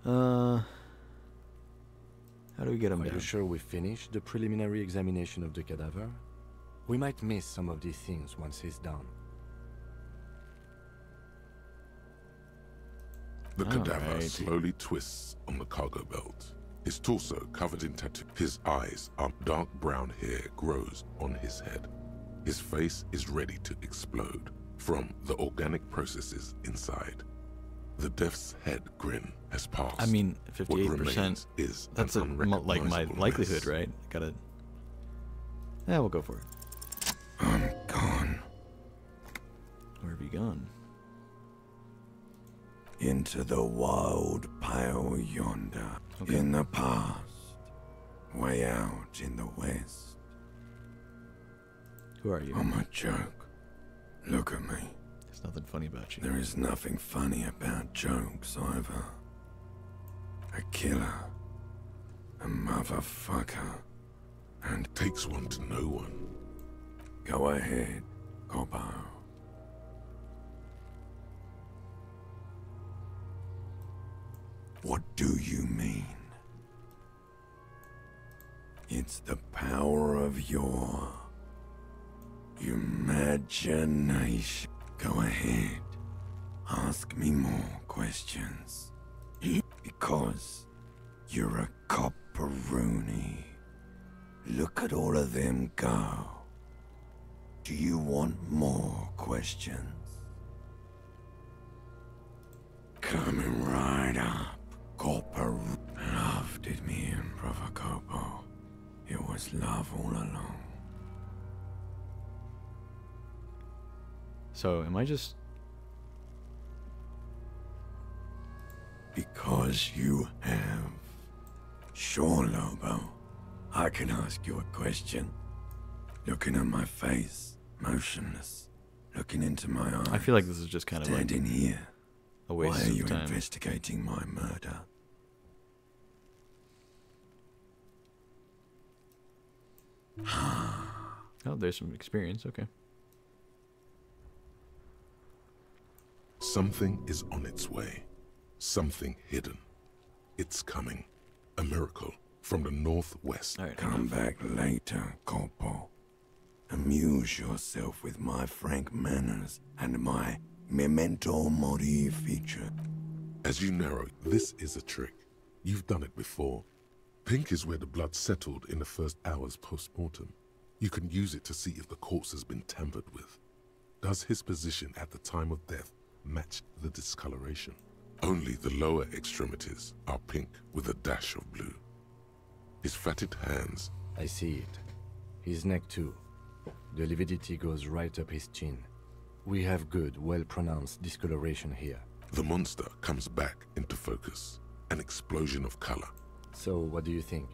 How do we get him down? Are you sure we finished the preliminary examination of the cadaver? We might miss some of these things once he's done. The cadaver slowly twists on the cargo belt. His torso covered in tattoo. His eyes are dark brown hair grows on his head. His face is ready to explode from the organic processes inside. The death's head grin has passed. I mean, What 58%. remains is That's an like my unrecognizable likelihood, mess. right? Gotta. Yeah, we'll go for it. I'm gone. Where have you gone? Into the wild pale yonder. Okay. In the past. Way out in the west. Who are you? I'm a joke. Look at me. There's nothing funny about you. There is nothing funny about jokes either. A killer. A motherfucker. And takes one to know one. Go ahead, Coppo. What do you mean? It's the power of your imagination. Go ahead. Ask me more questions. Because you're a copperoonie. Look at all of them go. Do you want more questions? Coming right up, Copper. Love did me in, Brother Copo. It was love all along. So, am I just... Because you have. Sure, Lobo. I can ask you a question. Looking at my face, motionless. Looking into my eyes. I feel like this is just kind of like standing here. a waste Why are you of time. investigating my murder? Oh, there's some experience. Okay. Something is on its way. Something hidden. It's coming. A miracle from the northwest. Come back later, Corpo. Amuse yourself with my frank manners and my memento mori feature. As you narrow, this is a trick. You've done it before. Pink is where the blood settled in the first hours post-mortem. You can use it to see if the corpse has been tampered with. Does his position at the time of death match the discoloration? Only the lower extremities are pink with a dash of blue. His fatted hands. I see it. His neck too. The lividity goes right up his chin. We have good, well-pronounced discoloration here. The monster comes back into focus. An explosion of color. So, what do you think?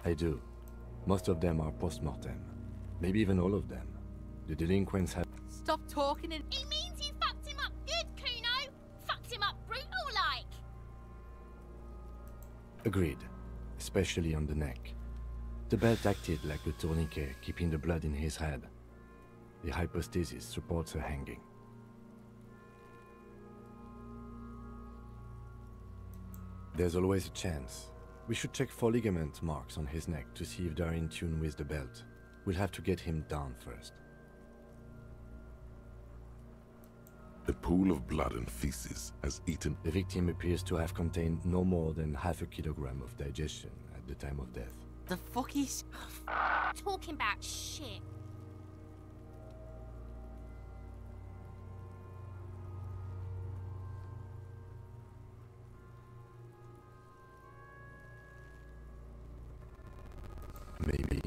I do. Most of them are post-mortem. Maybe even all of them. The delinquents have... Stop talking and... He means you fucked him up good, Kuno. Fucked him up brutal like. Agreed. Especially on the neck. The belt acted like a tourniquet, keeping the blood in his head. The hypostasis supports a hanging. There's always a chance. We should check for ligament marks on his neck to see if they're in tune with the belt. We'll have to get him down first. A pool of blood and feces has eaten... The victim appears to have contained no more than half a kilogram of digestion at the time of death. The fuck is... Talking about shit. Maybe.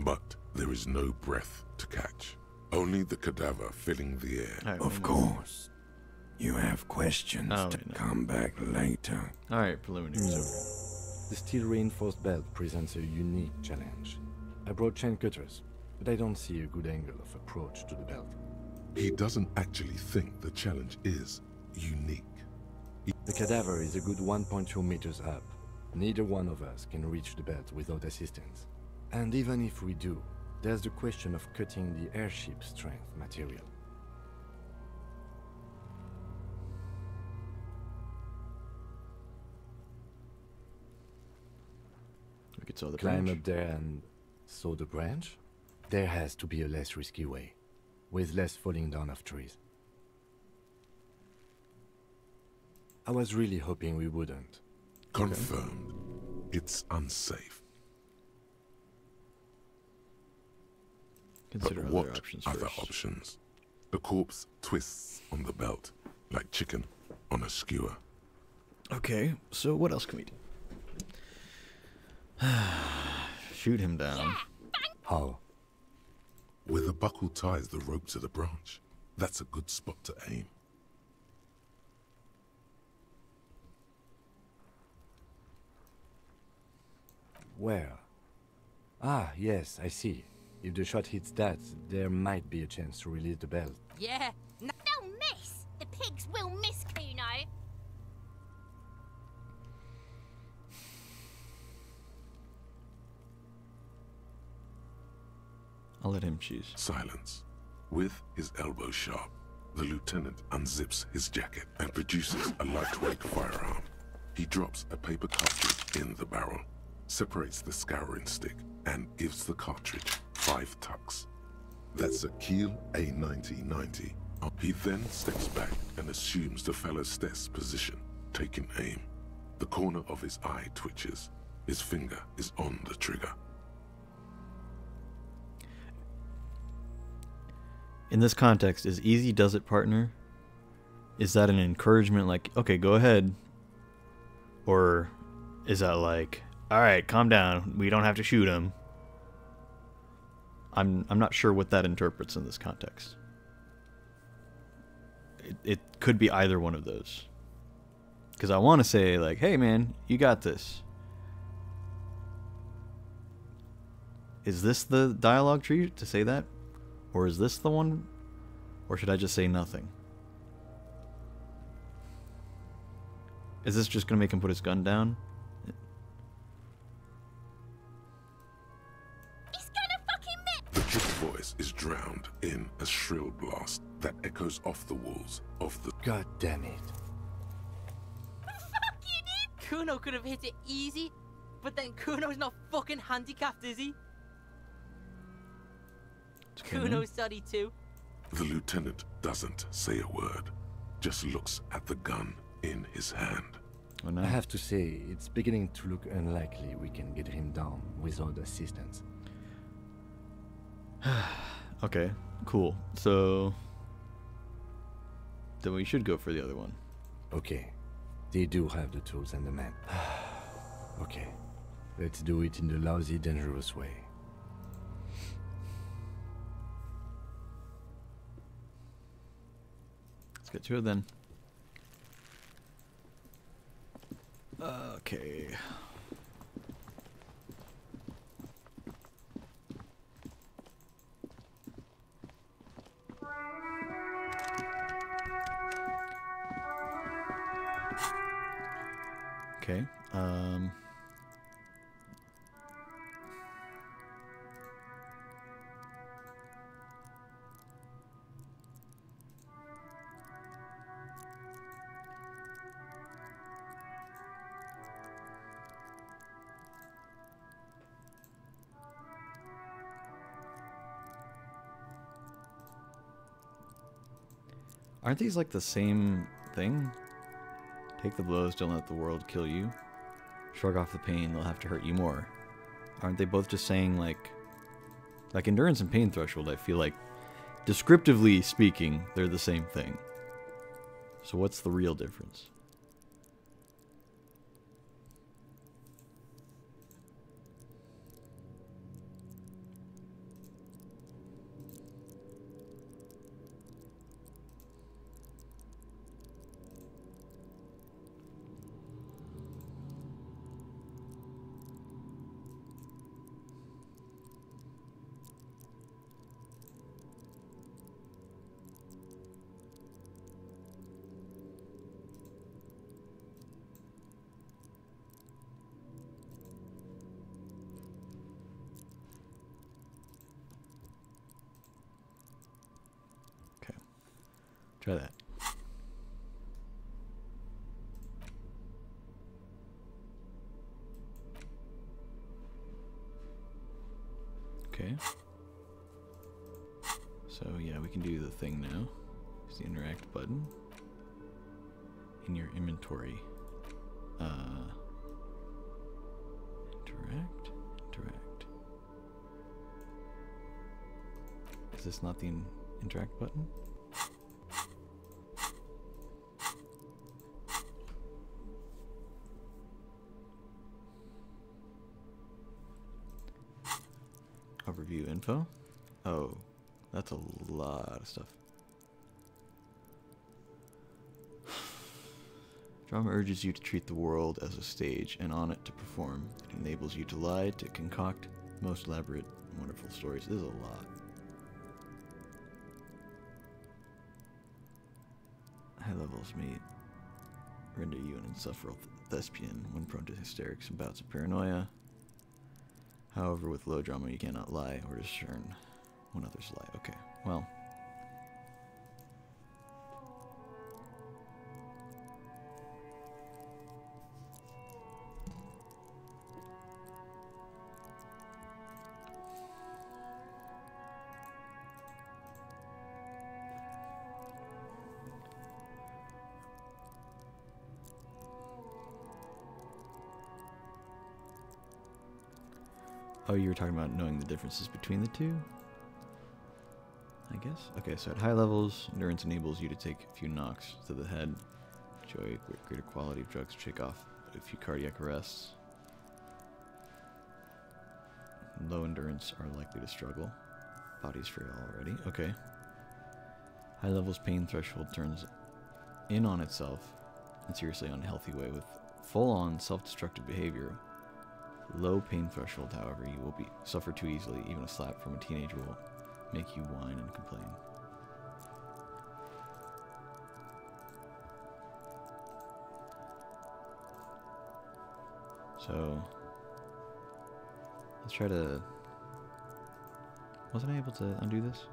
But there is no breath to catch. Only the cadaver filling the air. Of course. You have questions to come back later. Alright, preliminaries over. The steel-reinforced belt presents a unique challenge. I brought chain cutters, but I don't see a good angle of approach to the belt. He doesn't actually think the challenge is unique. The cadaver is a good 1.2 meters up. Neither one of us can reach the belt without assistance. And even if we do, there's the question of cutting the airship strength material. We could saw the Climb branch. up there and saw the branch? There has to be a less risky way, with less falling down of trees. I was really hoping we wouldn't. Confirmed. It's unsafe. Consider But other what options other first. options? The corpse twists on the belt, like chicken on a skewer. Okay, so what else can we do? Shoot him down. How? Where the buckle ties the rope to the branch. That's a good spot to aim. Where? Ah, yes, I see. If the shot hits that, there might be a chance to release the belt. Yeah. They'll miss. The pigs will miss, Kuno. I'll let him choose. Silence. With his elbow sharp, the lieutenant unzips his jacket and produces a lightweight firearm. He drops a paper cartridge in the barrel, separates the scouring stick, and gives the cartridge 5 tucks. That's a Kiel A9090. He then steps back and assumes the fellow's desk position, taking aim. The corner of his eye twitches. His finger is on the trigger. In this context, is easy does it, partner? Is that an encouragement like, okay, go ahead? Or is that like, all right, calm down, we don't have to shoot him? I'm not sure what that interprets in this context. It could be either one of those. Because I want to say like, hey man, you got this. Is this the dialogue tree to say that? Or is this the one? Or should I just say nothing? Is this just going to make him put his gun down? He's gonna fucking miss. The chick voice is drowned in a shrill blast that echoes off the walls of the... God damn it. Kuno could have hit it easy, but then Kuno's not fucking handicapped, is he? Kuno's sorry too. The lieutenant doesn't say a word, just looks at the gun in his hand. Oh, no. I have to say, it's beginning to look unlikely we can get him down without assistance. Okay, cool. So then we should go for the other one. Okay, they do have the tools and the men. Okay, let's do it in the lousy, dangerous way. Let's get to it then. Okay. Okay. Aren't these like the same thing? Take the blows, don't let the world kill you. Shrug off the pain, they'll have to hurt you more. Aren't they both just saying like endurance and pain threshold? I feel like, descriptively speaking, they're the same thing. So what's the real difference? Try that. Okay. So yeah, we can do the thing now. Use the interact button. in your inventory. Interact. Is this not the interact button? Overview info. Oh, that's a lot of stuff. Drama urges you to treat the world as a stage and on it to perform. It enables you to lie, to concoct most elaborate, wonderful stories. This is a lot. High levels may render you an insufferable thespian when prone to hysterics and bouts of paranoia. However, with low drama, you cannot lie or discern when others lie. Okay, well. Oh, you were talking about knowing the differences between the two? I guess? Okay, so at high levels, endurance enables you to take a few knocks to the head, enjoy greater quality of drugs, shake off a few cardiac arrests. Low endurance are likely to struggle. Body's frail already. Okay. High levels pain threshold turns in on itself in seriously unhealthy way with full-on self-destructive behavior. Low pain threshold, however, you will suffer too easily. Even a slap from a teenager will make you whine and complain. So let's try to. Wasn't I able to undo this?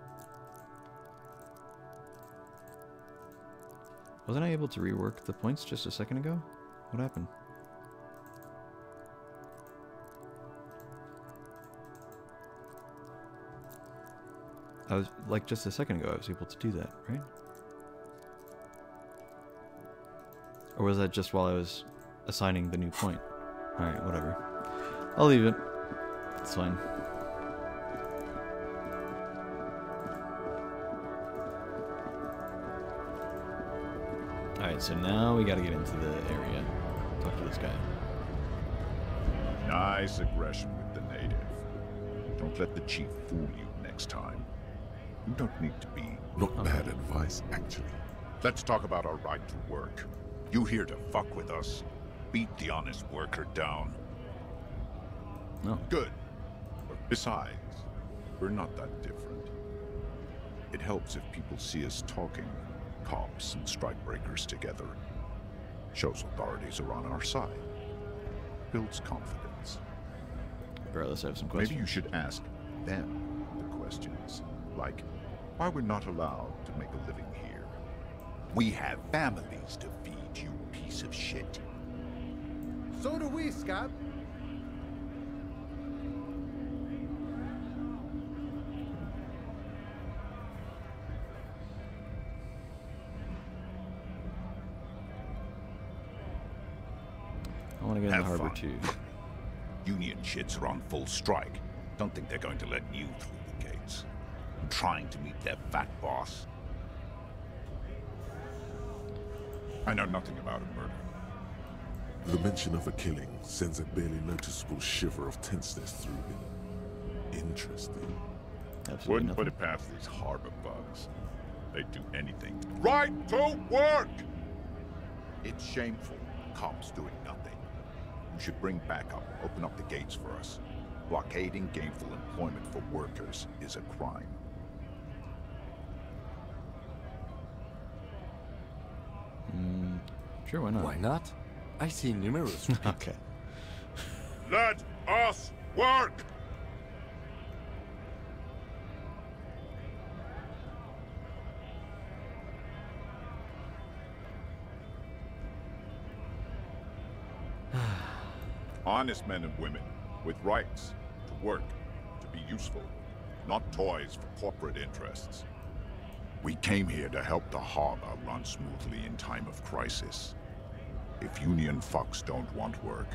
Wasn't I able to rework the points just a second ago? What happened? I was, like, just a second ago, I was able to do that, right? Or was that just while I was assigning the new point? Alright, whatever. I'll leave it. It's fine. Alright, so now we gotta get into the area. Talk to this guy. Nice aggression with the native. Don't let the chief fool you next time. You don't need to be... Not bad advice, actually. Let's talk about our right to work. You here to fuck with us? Beat the honest worker down. No. Good. But besides, we're not that different. It helps if people see us talking, cops and strikebreakers together. Shows authorities are on our side. Builds confidence. Regardless, I have some questions. Maybe you should ask them the questions. Like, why we're not allowed to make a living here. We have families to feed, you piece of shit. So do we, Scott. I want to get in the harbor too. Union shits are on full strike. Don't think they're going to let you through the gates. I'm trying to meet their fat boss. I know nothing about a murder. The mention of a killing sends a barely noticeable shiver of tenseness through him. Interesting. Absolutely Wouldn't nothing. put it past these harbor bugs. They'd do anything. Right to work! It's shameful. Cops doing nothing. You should bring backup. Open up the gates for us. Blockading gainful employment for workers is a crime. Sure, why not? Why not? I see numerous. Okay. Let us work! Honest men and women with rights to work, to be useful, not toys for corporate interests. We came here to help the harbor run smoothly in time of crisis. If Union fucks don't want work,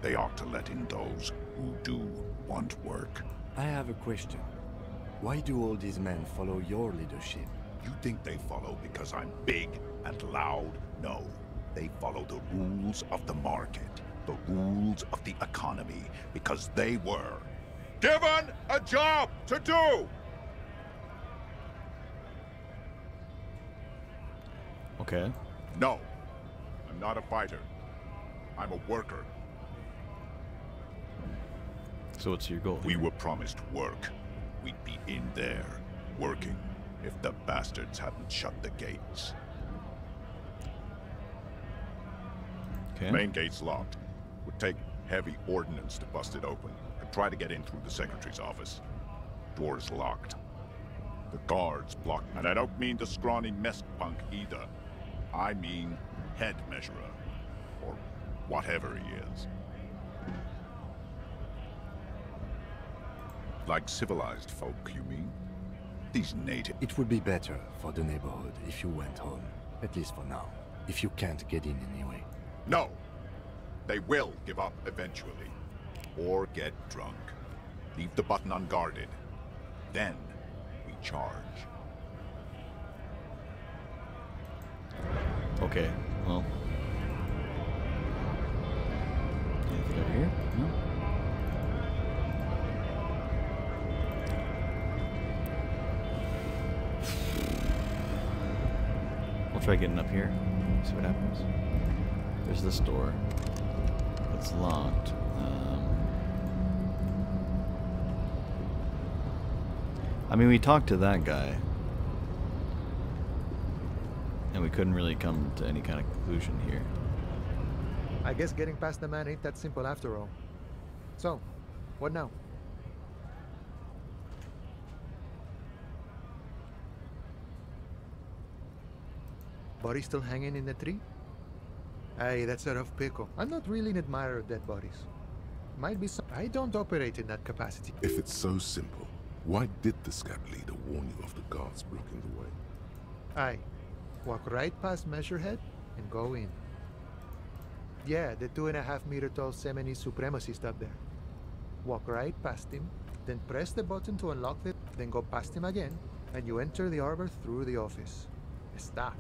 they ought to let in those who do want work. I have a question. Why do all these men follow your leadership? You think they follow because I'm big and loud? No. They follow the rules of the market, the rules of the economy, because they were given a job to do! Okay. No. I'm not a fighter. I'm a worker. So what's your goal? We were promised work. We'd be in there, working, if the bastards hadn't shut the gates. Okay. Main gate's locked. Would take heavy ordnance to bust it open. Could try to get in through the secretary's office. Door's locked. The guards blocked. And I don't mean the scrawny mess punk either. I mean head measurer. Or whatever he is. Like civilized folk, you mean? These native... It would be better for the neighborhood if you went home. At least for now. If you can't get in anyway. No! They will give up eventually. Or get drunk. Leave the button unguarded. Then, we charge. Okay, well... Anything over here? No? We'll try getting up here. See what happens. There's this door. It's locked. I mean, we talked to that guy. And we couldn't really come to any kind of conclusion here. I guess getting past the man ain't that simple after all. So, what now? Body still hanging in the tree? Hey, that's a rough pickle. I'm not really an admirer of dead bodies. Might be some... I don't operate in that capacity. If it's so simple, why did the scout leader warn you of the guards blocking the way? Aye. Walk right past Measurehead and go in. Yeah, the 2.5 meter tall Semini supremacist up there. Walk right past him, then press the button to unlock it, then go past him again, and you enter the arbor through the office. Está.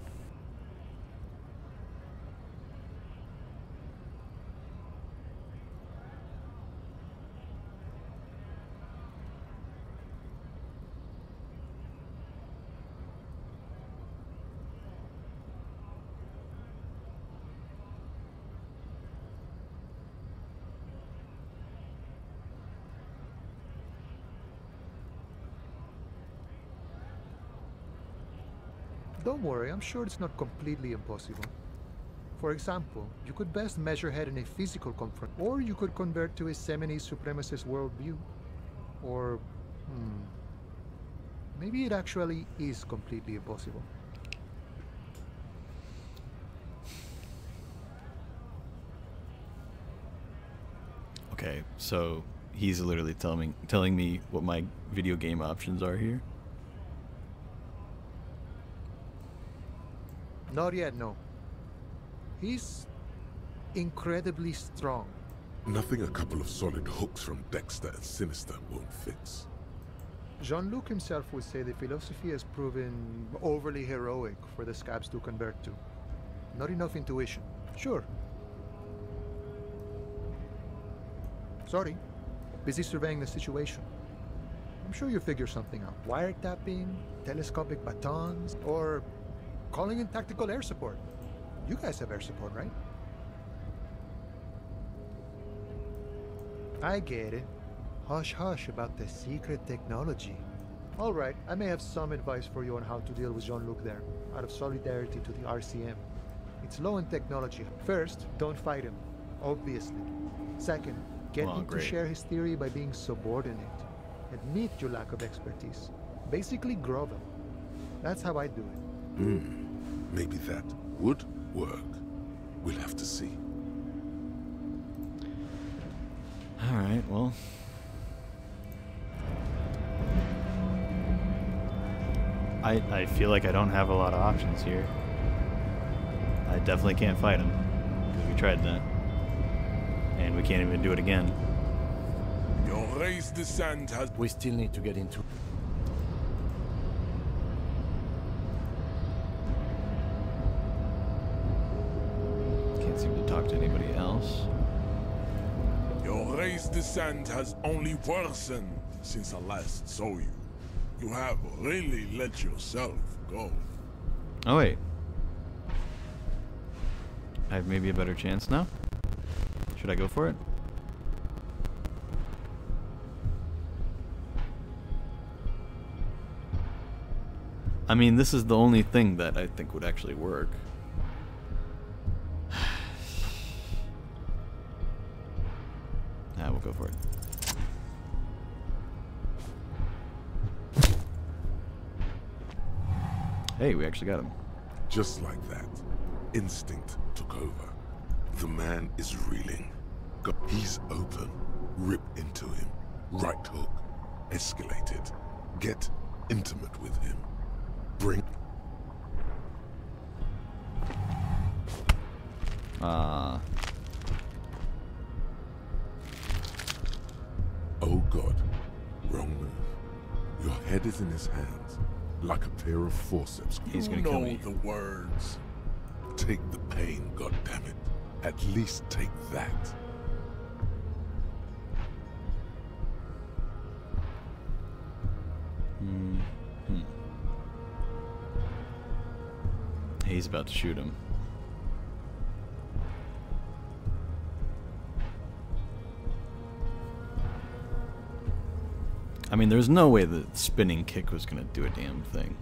Don't worry, I'm sure it's not completely impossible. For example, you could best Measurehead in a physical confront, or you could convert to a Semini supremacist worldview. Or, maybe it actually is completely impossible. Okay, so he's literally telling me what my video game options are here. Not yet, no. He's incredibly strong. Nothing a couple of solid hooks from Dexter and Sinister won't fix. Jean-Luc himself would say the philosophy has proven overly heroic for the scabs to convert to. Not enough intuition. Sure. Sorry. Busy surveying the situation. I'm sure you'll figure something out. Wiretapping, telescopic batons, or calling in tactical air support. You guys have air support, right? I get it. Hush hush about the secret technology. Alright, I may have some advice for you on how to deal with Jean-Luc there, out of solidarity to the RCM. It's low in technology. First, don't fight him, obviously. Second, get him to share his theory by being subordinate. Admit your lack of expertise. Basically grovel. That's how I do it. Maybe that would work. We'll have to see. Alright, well. I feel like I don't have a lot of options here. I definitely can't fight him. We tried that. And we can't even do it again. Your race descent has... We still need to get into... Can't seem to talk to anybody else. Your race descent has only worsened since I last saw you. You have really let yourself go. Oh wait. I have maybe a better chance now? Should I go for it? I mean, this is the only thing that I think would actually work. We'll go for it. Hey, we actually got him. Just like that, instinct took over. The man is reeling. He's open. Rip into him. Right hook. Escalate it. Get intimate with him. Bring... Oh God. Wrong move. Your head is in his hands, like a pair of forceps. He's gonna kill me. The words. Take the pain, goddammit. At least take that. He's about to shoot him. I mean, there's no way the spinning kick was gonna do a damn thing.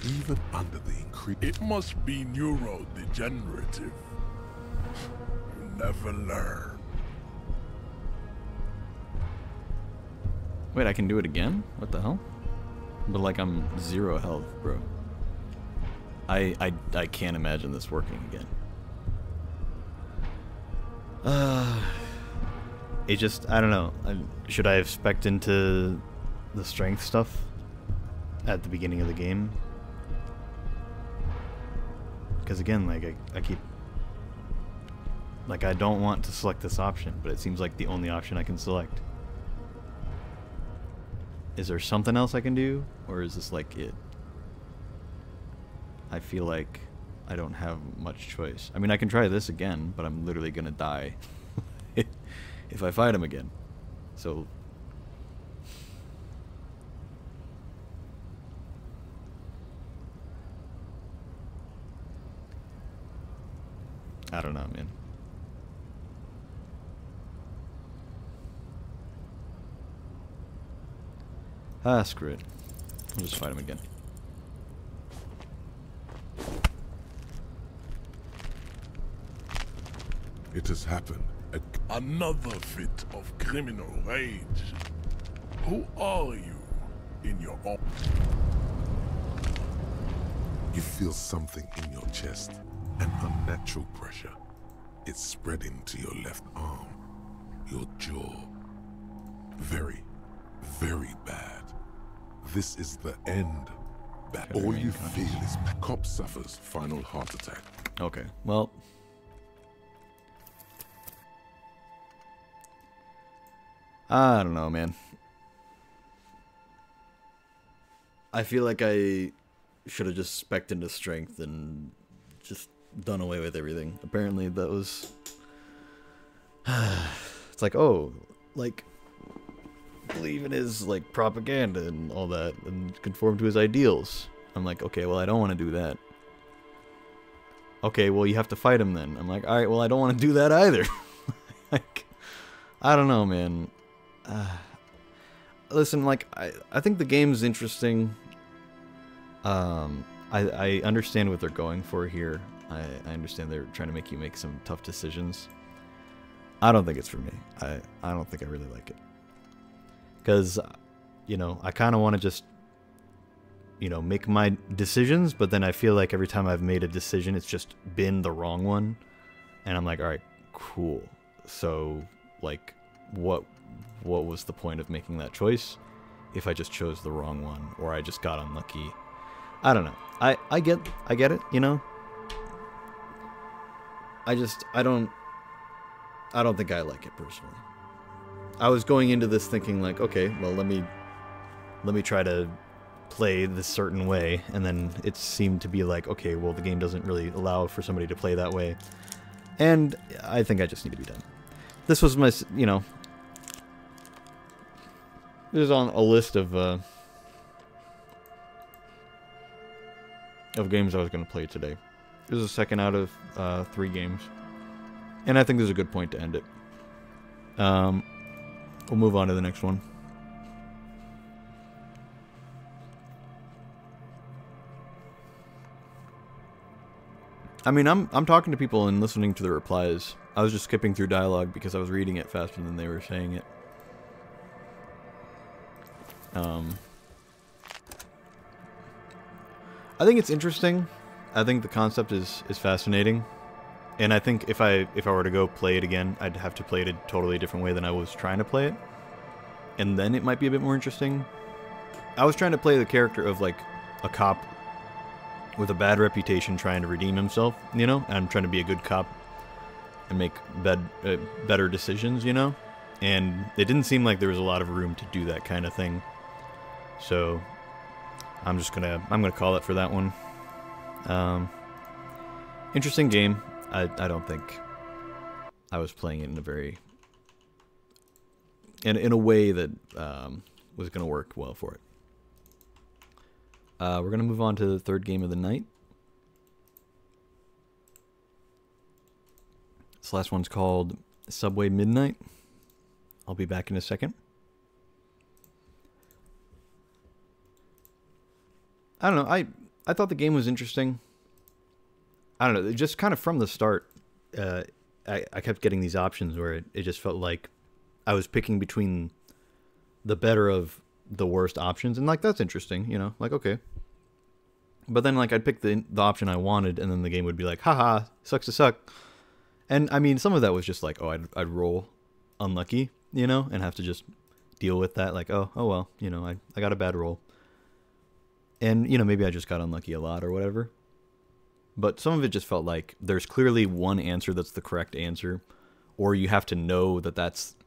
Even under the increase... It must be neurodegenerative. You never learn. Wait, I can do it again? What the hell? But like I'm 0 health, bro. I can't imagine this working again. It just, I don't know. Should I have spec'd into the strength stuff at the beginning of the game? Because again, like I keep, like I don't want to select this option, but it seems like the only option I can select. Is there something else I can do, or is this like it? I feel like I don't have much choice. I mean, I can try this again, but I'm literally gonna die if I fight him again. So I don't know, man. Ah, screw it. We'll just fight him again. It has happened. Another fit of criminal rage. Who are you in your own? You feel something in your chest. An unnatural pressure. It's spreading to your left arm. Your jaw. Very, very bad. This is the end. All you feel is... Cop suffers final heart attack. Okay, well... I don't know, man. I feel like I should have just spec'd into strength and just done away with everything. Apparently that was... It's like, oh, like, believe in his, like, propaganda and all that, and conform to his ideals. I'm like, okay, well, I don't want to do that. Okay, well, you have to fight him then. I'm like, alright, well, I don't want to do that either. Like, I don't know, man. Listen, like, I think the game's interesting. I understand what they're going for here. I understand they're trying to make you make some tough decisions. I don't think it's for me. I don't think I really like it. Because, you know, I kind of want to just, you know, make my decisions, but then I feel like every time I've made a decision, it's just been the wrong one. And I'm like, alright, cool. So, like, what was the point of making that choice if I just chose the wrong one or I just got unlucky. I don't know. I get it, you know. I don't think I like it personally. I was going into this thinking like, okay, well, let me try to play this certain way, and then it seemed to be like, okay, well, the game doesn't really allow for somebody to play that way, and I think I just need to be done. This was my, you know, this is on a list of games I was going to play today. This is the second out of 3 games, and I think this is a good point to end it. We'll move on to the next one. I mean, I'm talking to people and listening to the replies. I was just skipping through dialogue because I was reading it faster than they were saying it. I think it's interesting. I think the concept is fascinating. And I think if I were to go play it again, I'd have to play it a totally different way than I was trying to play it. And then it might be a bit more interesting. I was trying to play the character of, like, a cop with a bad reputation trying to redeem himself, you know? And I'm trying to be a good cop and make better decisions, you know? And it didn't seem like there was a lot of room to do that kind of thing. So I'm gonna call it for that one. Interesting game. I don't think I was playing it in a very in a way that was gonna work well for it. We're gonna move on to the third game of the night. This last one's called Subway Midnight. I'll be back in a second. I don't know. I thought the game was interesting. I don't know. Just kind of from the start, I kept getting these options where it just felt like I was picking between the better of the worst options, and like that's interesting, you know, like okay. But then like I'd pick the option I wanted, and then the game would be like, haha, sucks to suck. And I mean, some of that was just like, oh, I'd roll unlucky, you know, and have to just deal with that, like, oh well, you know, I got a bad roll. And, you know, maybe I just got unlucky a lot or whatever. But some of it just felt like there's clearly one answer that's the correct answer, or you have to know that that's,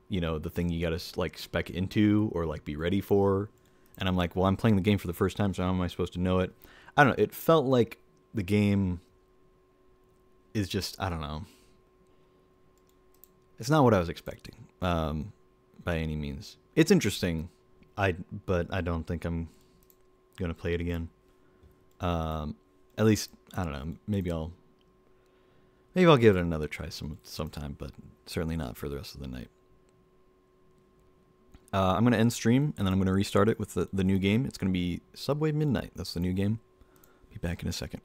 you know, the thing you got to like spec into or like be ready for. And I'm like, well, I'm playing the game for the first time, so how am I supposed to know it? I don't know. It felt like the game is just, I don't know. It's not what I was expecting, by any means. It's interesting, but I don't think I'm gonna play it again. At least, I don't know. Maybe I'll give it another try sometime, but certainly not for the rest of the night. I'm gonna end stream and then I'm gonna restart it with the new game. It's gonna be Subway Midnight. That's the new game. Be back in a second.